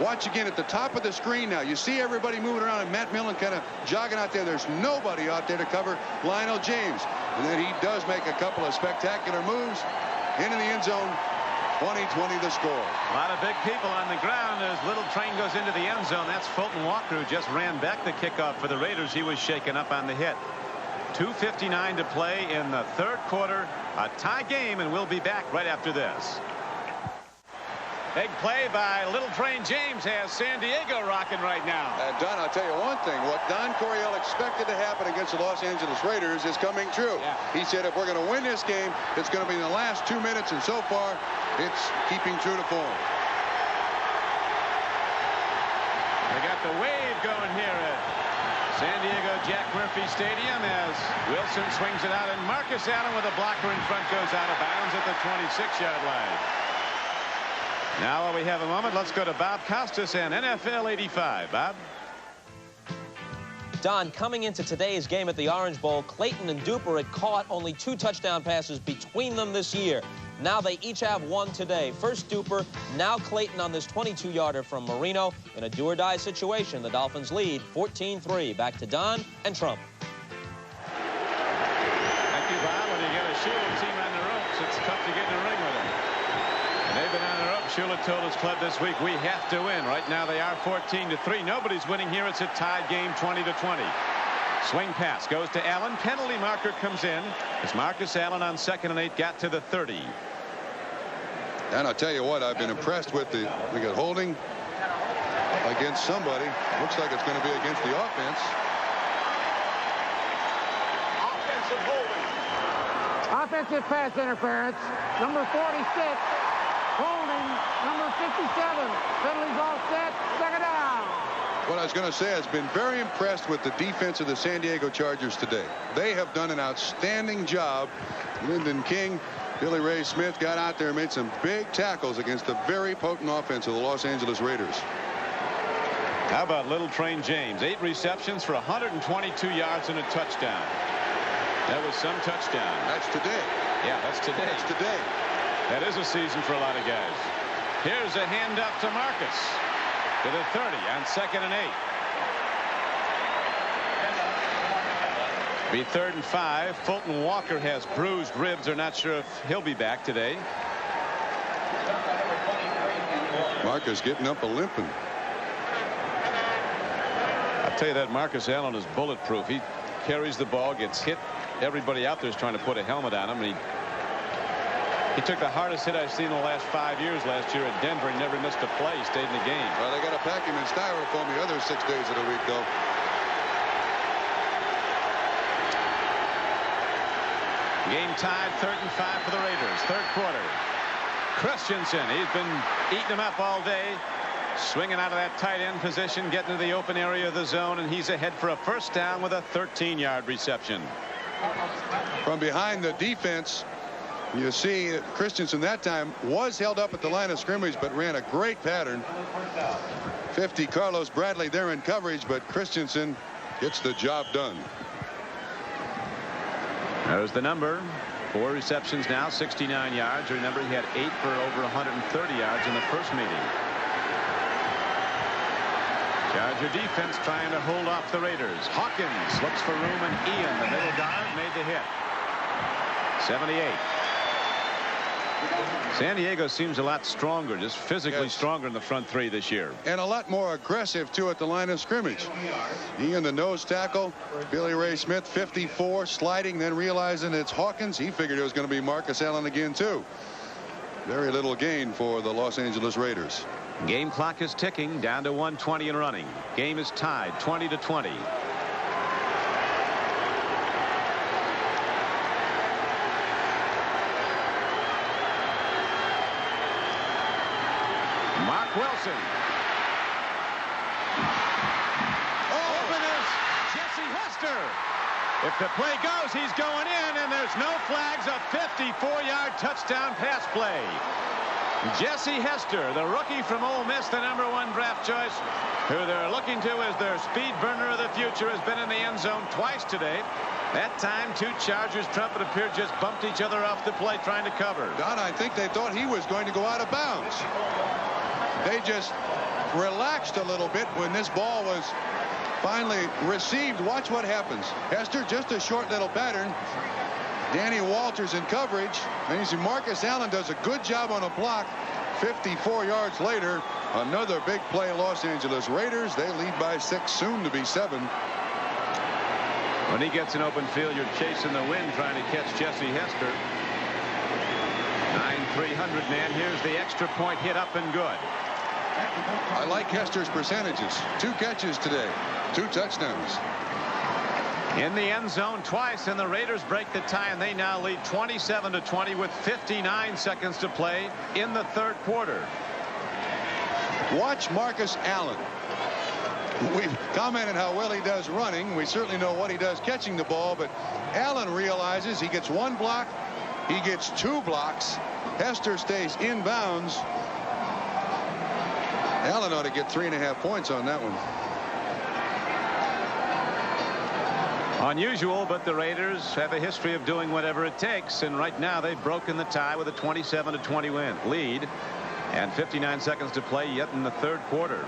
Watch again at the top of the screen now. You see everybody moving around, and Matt Millen kind of jogging out there. There's nobody out there to cover Lionel James. And then he does make a couple of spectacular moves into the end zone. 20-20 the score. A lot of big people on the ground as Little Train goes into the end zone. That's Fulton Walker, who just ran back the kickoff for the Raiders. He was shaken up on the hit. 2:59 to play in the third quarter. A tie game, and we'll be back right after this. Big play by Little Train James has San Diego rocking right now. Don, I'll tell you one thing. What Don Coryell expected to happen against the Los Angeles Raiders is coming true. Yeah. He said if we're going to win this game, it's going to be in the last 2 minutes, and so far, it's keeping true to form. We got the wave going here at San Diego Jack Murphy Stadium as Wilson swings it out, and Marcus Allen with a blocker in front goes out of bounds at the 26-yard line. Now while we have a moment, let's go to Bob Costas and NFL 85. Bob? Don, coming into today's game at the Orange Bowl, Clayton and Duper had caught only 2 touchdown passes between them this year. Now they each have 1 today. First Duper, now Clayton on this 22-yarder from Marino. In a do-or-die situation, the Dolphins lead 14-3. Back to Don and Trump. Thank you, Bob. When you get a Shula team on the ropes, it's tough to get in the ring with them. And they've been on the ropes. Shula told his club this week, we have to win. Right now they are 14-3. Nobody's winning here. It's a tied game, 20-20. Swing pass goes to Allen. Penalty marker comes in as Marcus Allen on 2nd and 8 got to the 30. And I'll tell you what, I've been impressed with we got holding against somebody. Looks like it's going to be against the offense. Offensive holding. Offensive pass interference. Number 46. Holding. Number 57. Penalties all set. 2nd down. What I was going to say, I've been very impressed with the defense of the San Diego Chargers today. They have done an outstanding job. Lyndon King, Billy Ray Smith got out there and made some big tackles against the very potent offense of the Los Angeles Raiders. How about Little Train James? 8 receptions for 122 yards and a touchdown. That was some touchdown. That's today. Yeah, that's today. That's today. That is a season for a lot of guys. Here's a hand up to Marcus. To the 30 on 2nd and 8. Be 3rd and 5. Fulton Walker has bruised ribs. They're not sure if he'll be back today. Marcus getting up a limping. I'll tell you that Marcus Allen is bulletproof. He carries the ball, gets hit. Everybody out there is trying to put a helmet on him. And he took the hardest hit I've seen in the last 5 years last year at Denver. He never missed a play. He stayed in the game. Well, they got to pack him in styrofoam the other 6 days of the week, though. Game tied, 3rd and 5 for the Raiders. 3rd quarter. Christensen, he's been eating them up all day. Swinging out of that tight end position, getting to the open area of the zone, and he's ahead for a 1st down with a 13-yard reception. From behind the defense, you see Christensen that time was held up at the line of scrimmage, but ran a great pattern. 50 Carlos Bradley there in coverage, but Christensen gets the job done. There's the number. 4 receptions now, 69 yards. Remember, he had 8 for over 130 yards in the first meeting. Charger defense trying to hold off the Raiders. Hawkins looks for room, and Ian, the middle guard, made the hit. 78. San Diego seems a lot stronger, just physically stronger in the front 3 this year. And a lot more aggressive, too, at the line of scrimmage. Ian, the nose tackle. Billy Ray Smith, 54, sliding, then realizing it's Hawkins. He figured it was going to be Marcus Allen again, too. Very little gain for the Los Angeles Raiders. Game clock is ticking down to 1:20 and running. Game is tied 20-20. Mark Wilson. Open is Jesse Hester. If the play goes, he's going in, and there's no flags. A 54-yard touchdown pass play. Jesse Hester, the rookie from Ole Miss, the #1 draft choice, who they're looking to as their speed burner of the future, has been in the end zone twice today. That time, 2 Chargers, Trump, it appeared, just bumped each other off the play trying to cover. Don, I think they thought he was going to go out of bounds. They just relaxed a little bit when this ball was finally received. Watch what happens. Hester, just a short little pattern. Danny Walters in coverage. And you see Marcus Allen does a good job on a block. 54 yards later, another big play. Los Angeles Raiders. They lead by 6, soon to be 7. When he gets an open field, you're chasing the wind trying to catch Jesse Hester. 9-300 man. Here's the extra point hit up and good. I like Hester's percentages. 2 catches today. 2 touchdowns. In the end zone twice, and the Raiders break the tie, and they now lead 27-20 with 59 seconds to play in the 3rd quarter. Watch Marcus Allen. We've commented how well he does running. We certainly know what he does catching the ball, but Allen realizes he gets 1 block, he gets 2 blocks. Hester stays in bounds. Allen ought to get 3.5 points on that one. Unusual, but the Raiders have a history of doing whatever it takes, and right now they've broken the tie with a 27-20 lead and 59 seconds to play yet in the third quarter.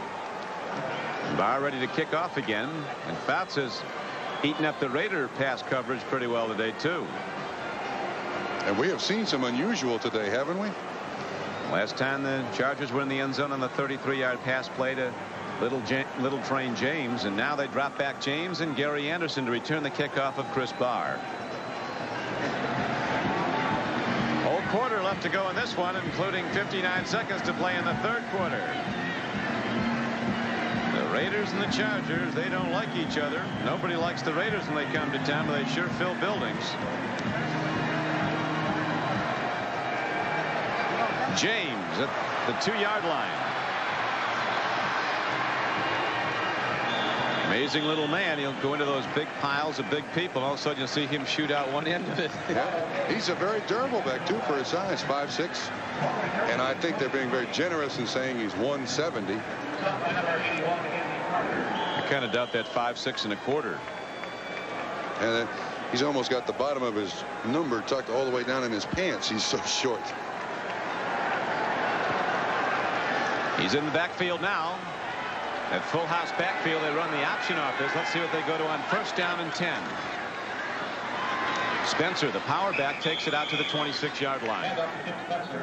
Barr ready to kick off again, and Fouts has eaten up the Raider pass coverage pretty well today too. And we have seen some unusual today, haven't we? Last time the Chargers were in the end zone on the 33-yard pass play to Little Train James, and now they drop back James and Gary Anderson to return the kickoff of Chris Barr. Whole quarter left to go in this one, including 59 seconds to play in the third quarter. The Raiders and the Chargers, they don't like each other. Nobody likes the Raiders when they come to town, but they sure fill buildings. James at the 2-yard line. Amazing little man. He'll go into those big piles of big people. All of a sudden you'll see him shoot out one end of it. Yeah, he's a very durable back too for his size, 5'6". And I think they're being very generous in saying he's 170. I kind of doubt that 5'6 1/4. And he's almost got the bottom of his number tucked all the way down in his pants. He's so short. He's in the backfield now. At full house backfield, they run the option off this. Let's see what they go to on 1st down and 10. Spencer, the power back, takes it out to the 26-yard line.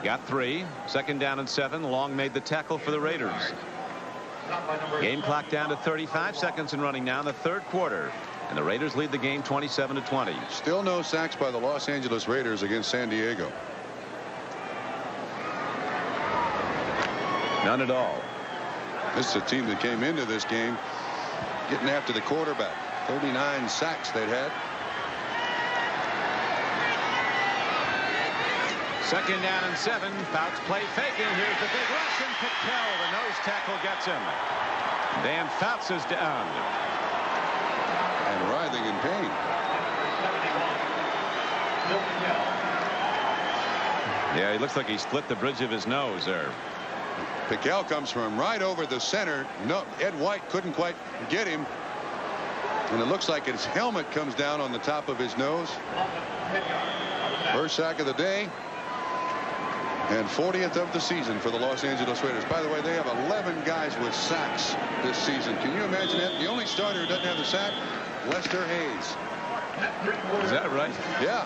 Got 3. 2nd down and 7. Long made the tackle for the Raiders. Game clock down to 35 seconds and running now in the third quarter. And the Raiders lead the game 27-20. Still no sacks by the Los Angeles Raiders against San Diego. None at all. This is a team that came into this game getting after the quarterback. 39 sacks they'd had. 2nd down and 7. Fouts play faking. Here's the big rush, and Pickell, the nose tackle, gets him. Dan Fouts is down. And writhing in pain. Yeah, he looks like he split the bridge of his nose there. Pickell comes from right over the center. No, Ed White couldn't quite get him. And it looks like his helmet comes down on the top of his nose. First sack of the day. And 40th of the season for the Los Angeles Raiders. By the way, they have 11 guys with sacks this season. Can you imagine that? The only starter who doesn't have the sack, Lester Hayes. Is that right? Yeah.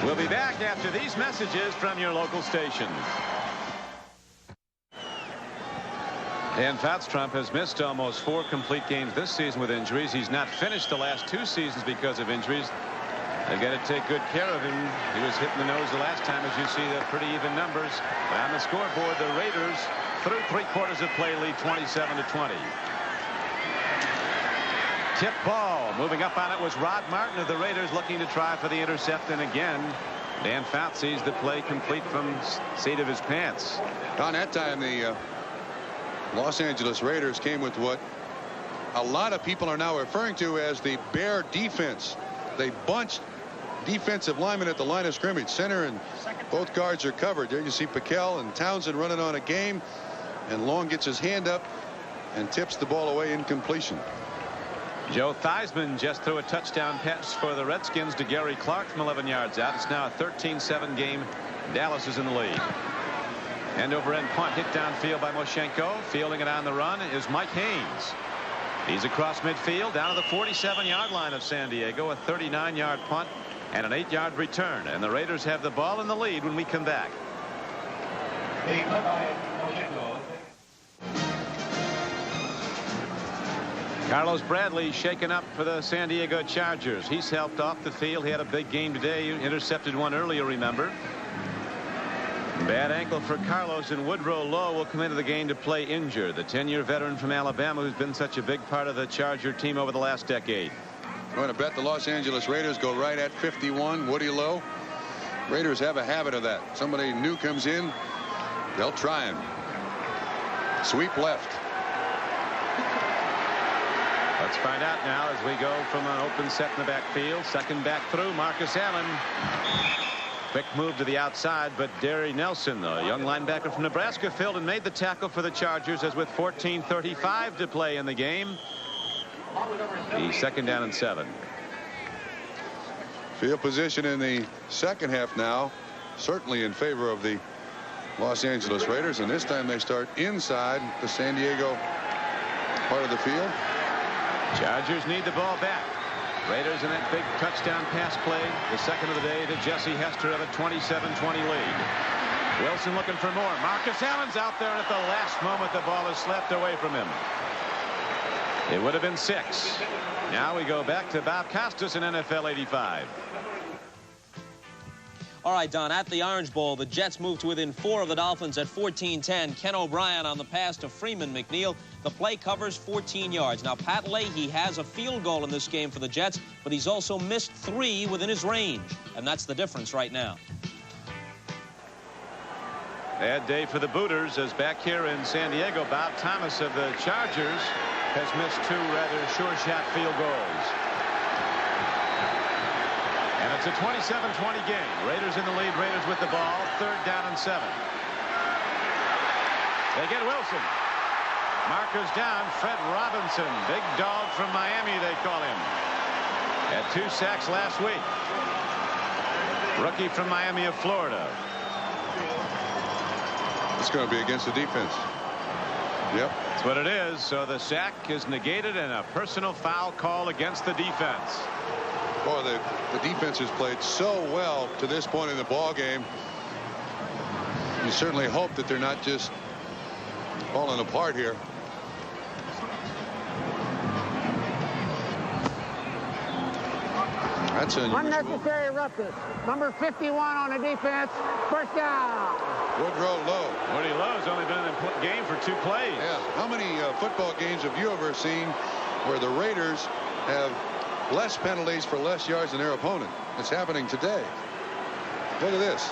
We'll be back after these messages from your local station. Dan Fouts has missed almost 4 complete games this season with injuries. He's not finished the last 2 seasons because of injuries. They've got to take good care of him. He was hit in the nose the last time, as you see the pretty even numbers. But on the scoreboard, the Raiders, through 3 quarters of play, lead 27-20. Tip ball. Moving up on it was Rod Martin of the Raiders, looking to try for the intercept. And again, Dan Fouts sees the play complete from seat of his pants. On that time, the Los Angeles Raiders came with what a lot of people are now referring to as the bear defense. They bunched defensive linemen at the line of scrimmage. Center and both guards are covered. There you see Pickell and Townsend running on a game, and Long gets his hand up and tips the ball away, incompletion. Joe Theismann just threw a touchdown pass for the Redskins to Gary Clark from 11 yards out. It's now a 13-7 game. Dallas is in the lead. End over end punt hit downfield by Moshenko. Fielding it on the run is Mike Haynes. He's across midfield down to the 47-yard line of San Diego. A 39-yard punt and an 8-yard return. And the Raiders have the ball in the lead when we come back. Carlos Bradley shaken up for the San Diego Chargers. He's helped off the field. He had a big game today. Intercepted one earlier, remember. Bad ankle for Carlos, and Woodrow Lowe will come into the game to play injured. The 10-year veteran from Alabama who's been such a big part of the Charger team over the last decade. I'm going to bet the Los Angeles Raiders go right at 51. Woody Lowe. Raiders have a habit of that. Somebody new comes in, they'll try him. Sweep left. Let's find out now as we go from an open set in the backfield. Second back through, Marcus Allen. Quick move to the outside, but Derry Nelson, the young linebacker from Nebraska, filled and made the tackle for the Chargers as with 14:35 to play in the game. The 2nd down and 7. Field position in the second half now, certainly in favor of the Los Angeles Raiders, and this time they start inside the San Diego part of the field. Chargers need the ball back. Raiders in that big touchdown pass play, the second of the day, to Jesse Hester of a 27-20 lead. Wilson looking for more. Marcus Allen's out there, and at the last moment the ball is slapped away from him. It would have been 6. Now we go back to Bob Costas in NFL 85. All right, Don, at the Orange Bowl, the Jets moved to within 4 of the Dolphins at 14-10. Ken O'Brien on the pass to Freeman McNeil. The play covers 14 yards. Now, Pat Leahy has a field goal in this game for the Jets, but he's also missed 3 within his range, and that's the difference right now. Bad day for the Booters, as back here in San Diego, Bob Thomas of the Chargers has missed 2 rather sure shot field goals. And it's a 27-20 game. Raiders in the lead. Raiders with the ball. 3rd down and 7. They get Wilson. Markers down. Fred Robinson. Big dog from Miami, they call him. Had 2 sacks last week. Rookie from Miami of Florida. It's going to be against the defense. Yep. That's what it is. So the sack is negated and a personal foul call against the defense. Boy, the defense has played so well to this point in the ball game. You certainly hope that they're not just falling apart here. That's unusual. Unnecessary ruckus. Number 51 on the defense. 1st down. Woodrow Lowe. Woody Lowe's only been in the game for 2 plays. Yeah. How many football games have you ever seen where the Raiders have less penalties for less yards than their opponent? It's happening today. Look at this.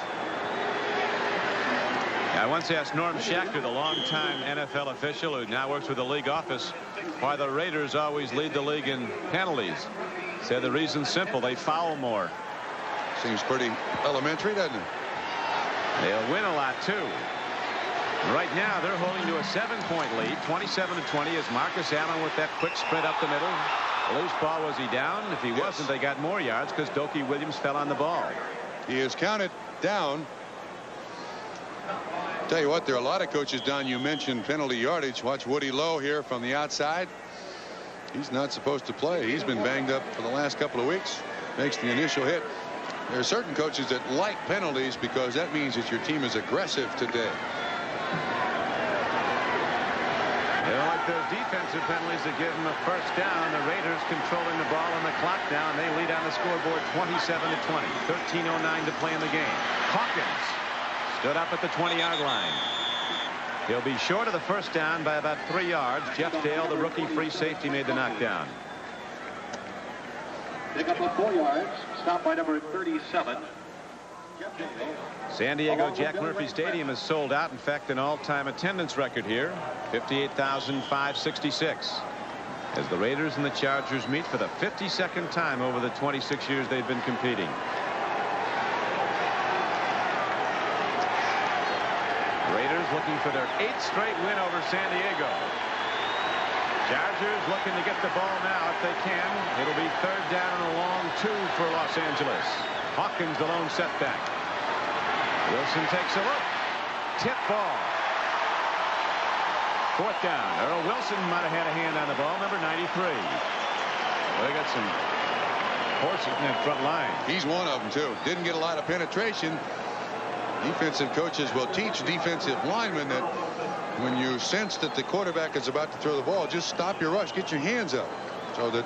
I once asked Norm Schachter, the longtime NFL official who now works with the league office, why the Raiders always lead the league in penalties. Said the reason's simple. They foul more. Seems pretty elementary, doesn't it? They'll win a lot, too. Right now, they're holding to a 7-point lead, 27-20, as Marcus Allen with that quick sprint up the middle. Loose ball, was he down? If he wasn't, they got more yards because Dokie Williams fell on the ball. He is counted down. Tell you what, there are a lot of coaches down. You mentioned penalty yardage. Watch Woody Lowe here from the outside. He's not supposed to play. He's been banged up for the last couple of weeks. Makes the initial hit. There are certain coaches that like penalties because that means that your team is aggressive today. They don't like those defensive penalties that give them a 1st down. The Raiders controlling the ball and the clock now, and they lead on the scoreboard 27-20. 13:09 to play in the game. Hawkins stood up at the 20-yard line. He'll be short of the 1st down by about 3 yards. Jeff Dale, the rookie free safety, made the knockdown. Pick up of 4 yards. Stop by number 37. Jeff Dale. San Diego Jack Murphy Stadium is sold out. In fact, an all-time attendance record here, 58,566. As the Raiders and the Chargers meet for the 52nd time over the 26 years they've been competing. Raiders looking for their 8th straight win over San Diego. Chargers looking to get the ball now if they can. It'll be 3rd down and a long 2 for Los Angeles. Hawkins the lone setback. Wilson takes a look. Tip ball. 4th down. Earl Wilson might have had a hand on the ball. Number 93. Well, they got some horses in that front line. He's one of them, too. Didn't get a lot of penetration. Defensive coaches will teach defensive linemen that when you sense that the quarterback is about to throw the ball, just stop your rush, get your hands up, so that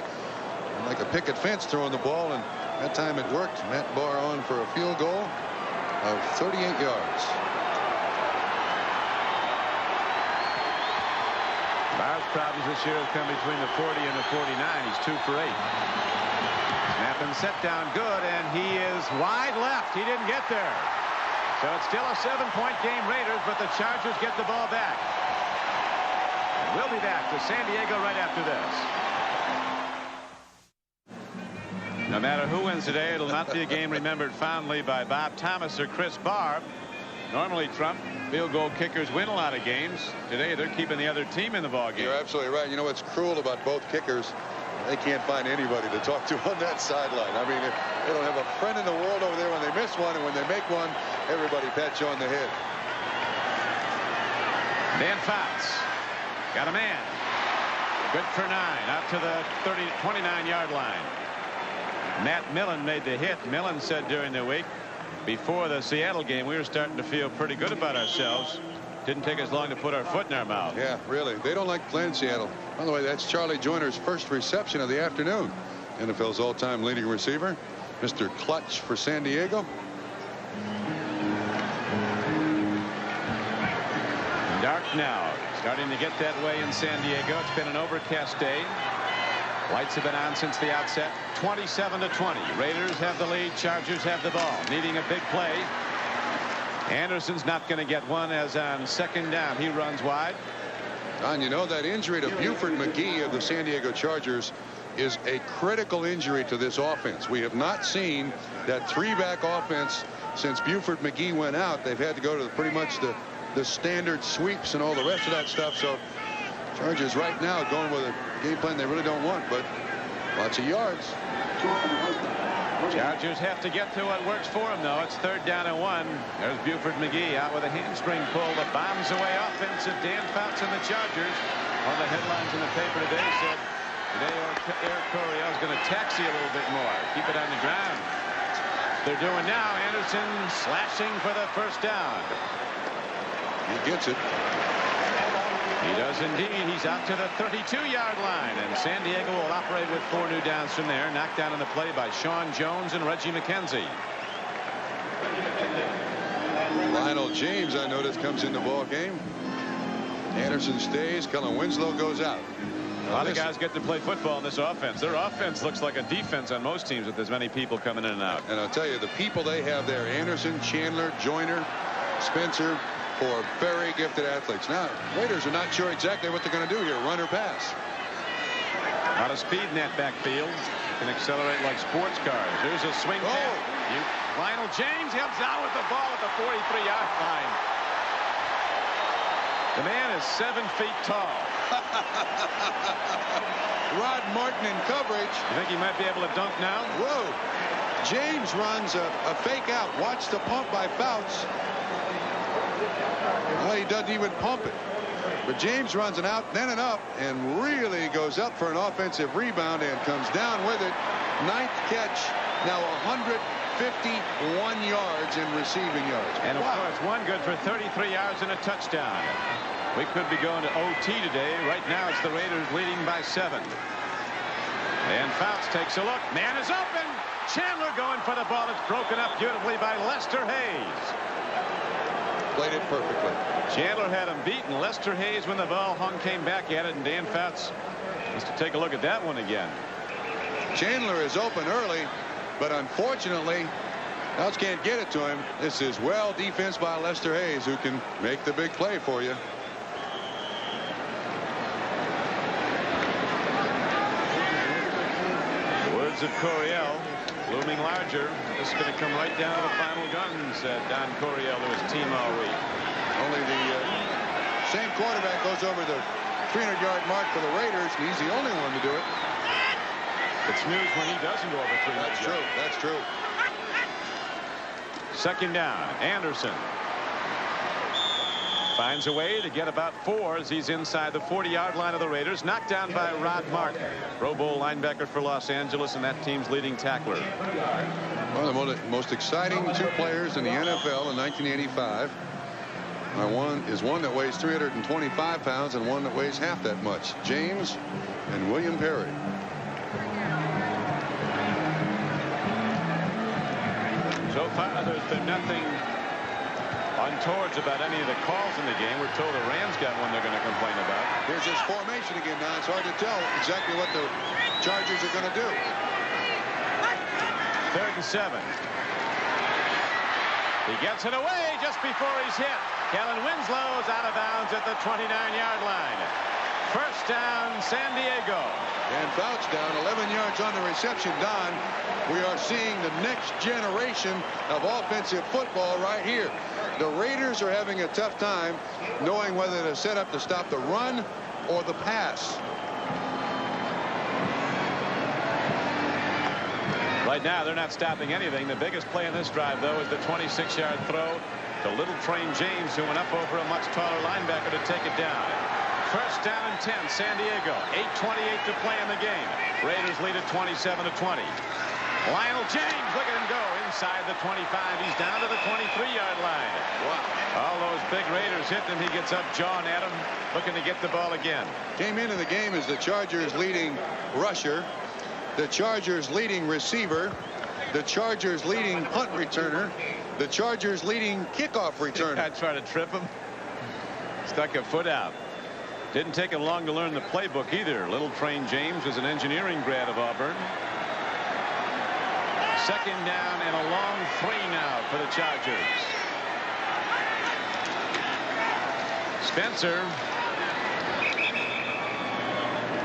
like a picket fence throwing the ball, and that time it worked. Matt Barr on for a field goal of 38 yards. Barr's problems this year have come between the 40 and the 49. He's 2 for 8. Snap and set down good, and he is wide left. He didn't get there. So it's still a 7-point game, Raiders, but the Chargers get the ball back. We'll be back to San Diego right after this. No matter who wins today, it'll not be a game remembered fondly by Bob Thomas or Chris Barr. Normally, Trump, field goal kickers win a lot of games. Today, they're keeping the other team in the ball game. You're absolutely right. You know what's cruel about both kickers? They can't find anybody to talk to on that sideline. I mean, they don't have a friend in the world over there when they miss one, and when they make one, everybody pats you on the head. Dan Fouts got a man. Good for 9 out to the 29-yard line. Matt Millen made the hit. Millen said during the week before the Seattle game we were starting to feel pretty good about ourselves. Didn't take us long to put our foot in our mouth. Yeah, really. They don't like playing Seattle. By the way, that's Charlie Joyner's first reception of the afternoon. NFL's all-time leading receiver, Mr. Clutch for San Diego. Dark now. Starting to get that way in San Diego. It's been an overcast day. Lights have been on since the outset. 27-20. Raiders have the lead. Chargers have the ball. Needing a big play. Anderson's not going to get one, as on second down he runs wide. Don, you know that injury to Buford McGee of the San Diego Chargers is a critical injury to this offense. We have not seen that 3-back offense since Buford McGee went out. They've had to go to pretty much the standard sweeps and all the rest of that stuff. So Chargers right now going with a game plan they really don't want, but lots of yards. Chargers have to get to what works for them, though. It's 3rd down and 1. There's Buford McGee out with a hamstring pull. The bombs away offensive. Dan Fouts and the Chargers. On the headlines in the paper today said today Eric Coryell is going to taxi a little bit more. Keep it on the ground. They're doing now. Anderson slashing for the 1st down. He gets it. He does indeed. He's out to the 32-yard line, and San Diego will operate with 4 new downs from there. Knocked down on the play by Sean Jones and Reggie McKenzie. Lionel James, I noticed, comes in the ball game. Anderson stays. Kellen Winslow goes out. A lot of guys get to play football in this offense. Their offense looks like a defense on most teams with as many people coming in and out. And I'll tell you, the people they have there, Anderson, Chandler, Joyner, Spencer, 4 very gifted athletes. Now, Raiders are not sure exactly what they're going to do here, run or pass. A lot of speed in that backfield. Can accelerate like sports cars. Here's a swing. Lionel James comes out with the ball at the 43-yard line. The man is 7 feet tall. Rod Martin in coverage. You think he might be able to dunk now? Whoa. James runs a fake out. Watch the pump by Fouts. Well, he doesn't even pump it. But James runs an out, then an up, and really goes up for an offensive rebound and comes down with it. 9th catch. Now 151 yards in receiving yards. And of course, one good for 33 yards and a touchdown. We could be going to OT today. Right now, it's the Raiders leading by 7. And Fouts takes a look. Man is open. Chandler going for the ball. It's broken up beautifully by Lester Hayes. Played it perfectly. Chandler had him beaten. Lester Hayes, when the ball hung, came back at it, and Dan Fouts has to take a look at that one again. Chandler is open early, but unfortunately, Fouts can't get it to him. This is well defense by Lester Hayes, who can make the big play for you. The words of Coryell. Looming larger. This is going to come right down to the final gun, said Don Coryell to his team all week. Only the same quarterback goes over the 300-yard mark for the Raiders, and he's the only one to do it. It's news when he doesn't go over 300 yards. That's true. That's true. 2nd down. Anderson finds a way to get about 4 as he's inside the 40-yard line of the Raiders. Knocked down by Rod Martin, Pro Bowl linebacker for Los Angeles, and that team's leading tackler. One of the most exciting 2 players in the NFL in 1985. One is one that weighs 325 pounds and one that weighs half that much. James and William Perry. So far, there's been nothing untowards about any of the calls in the game. We're told the Rams got one they're going to complain about. Here's his formation again. Now it's hard to tell exactly what the Chargers are going to do. 3rd and 7. He gets it away just before he's hit. Kellen Winslow's out of bounds at the 29-yard line. 1st down, San Diego. And Fouts down 11 yards on the reception. Don, we are seeing the next generation of offensive football right here. The Raiders are having a tough time knowing whether to set up to stop the run or the pass. Right now, they're not stopping anything. The biggest play in this drive, though, is the 26-yard throw to Little Train James, who went up over a much taller linebacker to take it down. First down and 10, San Diego. 8:28 to play in the game. Raiders lead at 27-20. Lionel James, look at him go inside the 25. He's down to the 23-yard line. Wow. All those big Raiders hit him. He gets up, jawing at him, looking to get the ball again. Came into the game as the Chargers leading rusher, the Chargers leading receiver, the Chargers leading punt returner, the Chargers leading kickoff returner. I tried to trip him. Stuck a foot out. Didn't take him long to learn the playbook either. Little Train James is an engineering grad of Auburn. Second down and a long 3 now for the Chargers. Spencer.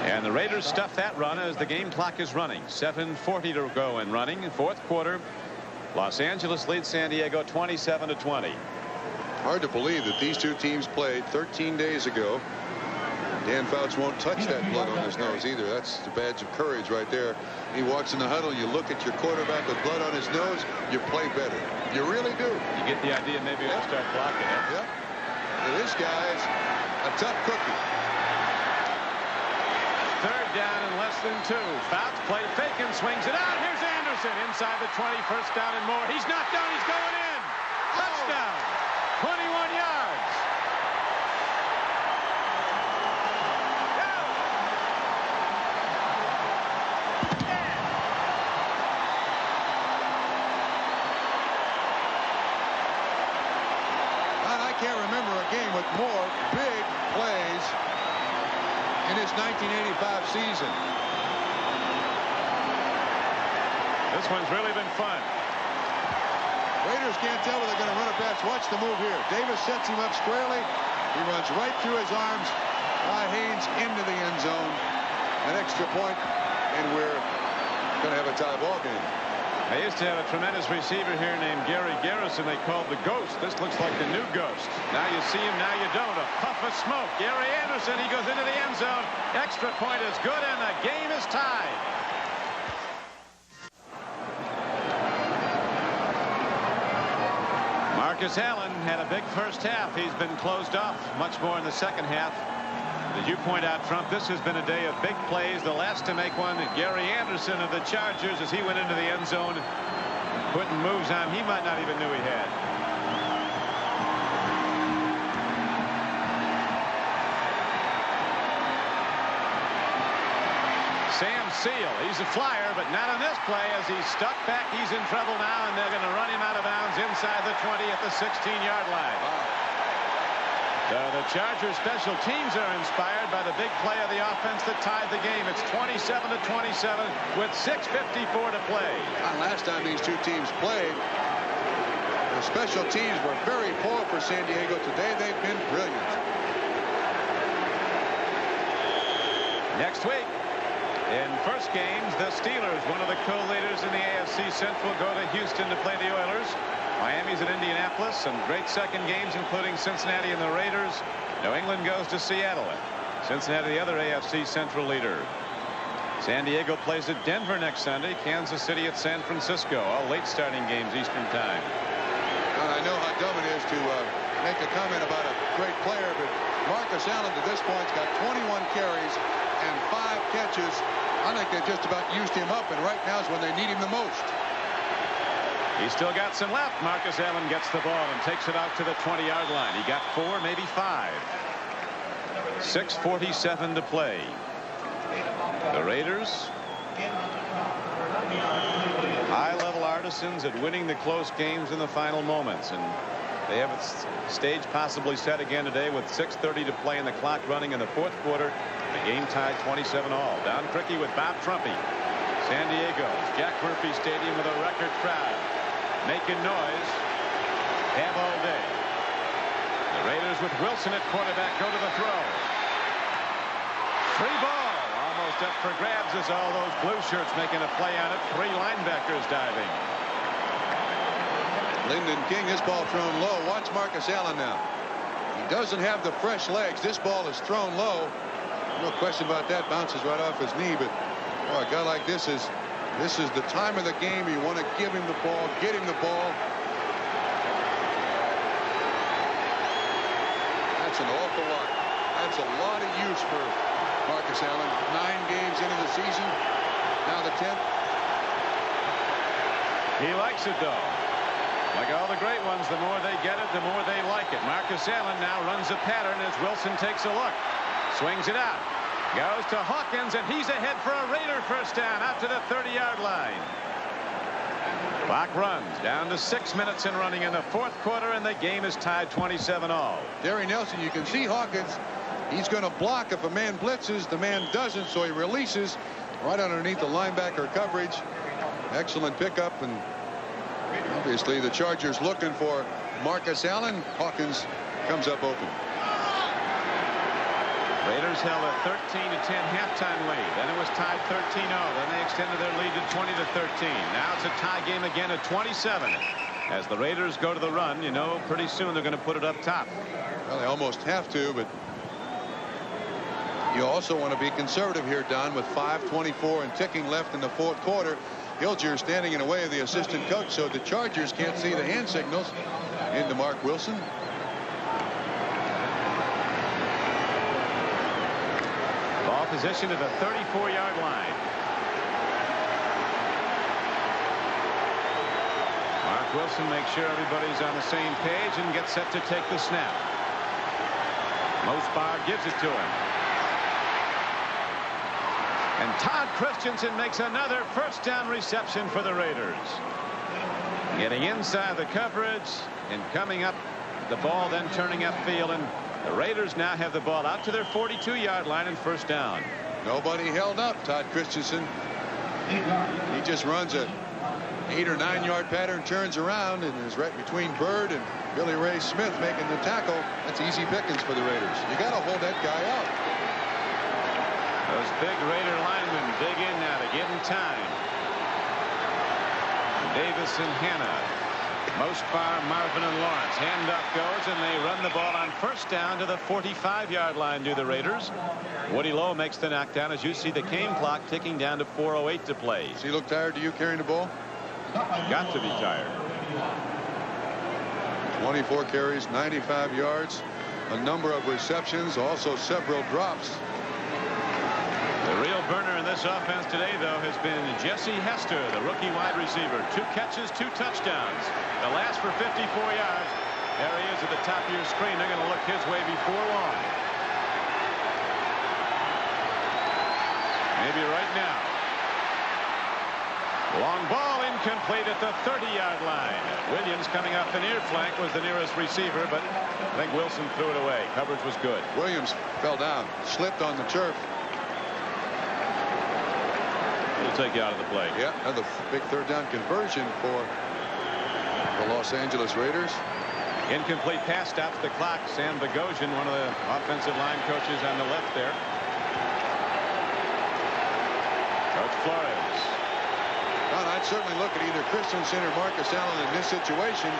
And the Raiders stuff that run as the game clock is running. 7:40 to go and running. Fourth quarter. Los Angeles leads San Diego 27-20. Hard to believe that these two teams played 13 days ago. Dan Fouts won't touch that blood on his nose either. That's the badge of courage right there. He walks in the huddle. You look at your quarterback with blood on his nose. You play better. You really do. You get the idea. Maybe he'll start blocking it. Yep. This guy's a tough cookie. Third down and less than 2. Fouts play fake and swings it out. Here's Anderson inside the 20. First down and more. He's knocked down. He's going in. Touchdown. 21 yards. Can't remember a game with more big plays in his 1985 season. This one's really been fun. Raiders can't tell whether they're going to run or pass. Watch the move here. Davis sets him up squarely. He runs right through his arms. Haynes into the end zone. An extra point, and we're going to have a tie ball game. I used to have a tremendous receiver here named Gary Garrison. They called the Ghost. This looks like the new Ghost. Now you see him, now you don't. A puff of smoke. Gary Anderson, he goes into the end zone. Extra point is good, and the game is tied. Marcus Allen had a big first half. He's been closed off much more in the second half. As you point out, Trump, this has been a day of big plays. The last to make one, Gary Anderson of the Chargers, as he went into the end zone, putting moves on he might not even knew he had. Sam Seal, he's a flyer, but not on this play as he's stuck back. He's in trouble now, and they're going to run him out of bounds inside the 20 at the 16-yard line. The Chargers special teams are inspired by the big play of the offense that tied the game. It's 27-27 with 6:54 to play. Last time these two teams played, the special teams were very poor for San Diego. Today they've been brilliant. Next week, in first games, the Steelers, one of the co-leaders in the AFC Central, go to Houston to play the Oilers. Miami's at Indianapolis. Some great second games, including Cincinnati and the Raiders. New England goes to Seattle. Cincinnati, the other AFC Central leader. San Diego plays at Denver next Sunday. Kansas City at San Francisco. All late starting games Eastern time. Well, I know how dumb it is to make a comment about a great player, but Marcus Allen to this point has got 21 carries and 5 catches. I think they just about used him up, and right now is when they need him the most. He's still got some left. Marcus Allen gets the ball and takes it out to the 20-yard line. He got 4, maybe 5. 6:47 to play. The Raiders, high-level artisans at winning the close games in the final moments, and they have a stage possibly set again today with 6:30 to play and the clock running in the fourth quarter. The game tied 27-all. Don Criqui with Bob Trumpy. San Diego, Jack Murphy Stadium with a record crowd. Making noise. Have all day. The Raiders with Wilson at quarterback go to the throw. Free ball. Almost up for grabs as all those blue shirts making a play on it. 3 linebackers diving. Lyndon King, this ball thrown low. Watch Marcus Allen now. He doesn't have the fresh legs. This ball is thrown low. No question about that. Bounces right off his knee, but boy, a guy like this is This is the time of the game. You want to give him the ball, get him the ball. That's an awful lot. That's a lot of use for Marcus Allen. 9 games into the season. Now the 10th. He likes it, though. Like all the great ones, the more they get it, the more they like it. Marcus Allen now runs a pattern as Wilson takes a look. Swings it out. Goes to Hawkins, and he's ahead for a Raider first down out to the 30-yard line. Clock runs down to 6 minutes and running in the 4th quarter, and the game is tied 27-all. Gary Nelson, you can see Hawkins. He's going to block if a man blitzes. The man doesn't, so he releases right underneath the linebacker coverage. Excellent pickup, and obviously the Chargers looking for Marcus Allen. Hawkins comes up open. Raiders held a 13-10 halftime lead. Then it was tied 13-0. Then they extended their lead to 20-13. Now it's a tie game again at 27. As the Raiders go to the run, you know pretty soon they're going to put it up top. Well, they almost have to, but you also want to be conservative here, Don, with 5:24 and ticking left in the 4th quarter. Hilger standing in the way of the assistant coach, so the Chargers can't see the hand signals. Into Mark Wilson. Ball position at the 34-yard line. Mark Wilson makes sure everybody's on the same page and gets set to take the snap. Mosbar gives it to him. And Todd Christensen makes another first down reception for the Raiders. Getting inside the coverage and coming up the ball, then turning upfield, and the Raiders now have the ball out to their 42-yard line and first down. Nobody held up Todd Christensen. He just runs a 8 or 9 yard pattern, turns around, and is right between Bird and Billy Ray Smith making the tackle. That's easy pickings for the Raiders. You got to hold that guy up. Those big Raider linemen dig in now to give him time. Davis and Hanna. Mosbar, Marvin, and Lawrence. Handoff goes, and they run the ball on first down to the 45-yard line, do the Raiders. Woody Lowe makes the knockdown as you see the game clock ticking down to 4:08 to play. Does he look tired to you carrying the ball? Got to be tired. 24 carries, 95 yards, a number of receptions, also several drops. The real burner in this offense today, though, has been Jesse Hester, the rookie wide receiver. 2 catches, 2 touchdowns. The last for 54 yards. There he is at the top of your screen. They're going to look his way before long. Maybe right now. Long ball incomplete at the 30-yard line. Williams coming off the near flank was the nearest receiver, but I think Wilson threw it away. Coverage was good. Williams fell down, slipped on the turf. He'll take you out of the play. Yeah, another big 3rd down conversion for the Los Angeles Raiders. Incomplete pass stops the clock. Sam Bogosian, one of the offensive line coaches on the left there. Coach Flores. Well, I'd certainly look at either Christensen or Marcus Allen in this situation.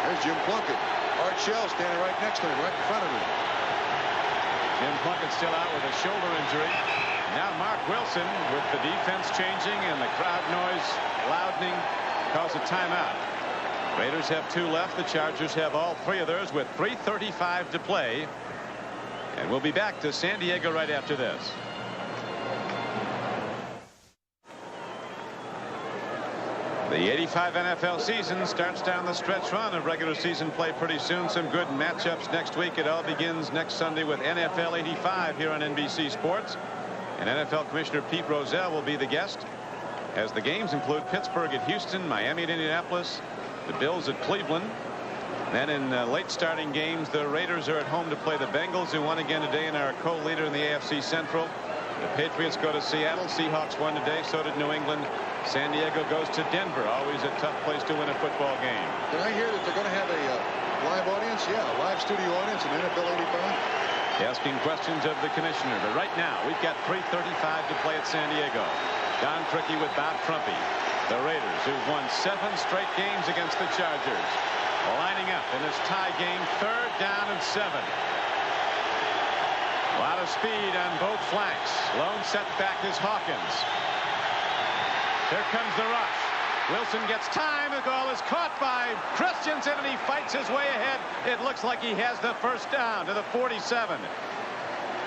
There's Jim Plunkett. Art Shell standing right next to him, right in front of him. Jim Plunkett still out with a shoulder injury. Now Mark Wilson, with the defense changing and the crowd noise loudening, calls a timeout. Raiders have 2 left. The Chargers have all 3 of theirs with 3:35 to play. And we'll be back to San Diego right after this. The 85 NFL season starts down the stretch run of regular season play pretty soon. Some good matchups next week. It all begins next Sunday with NFL 85 here on NBC Sports. And NFL Commissioner Pete Rozelle will be the guest, as the games include Pittsburgh at Houston, Miami at Indianapolis, the Bills at Cleveland. Then in late starting games, the Raiders are at home to play the Bengals, who won again today and are co-leader in the AFC Central. The Patriots go to Seattle. Seahawks won today. So did New England. San Diego goes to Denver. Always a tough place to win a football game. Did I hear that they're going to have a live audience? Yeah, a live studio audience in NFL 85. Asking questions of the commissioner. But right now, we've got 3:35 to play at San Diego. Don Criqui with Bob Trumpy. The Raiders, who've won 7 straight games against the Chargers, lining up in this tie game, 3rd down and 7. A lot of speed on both flanks. Lone setback is Hawkins. Here comes the rush. Wilson gets time. The goal is caught by Christensen, and he fights his way ahead. It looks like he has the first down to the 47.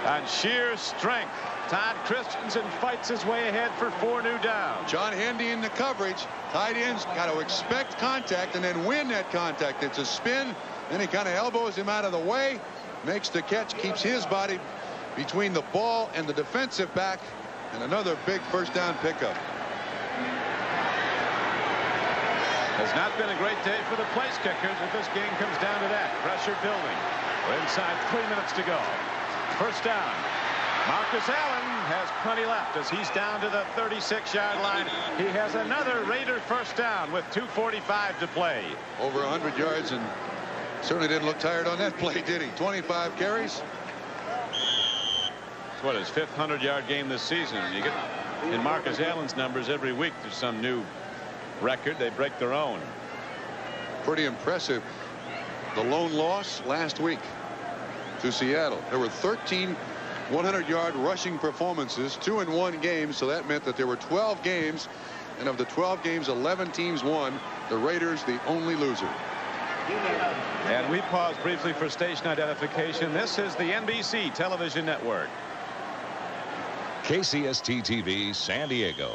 On sheer strength, Todd Christensen fights his way ahead for 4 new downs. John Hendy in the coverage. Tight ends got to expect contact and then win that contact. It's a spin. Then he kind of elbows him out of the way, makes the catch, keeps his body between the ball and the defensive back, and another big first down pickup. Has not been a great day for the place kickers, but this game comes down to that. Pressure building. We're inside 3 minutes to go. First down. Marcus Allen has plenty left as he's down to the 36-yard line. He has another Raider first down with 2:45 to play. Over 100 yards, and certainly didn't look tired on that play, did he? 25 carries. It's what, his 5th 100-yard game this season. You get in Marcus Allen's numbers every week. There's some new record. They break their own. Pretty impressive. The lone loss last week to Seattle. There were 13 100-yard rushing performances, 2 in 1 game, so that meant that there were 12 games, and of the 12 games, 11 teams won. The Raiders the only loser. And we pause briefly for station identification. This is the NBC television network. KCST-TV, San Diego.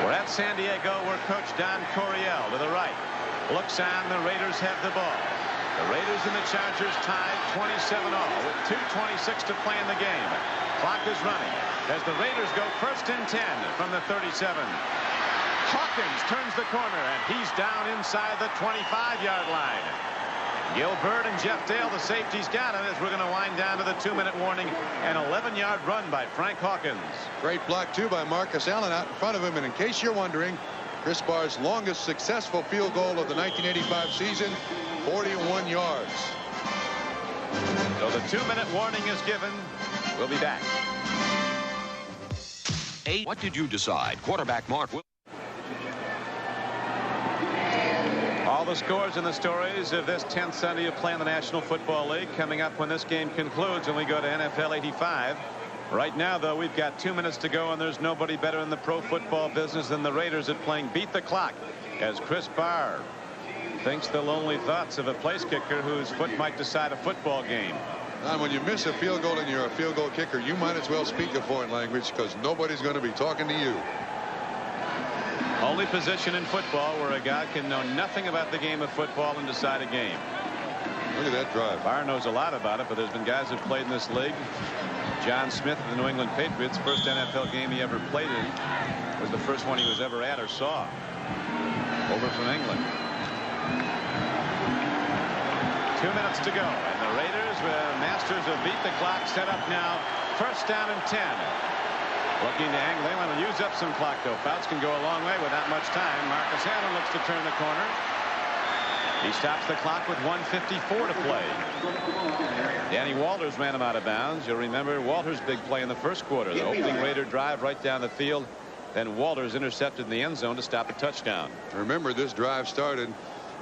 We're at San Diego, where Coach Don Coryell to the right looks on. The Raiders have the ball. The Raiders and the Chargers tied 27 all with 2:26 to play in the game. Clock is running as the Raiders go 1st and 10 from the 37. Hawkins turns the corner, and he's down inside the 25-yard line. Gilbert and Jeff Dale, the safeties, got him as we're going to wind down to the 2-minute warning. An 11-yard run by Frank Hawkins. Great block, too, by Marcus Allen out in front of him. And in case you're wondering, Chris Barr's longest successful field goal of the 1985 season, 41 yards. So the 2-minute warning is given. We'll be back. What did you decide? Quarterback Mark Wilson. All the scores and the stories of this 10th Sunday of play in the National Football League coming up when this game concludes when we go to NFL 85. Right now, though, we've got 2 minutes to go, and there's nobody better in the pro football business than the Raiders at playing beat the clock, as Chris Barr thinks the lonely thoughts of a place kicker whose foot might decide a football game. And when you miss a field goal and you're a field goal kicker, you might as well speak a foreign language, because nobody's going to be talking to you. Only position in football where a guy can know nothing about the game of football and decide a game. Look at that drive. Barr knows a lot about it, but there's been guys who've played in this league. John Smith of the New England Patriots, first NFL game he ever played in was the first one he was ever at or saw. Over from England. 2 minutes to go, and the Raiders, masters of beat the clock, set up now. First down and 10. Looking to angle. They want to use up some clock, though. Fouts can go a long way with that much time. Marcus Allen looks to turn the corner. He stops the clock with 1:54 to play. Danny Walters ran him out of bounds. You'll remember Walters' big play in the first quarter. The opening Raider drive right down the field. Then Walters intercepted in the end zone to stop a touchdown. Remember, this drive started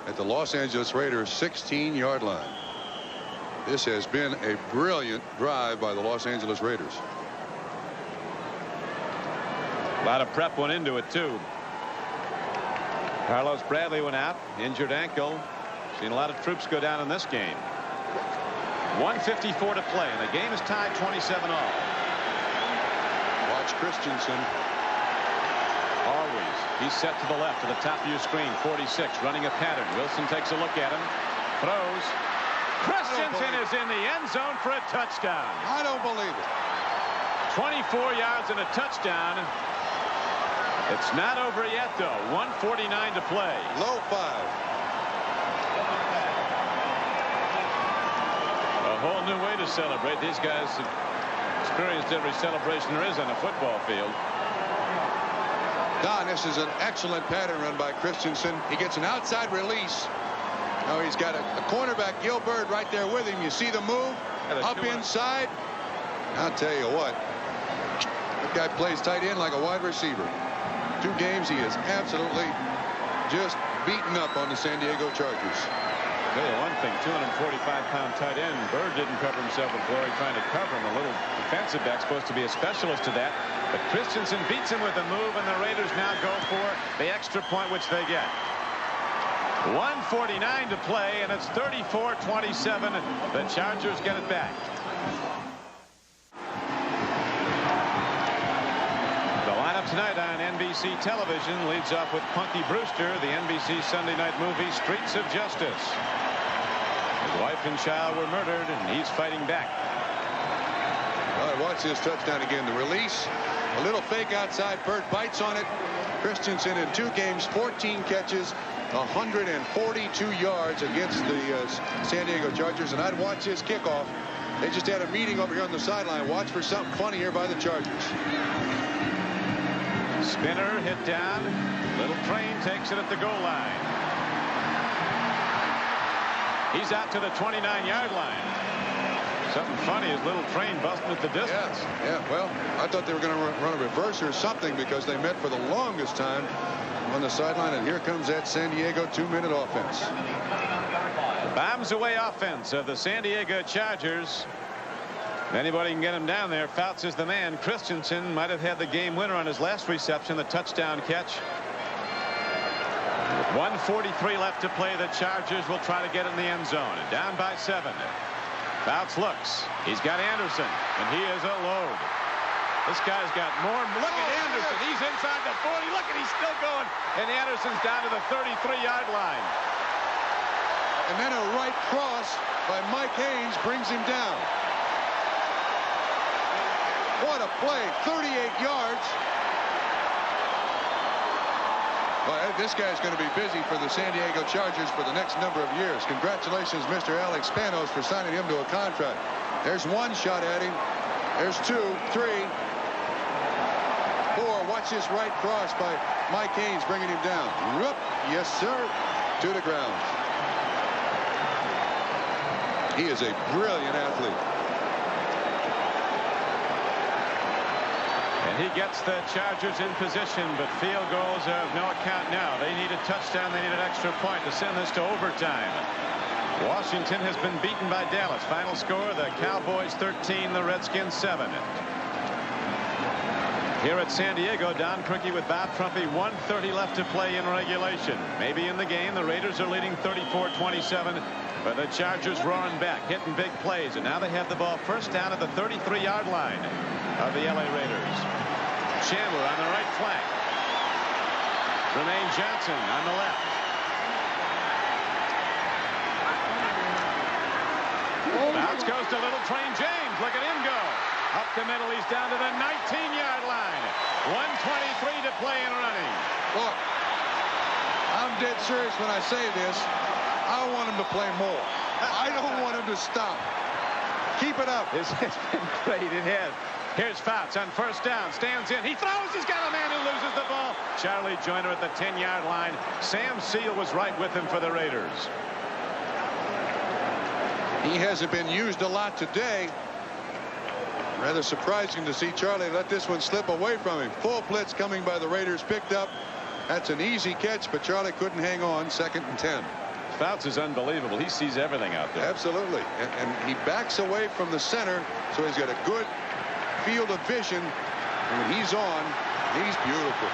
at the Los Angeles Raiders 16-yard line. This has been a brilliant drive by the Los Angeles Raiders. A lot of prep went into it, too. Carlos Bradley went out, injured ankle. Seen a lot of troops go down in this game. 1:54 to play, and the game is tied 27 all. Watch Christensen. Always. He's set to the left, to the top of your screen. 46, running a pattern. Wilson takes a look at him. Throws. Christensen is in the end zone for a touchdown. I don't believe it. 24 yards and a touchdown. It's not over yet, though. 1:49 to play. Low 5. A whole new way to celebrate. These guys have experienced every celebration there is on a football field. Don, this is an excellent pattern run by Christensen. He gets an outside release. Now he's got a cornerback, Gilbert, right there with him. You see the move up inside. I'll tell you what, that guy plays tight end like a wide receiver. 2 games he is absolutely just beaten up on the San Diego Chargers. tell you one thing, 245-pound tight end Bird didn't cover himself with Flory trying to cover him. A little defensive back supposed to be a specialist to that. But Christensen beats him with a move, and the Raiders now go for the extra point, which they get. 1:49 to play, and it's 34-27. The Chargers get it back. The lineup tonight on NBC television leads off with Punky Brewster, the NBC Sunday night movie Streets of Justice. His wife and child were murdered, and he's fighting back. All right, watch this touchdown again. The release, a little fake outside. Burt bites on it. Christensen in 2 games, 14 catches, 142 yards against the San Diego Chargers. And I'd watch this kickoff. They just had a meeting over here on the sideline. Watch for something funny here by the Chargers. Spinner hit down. Little Train takes it at the goal line. He's out to the 29-yard line. Something funny is Little Train busting at the distance. Yeah, well, I thought they were going to run a reverse or something because they met for the longest time on the sideline, and here comes that San Diego 2-minute offense. The bombs away offense of the San Diego Chargers. If anybody can get him down there, Fouts is the man. Christensen might have had the game winner on his last reception, the touchdown catch. With 1:43 left to play, the Chargers will try to get in the end zone. Down by 7. Fouts looks. He's got Anderson, and he is a load. This guy's got more. Look at Anderson. He's inside the 40. Look at, he's still going. And Anderson's down to the 33-yard line. And then a right cross by Mike Haynes brings him down. What a play. 38 yards. Well, this guy's going to be busy for the San Diego Chargers for the next number of years. Congratulations, Mr. Alex Spanos, for signing him to a contract. There's 1 shot at him. There's 2, 3, 4. Watch this right cross by Mike Haynes bringing him down. Whoop. Yes, sir. To the ground. He is a brilliant athlete. And he gets the Chargers in position, but field goals are of no account now. They need a touchdown. They need an extra point to send this to overtime. Washington has been beaten by Dallas. Final score, the Cowboys 13, the Redskins 7. Here at San Diego, Don Criqui with Bob Trumpy. 1:30 left to play in regulation. Maybe in the game, the Raiders are leading 34-27, but the Chargers roaring back, hitting big plays, and now they have the ball first down at the 33-yard line of the LA Raiders. Chandler on the right flank. Jermaine Johnson on the left. Bounce goes to Little Train James. Look at him go. Up the middle, he's down to the 19-yard line. 1:23 to play and running. Look, I'm dead serious when I say this. I want him to play more. I don't want him to stop. Keep it up. It's been great. It has. Here's Fouts on first down. Stands in. He throws. He's got a man who loses the ball. Charlie Joyner at the 10-yard line. Sam Seal was right with him for the Raiders. He hasn't been used a lot today. Rather surprising to see Charlie let this one slip away from him. Full blitz coming by the Raiders. Picked up. That's an easy catch, but Charlie couldn't hang on. 2nd and 10. Fouts is unbelievable. He sees everything out there. Absolutely. And he backs away from the center, so he's got a good field of vision. And when he's on, he's beautiful.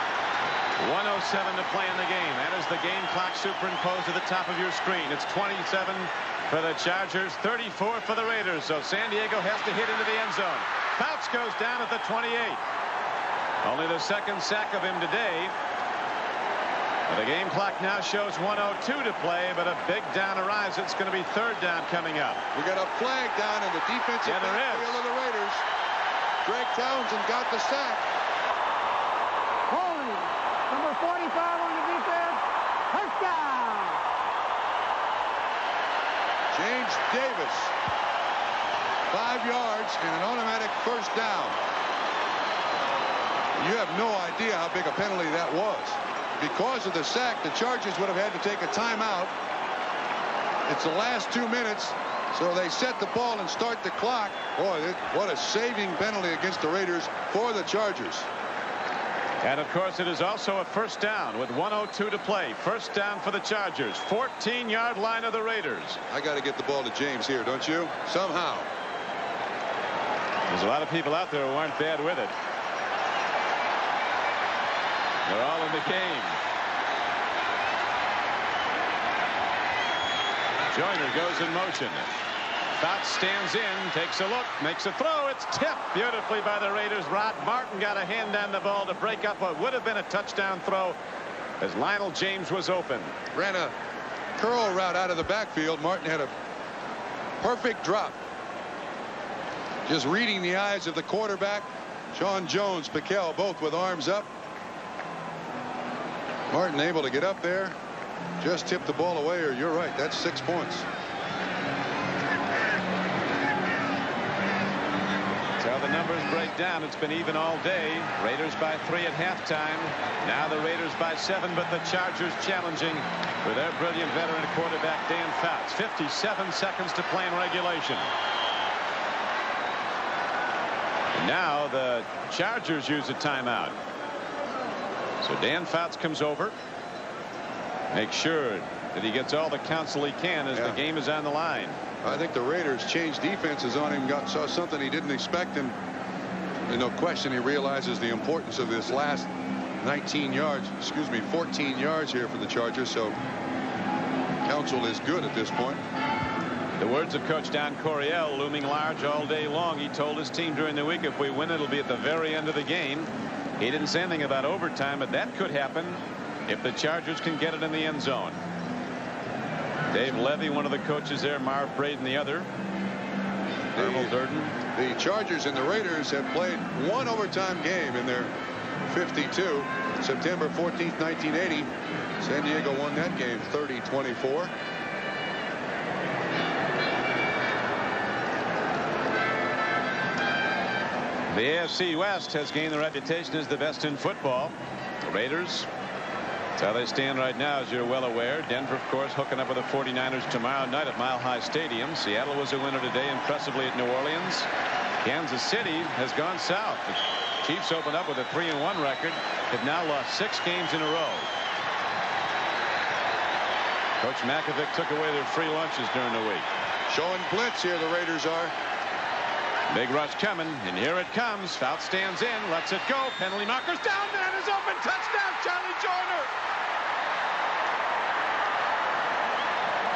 1:07 to play in the game. That is the game clock superimposed at the top of your screen. It's 27 for the Chargers, 34 for the Raiders. So San Diego has to hit into the end zone. Fouts goes down at the 28. Only the 2nd sack of him today. The game clock now shows 1:02 to play, but a big down arrives. It's going to be 3rd down coming up. We got a flag down in the defensive backfield of the Raiders. Greg Townsend got the sack. Holding. Number 45 on the defense. First down. James Davis. 5 yards and an automatic first down. You have no idea how big a penalty that was. Because of the sack, the Chargers would have had to take a timeout. It's the last 2 minutes, so they set the ball and start the clock. Boy, what a saving penalty against the Raiders for the Chargers. And of course it is also a first down with 1:02 to play. First down for the Chargers. 14-yard line of the Raiders. I got to get the ball to James here, don't you? Somehow. There's a lot of people out there who aren't bad with it. They're all in the game. Joyner goes in motion. Fouts stands in, takes a look, makes a throw. It's tipped beautifully by the Raiders. Rod Martin got a hand on the ball to break up what would have been a touchdown throw as Lionel James was open. Ran a curl route out of the backfield. Martin had a perfect drop. Just reading the eyes of the quarterback. Sean Jones, Piquel, both with arms up. Martin able to get up there. Just tipped the ball away, or you're right, that's 6 points. That's how the numbers break down. It's been even all day. Raiders by 3 at halftime. Now the Raiders by 7, but the Chargers challenging with their brilliant veteran quarterback Dan Fouts. 57 seconds to play in regulation. And now the Chargers use a timeout. So Dan Fouts comes over. Make sure that he gets all the counsel he can as the game is on the line. I think the Raiders changed defenses on him. Saw something he didn't expect, and no question he realizes the importance of this last 14 yards here for the Chargers. So counsel is good at this point. The words of Coach Don Coryell looming large all day long. He told his team during the week, if we win, it'll be at the very end of the game. He didn't say anything about overtime, but that could happen if the Chargers can get it in the end zone. Dave Levy, one of the coaches there, Marv Braden, the other. Earl Durden. The Chargers and the Raiders have played one overtime game in their 52. September 14th, 1980. San Diego won that game 30-24. The AFC West has gained the reputation as the best in football. The Raiders, that's how they stand right now, as you're well aware. Denver, of course, hooking up with the 49ers tomorrow night at Mile High Stadium. Seattle was a winner today, impressively, at New Orleans. Kansas City has gone south. The Chiefs opened up with a 3-1 record. Have now lost 6 games in a row. Coach Makovic took away their free lunches during the week. Showing blitz here, the Raiders are. Big rush coming, and here it comes. Fouts stands in, lets it go. Penalty markers down, man is open. Touchdown, Charlie Joyner.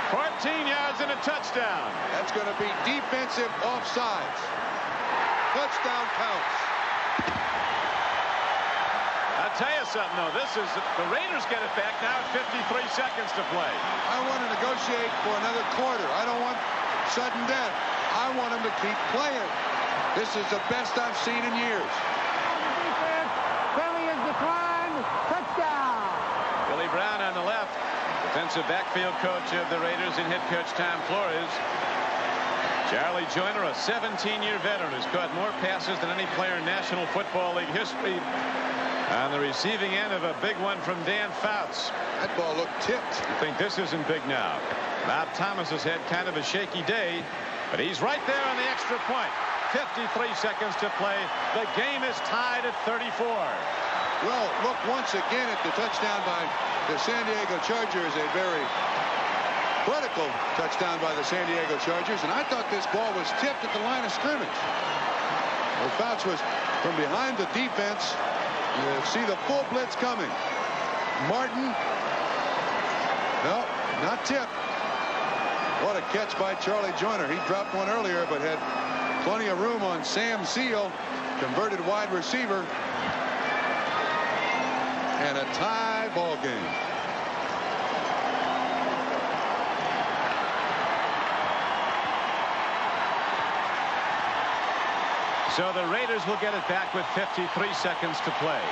14 yards and a touchdown. That's going to be defensive offsides. Touchdown counts. I'll tell you something, though. This is the Raiders get it back now at 53 seconds to play. I want to negotiate for another quarter. I don't want sudden death. I want him to keep playing. This is the best I've seen in years. Penalty is declined. Touchdown. Billy Brown on the left. Defensive backfield coach of the Raiders and head coach Tom Flores. Charlie Joyner, a 17-year veteran, has caught more passes than any player in National Football League history. On the receiving end of a big one from Dan Fouts. That ball looked tipped. You think this isn't big now? Bob Thomas has had kind of a shaky day, but he's right there on the extra point. 53 seconds to play. The game is tied at 34. Well, look once again at the touchdown by the San Diego Chargers. A very critical touchdown by the San Diego Chargers. And I thought this ball was tipped at the line of scrimmage. Well, Fouts was from behind the defense. You see the full blitz coming. Martin. No, not tipped. What a catch by Charlie Joyner. He dropped one earlier, but had plenty of room on Sam Seal, converted wide receiver. And a tie ball game. So the Raiders will get it back with 53 seconds to play.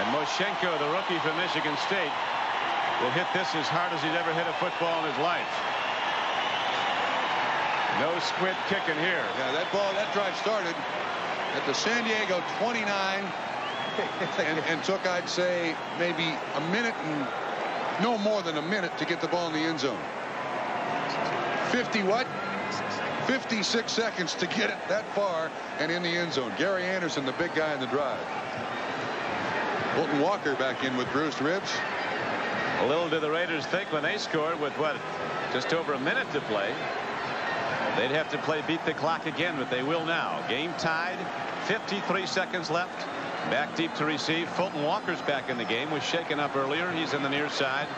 And Moshenko, the rookie from Michigan State, will hit this as hard as he'd ever hit a football in his life. No squid kicking here. Yeah, that drive started at the San Diego 29 and took, I'd say, maybe a minute and no more than a minute to get the ball in the end zone. 56 seconds to get it that far and in the end zone. Gary Anderson, the big guy in the drive. Fulton Walker back in with bruised ribs. Little did the Raiders think when they scored with what, just over a minute to play, they'd have to beat the clock again, but they will now. Game tied, 53 seconds left. Back deep to receive. Fulton Walker's back in the game. Was shaken up earlier. He's in the near side.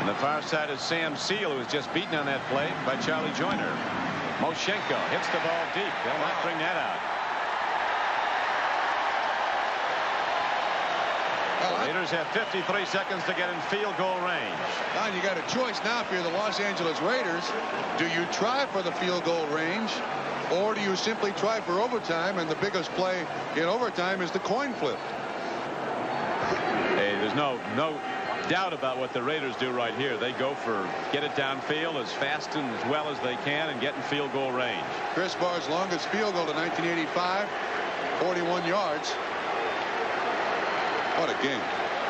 On the far side is Sam Seal, who was just beaten on that play by Charlie Joyner. Moshenko hits the ball deep. They'll not bring that out. The Raiders have 53 seconds to get in field goal range. Don, you got a choice now if you're the Los Angeles Raiders. Do you try for the field goal range, or do you simply try for overtime? And the biggest play in overtime is the coin flip. Hey, there's no doubt about what the Raiders do right here. They go for get it downfield as fast and as well as they can and get in field goal range. Chris Barr's longest field goal in 1985, 41 yards. What a game.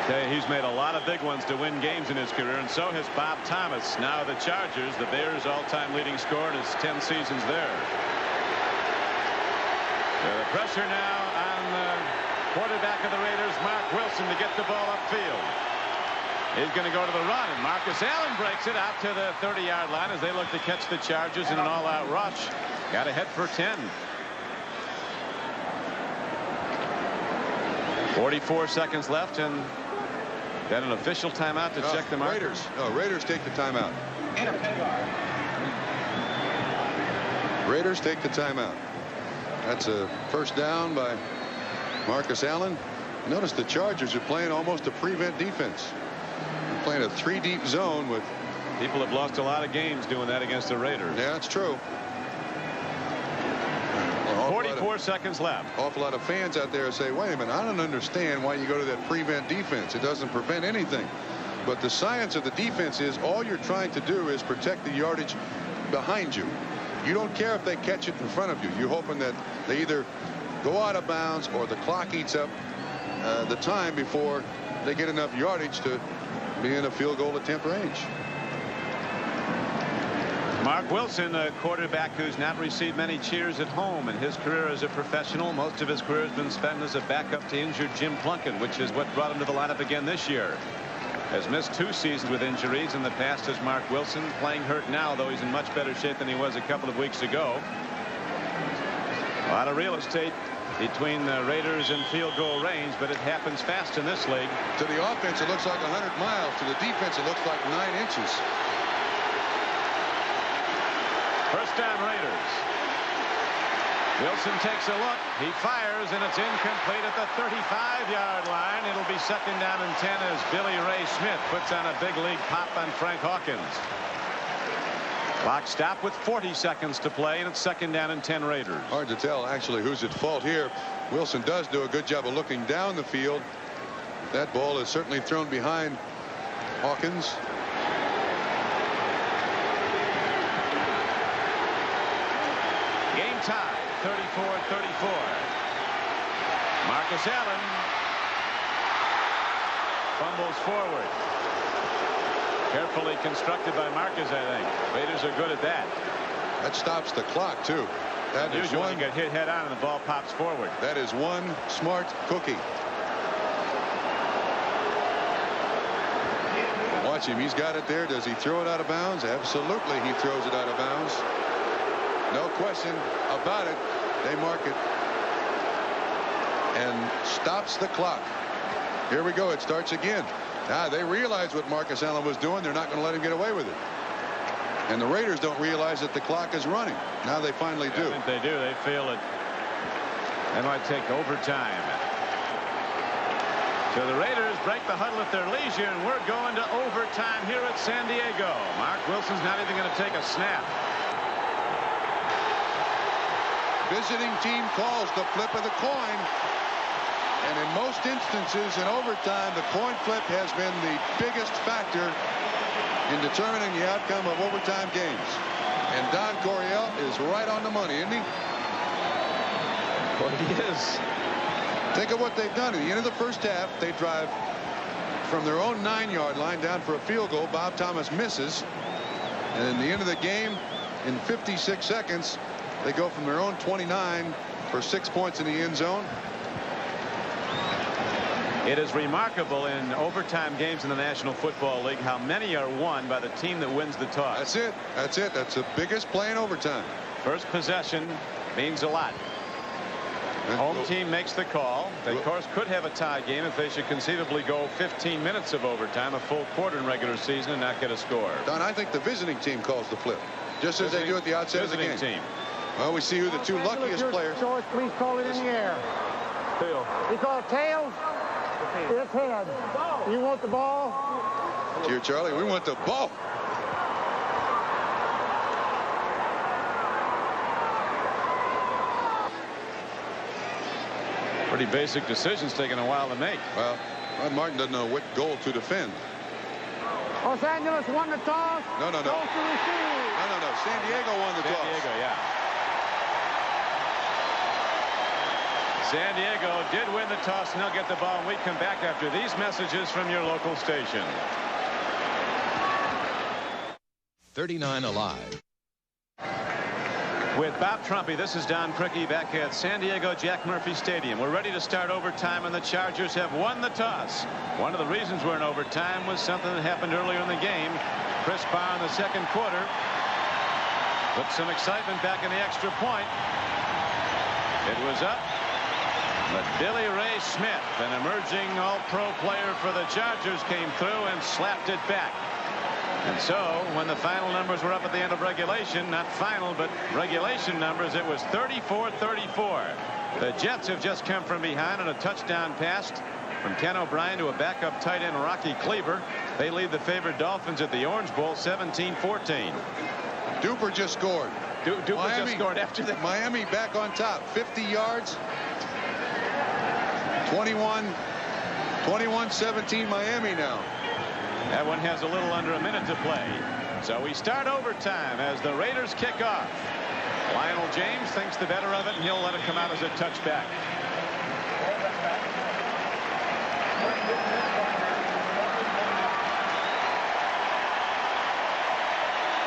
Okay, he's made a lot of big ones to win games in his career, and so has Bob Thomas. Now the Chargers, the Bears' all-time leading scorer in his 10 seasons there. So the pressure now on the quarterback of the Raiders, Mark Wilson, to get the ball upfield. He's going to go to the run, and Marcus Allen breaks it out to the 30-yard line as they look to catch the Chargers in an all-out rush. Got ahead for 10. 44 seconds left, and got an official timeout to check the markers. Raiders take the timeout. Raiders take the timeout. That's a first down by Marcus Allen. Notice the Chargers are playing almost a prevent defense. They're playing a 3-deep zone with. People have lost a lot of games doing that against the Raiders. Yeah, that's true. 44 seconds left. Awful lot of fans out there say, wait a minute, I don't understand why you go to that prevent defense. It doesn't prevent anything. But the science of the defense is all you're trying to do is protect the yardage behind you. You don't care if they catch it in front of you. You're hoping that they either go out of bounds or the clock eats up the time before they get enough yardage to be in a field goal attempt range. Mark Wilson, a quarterback who's not received many cheers at home in his career as a professional. Most of his career has been spent as a backup to injured Jim Plunkett, which is what brought him to the lineup again this year. Has missed 2 seasons with injuries. In the past as Mark Wilson, playing hurt now, though he's in much better shape than he was a couple of weeks ago. A lot of real estate between the Raiders and field goal range, but it happens fast in this league. To the offense, it looks like 100 miles. To the defense, it looks like 9 inches. First down, Raiders. Wilson takes a look. He fires, and it's incomplete at the 35-yard line. It'll be second down and 10 as Billy Ray Smith puts on a big league pop on Frank Hawkins. Clock stopped with 40 seconds to play, and it's second down and 10 Raiders. Hard to tell actually who's at fault here. Wilson does do a good job of looking down the field. That ball is certainly thrown behind Hawkins. Game tie, 34-34. Marcus Allen fumbles forward. Carefully constructed by Marcus, I think. Raiders are good at that. That stops the clock, too. That is usually one. You get hit head on and the ball pops forward. That is one smart cookie. Watch him. He's got it there. Does he throw it out of bounds? Absolutely, he throws it out of bounds. No question about it. They mark it and stops the clock. Here we go. It starts again. Now they realize what Marcus Allen was doing. They're not going to let him get away with it. And the Raiders don't realize that the clock is running. Now they finally do. I think they do. They feel it. They might take overtime. So the Raiders break the huddle at their leisure, and we're going to overtime here at San Diego. Mark Wilson's not even going to take a snap. Visiting team calls the flip of the coin. And in most instances in overtime, the coin flip has been the biggest factor in determining the outcome of overtime games. And Don Coryell is right on the money, isn't he? Well, he is. Think of what they've done. At the end of the first half, they drive from their own 9-yard line down for a field goal. Bob Thomas misses. And in the end of the game, in 56 seconds, they go from their own 29 for 6 points in the end zone. It is remarkable in overtime games in the National Football League how many are won by the team that wins the toss. That's it. That's it. That's the biggest play in overtime. First possession means a lot. Home team makes the call. They, of course, could have a tie game if they should conceivably go 15 minutes of overtime, a full quarter in regular season, and not get a score. Don, I think the visiting team calls the flip, just as they do at the outset of the game. Team. Well, we see who the two luckiest players. George, please call it in the air. Tail. You call it tails? It's head. You want the ball? Dear Charlie, we want the ball. Pretty basic decisions, taking a while to make. Well, Rod Martin doesn't know what goal to defend. Los Angeles won the toss. No. Goes to receive. No. San Diego won the toss. San Diego, yeah. San Diego did win the toss, and they'll get the ball, and we come back after these messages from your local station. 39 Alive. With Bob Trumpy, this is Don Criqui back at San Diego Jack Murphy Stadium. We're ready to start overtime, and the Chargers have won the toss. One of the reasons we're in overtime was something that happened earlier in the game. Chris Barr in the second quarter put some excitement back in the extra point. It was up, but Billy Ray Smith, an emerging all-pro player for the Chargers, came through and slapped it back. And so when the final numbers were up at the end of regulation, not final but regulation numbers, it was 34-34. The Jets have just come from behind on a touchdown pass from Ken O'Brien to a backup tight end Rocky Cleaver. They lead the favored Dolphins at the Orange Bowl 17-14. Duper just scored. Duper just scored after that. Miami back on top, 50 yards. 21-17 Miami now. That one has a little under a minute to play. So we start overtime as the Raiders kick off. Lionel James thinks the better of it, and he'll let it come out as a touchback.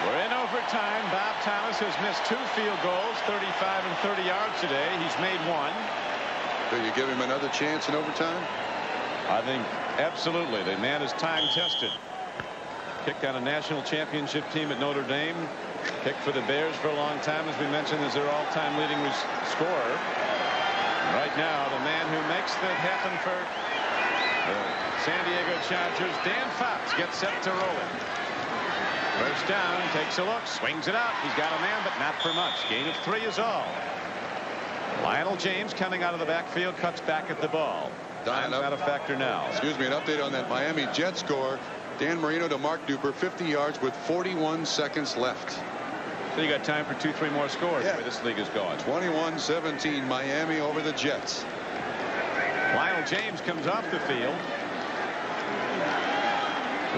We're in overtime. Bob Thomas has missed 2 field goals, 35 and 30 yards today. He's made 1. Do you give him another chance in overtime? I think absolutely. The man is time tested. Kicked on a national championship team at Notre Dame. Kicked for the Bears for a long time, as we mentioned, as their all-time leading scorer. And right now, the man who makes that happen for the San Diego Chargers, Dan Fouts, gets set to roll it. First down, takes a look, swings it out. He's got a man, but not for much. Gain of 3 is all. Lionel James coming out of the backfield, cuts back at the ball. Time's not a factor now. Excuse me, an update on that Miami Jet score. Dan Marino to Mark Duper, 50 yards with 41 seconds left. So you got time for 2-3 more scores. Yeah. The way this league is going. 21-17 Miami over the Jets. Lionel James comes off the field.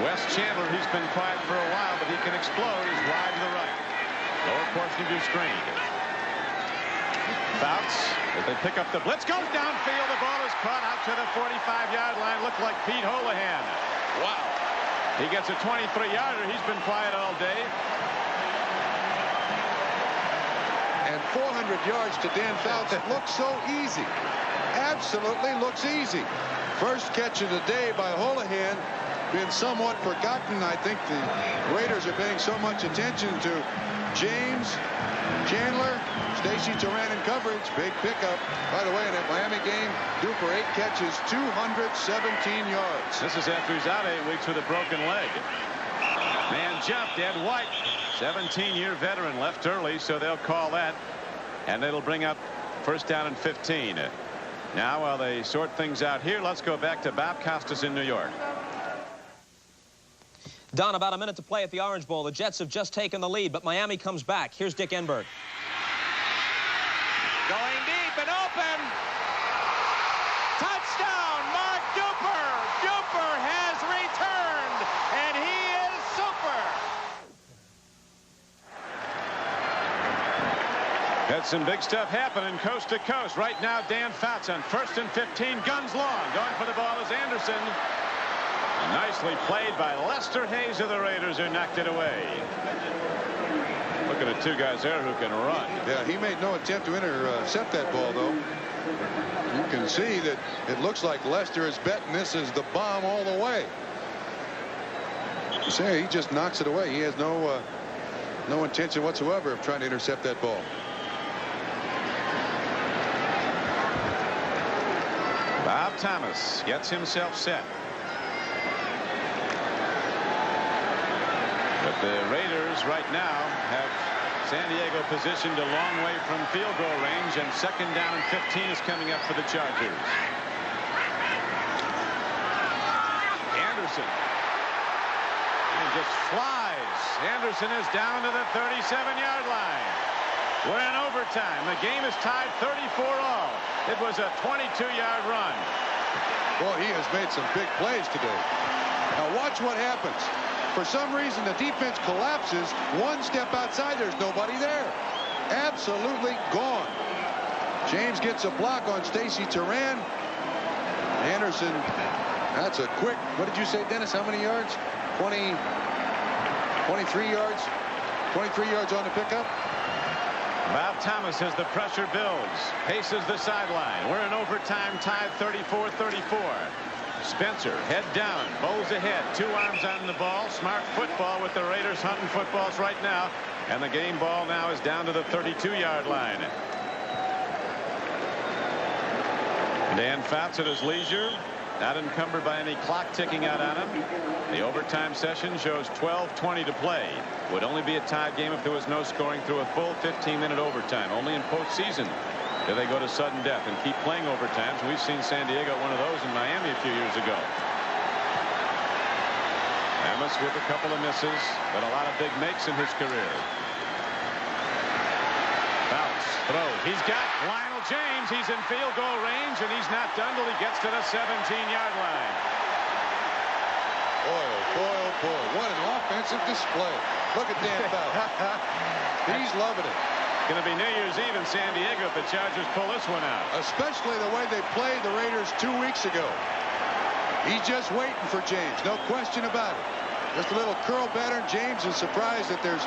Wes Chandler, he's been quiet for a while, but he can explode. He's wide to the right. Lower portion of your screen. Fouts, as they pick up the blitz, goes downfield. The ball is caught out to the 45-yard line. Looked like Pete Holohan. Wow. He gets a 23-yarder. He's been quiet all day. And 400 yards to Dan Fouts. It looks so easy. Absolutely looks easy. First catch of the day by Holohan. Been somewhat forgotten. I think the Raiders are paying so much attention to James, Chandler, Stacey Turan in coverage. Big pickup. By the way, in that Miami game, Duper 8 catches, 217 yards. This is after he's out 8 weeks with a broken leg. Man jumped. Ed White, 17-year veteran, left early, so they'll call that. And it'll bring up first down and 15. Now, while they sort things out here, let's go back to Bob Costas in New York. Don, about a minute to play at the Orange Bowl. The Jets have just taken the lead, but Miami comes back. Here's Dick Enberg. Going deep and open. Touchdown, Mark Duper. Duper has returned, and he is super. Got some big stuff happening coast to coast. Right now, Dan Fouts on 1st and 15. Guns long. Going for the ball is Anderson. Nicely played by Lester Hayes of the Raiders, who knocked it away. Look at the 2 guys there who can run. Yeah, he made no attempt to intercept that ball, though. You can see that it looks like Lester is betting this is the bomb all the way. You say he just knocks it away. He has no intention whatsoever of trying to intercept that ball. Bob Thomas gets himself set. But the Raiders right now have San Diego positioned a long way from field goal range, and 2nd down and 15 is coming up for the Chargers. Anderson. And just flies. Anderson is down to the 37-yard line. We're in overtime. The game is tied 34-all. It was a 22-yard run. Boy, he has made some big plays today. Now watch what happens. For some reason, the defense collapses. One step outside, there's nobody there. Absolutely gone. James gets a block on Stacy Turan. Anderson, that's a quick, what did you say, Dennis? How many yards? 23 yards? 23 yards on the pickup. Bob Thomas as the pressure builds. Paces the sideline. We're in overtime, tied 34-34. Spencer, head down, bowls ahead, 2 arms on the ball. Smart football with the Raiders hunting footballs right now. And the game ball now is down to the 32-yard line. Dan Fouts at his leisure, not encumbered by any clock ticking out on him. The overtime session shows 12:20 to play. Would only be a tied game if there was no scoring through a full 15-minute overtime. Only in postseason do they go to sudden death and keep playing overtimes. We've seen San Diego one of those in Miami a few years ago. Amos with a couple of misses, but a lot of big makes in his career. Fouts throws. He's got Lionel James. He's in field goal range, and he's not done till he gets to the 17-yard line. Boy, oh boy, oh boy. What an offensive display. Look at Dan Fouts. He's loving it. Going to be New Year's Eve in San Diego if the Chargers pull this one out. Especially the way they played the Raiders 2 weeks ago. He's just waiting for James. No question about it. Just a little curl pattern. James is surprised that there's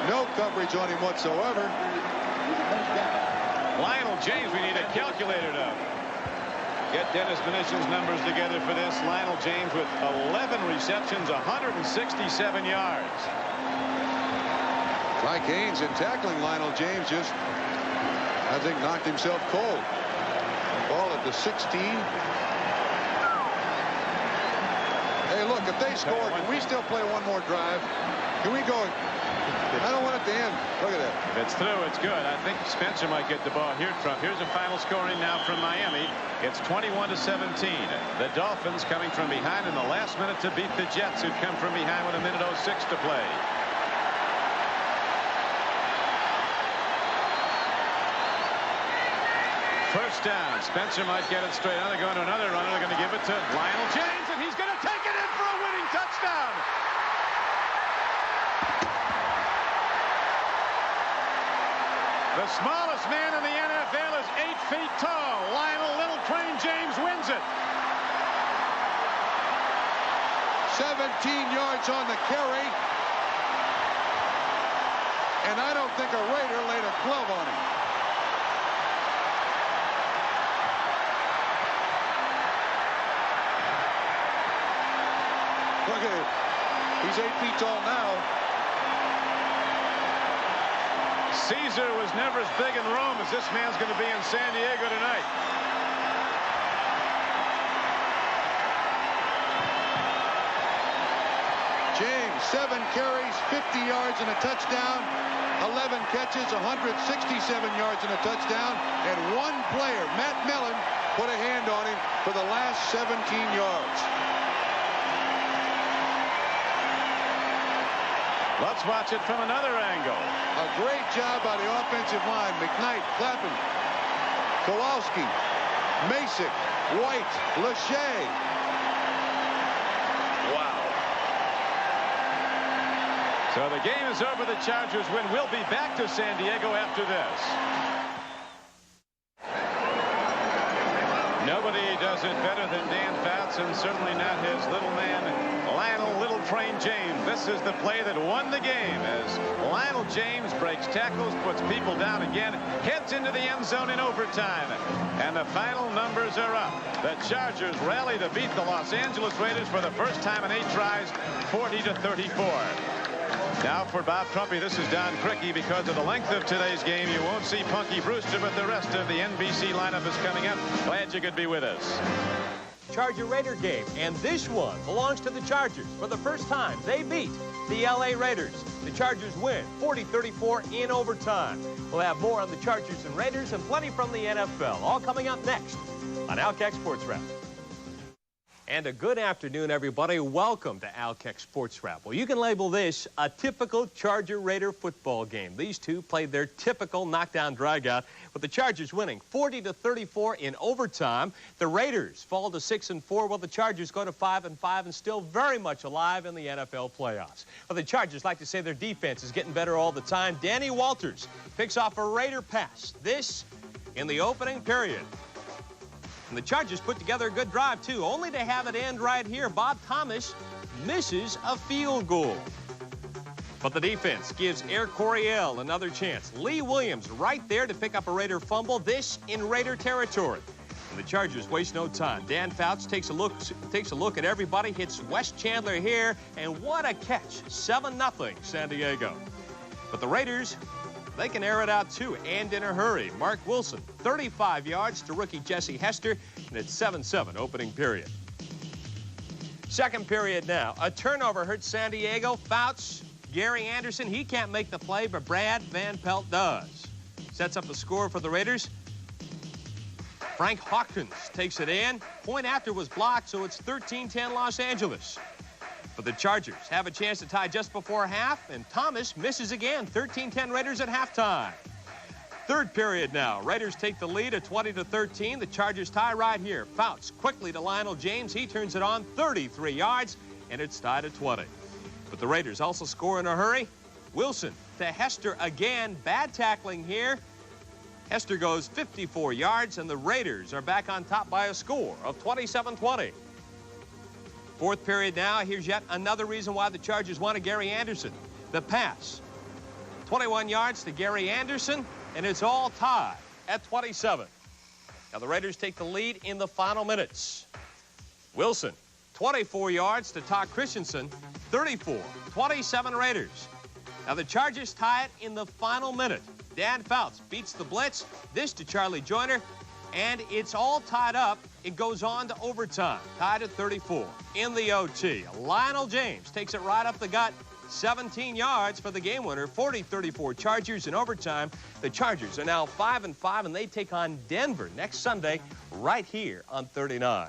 no coverage on him whatsoever. Lionel James, we need a calculator to get Dennis Mnuchin's numbers together for this. Lionel James with 11 receptions, 167 yards. Mike Haynes in tackling Lionel James just, I think, knocked himself cold. Ball at the 16. Hey, look, if they score, can we still play one more drive? Can we go? I don't want it to end. Look at that. If it's through, it's good. I think Spencer might get the ball here, Trump. Here's a final scoring now from Miami. It's 21-17. The Dolphins coming from behind in the last minute to beat the Jets, who'd come from behind with 1:06 to play. First down. Spencer might get it straight on. They're going to another runner. They're going to give it to Lionel James, and he's going to take it in for a winning touchdown. The smallest man in the NFL is 8 feet tall. Lionel Little Train James wins it. 17 yards on the carry. And I don't think a Raider laid a glove on him. Look at him. He's 8 feet tall now. Caesar was never as big in Rome as this man's going to be in San Diego tonight. James, 7 carries, 50 yards and a touchdown. 11 catches, 167 yards and a touchdown. And one player, Matt Millen, put a hand on him for the last 17 yards. Let's watch it from another angle. A great job by the offensive line. McKnight, Clapham, Kowalski, Masick, White, Lachey. Wow. So the game is over. The Chargers win. We'll be back to San Diego after this. Nobody does it better than Dan Fouts, and certainly not his little man, Lionel Little Train James. This is the play that won the game as Lionel James breaks tackles, puts people down again, heads into the end zone in overtime. And the final numbers are up. The Chargers rally to beat the Los Angeles Raiders for the first time in 8 tries, 40-34. Now for Bob Trumpy, this is Don Criqui. Because of the length of today's game, you won't see Punky Brewster, but the rest of the NBC lineup is coming up. Glad you could be with us. Charger-Raider game, and this one belongs to the Chargers. For the first time, they beat the LA Raiders. The Chargers win 40-34 in overtime. We'll have more on the Chargers and Raiders and plenty from the NFL, all coming up next on Outkick Sports Wrap. And a good afternoon, everybody. Welcome to Outkick Sports Wrap. Well, you can label this a typical Charger-Raider football game. These two played their typical knockdown dragout, with the Chargers winning 40-34 in overtime. The Raiders fall to 6-4, while the Chargers go to 5-5 and still very much alive in the NFL playoffs. Well, the Chargers like to say their defense is getting better all the time. Danny Walters picks off a Raider pass. This in the opening period. And the Chargers put together a good drive, too, only to have it end right here. Bob Thomas misses a field goal. But the defense gives Air Coryell another chance. Lee Williams right there to pick up a Raider fumble, this in Raider territory. And the Chargers waste no time. Dan Fouts takes a look at everybody, hits Wes Chandler here, and what a catch. 7-0 San Diego. But the Raiders, they can air it out, too, and in a hurry. Mark Wilson, 35 yards to rookie Jesse Hester, and it's 7-7 opening period. Second period now. A turnover hurts San Diego. Fouts, Gary Anderson, he can't make the play, but Brad Van Pelt does. Sets up the score for the Raiders. Frank Hawkins takes it in. Point after was blocked, so it's 13-10 Los Angeles. But the Chargers have a chance to tie just before half, and Thomas misses again. 13-10 Raiders at halftime. Third period now. Raiders take the lead at 20-13. The Chargers tie right here. Fouts quickly to Lionel James. He turns it on 33 yards, and it's tied at 20. But the Raiders also score in a hurry. Wilson to Hester again. Bad tackling here. Hester goes 54 yards, and the Raiders are back on top by a score of 27-20. Fourth period now. Here's yet another reason why the Chargers wanted Gary Anderson. The pass. 21 yards to Gary Anderson, and it's all tied at 27. Now the Raiders take the lead in the final minutes. Wilson, 24 yards to Todd Christensen, 34-27 Raiders. Now the Chargers tie it in the final minute. Dan Fouts beats the blitz. This to Charlie Joyner. And it's all tied up. It goes on to overtime, tied at 34. In the OT, Lionel James takes it right up the gut, 17 yards for the game winner, 40-34 Chargers in overtime. The Chargers are now 5-5, and they take on Denver next Sunday right here on 39.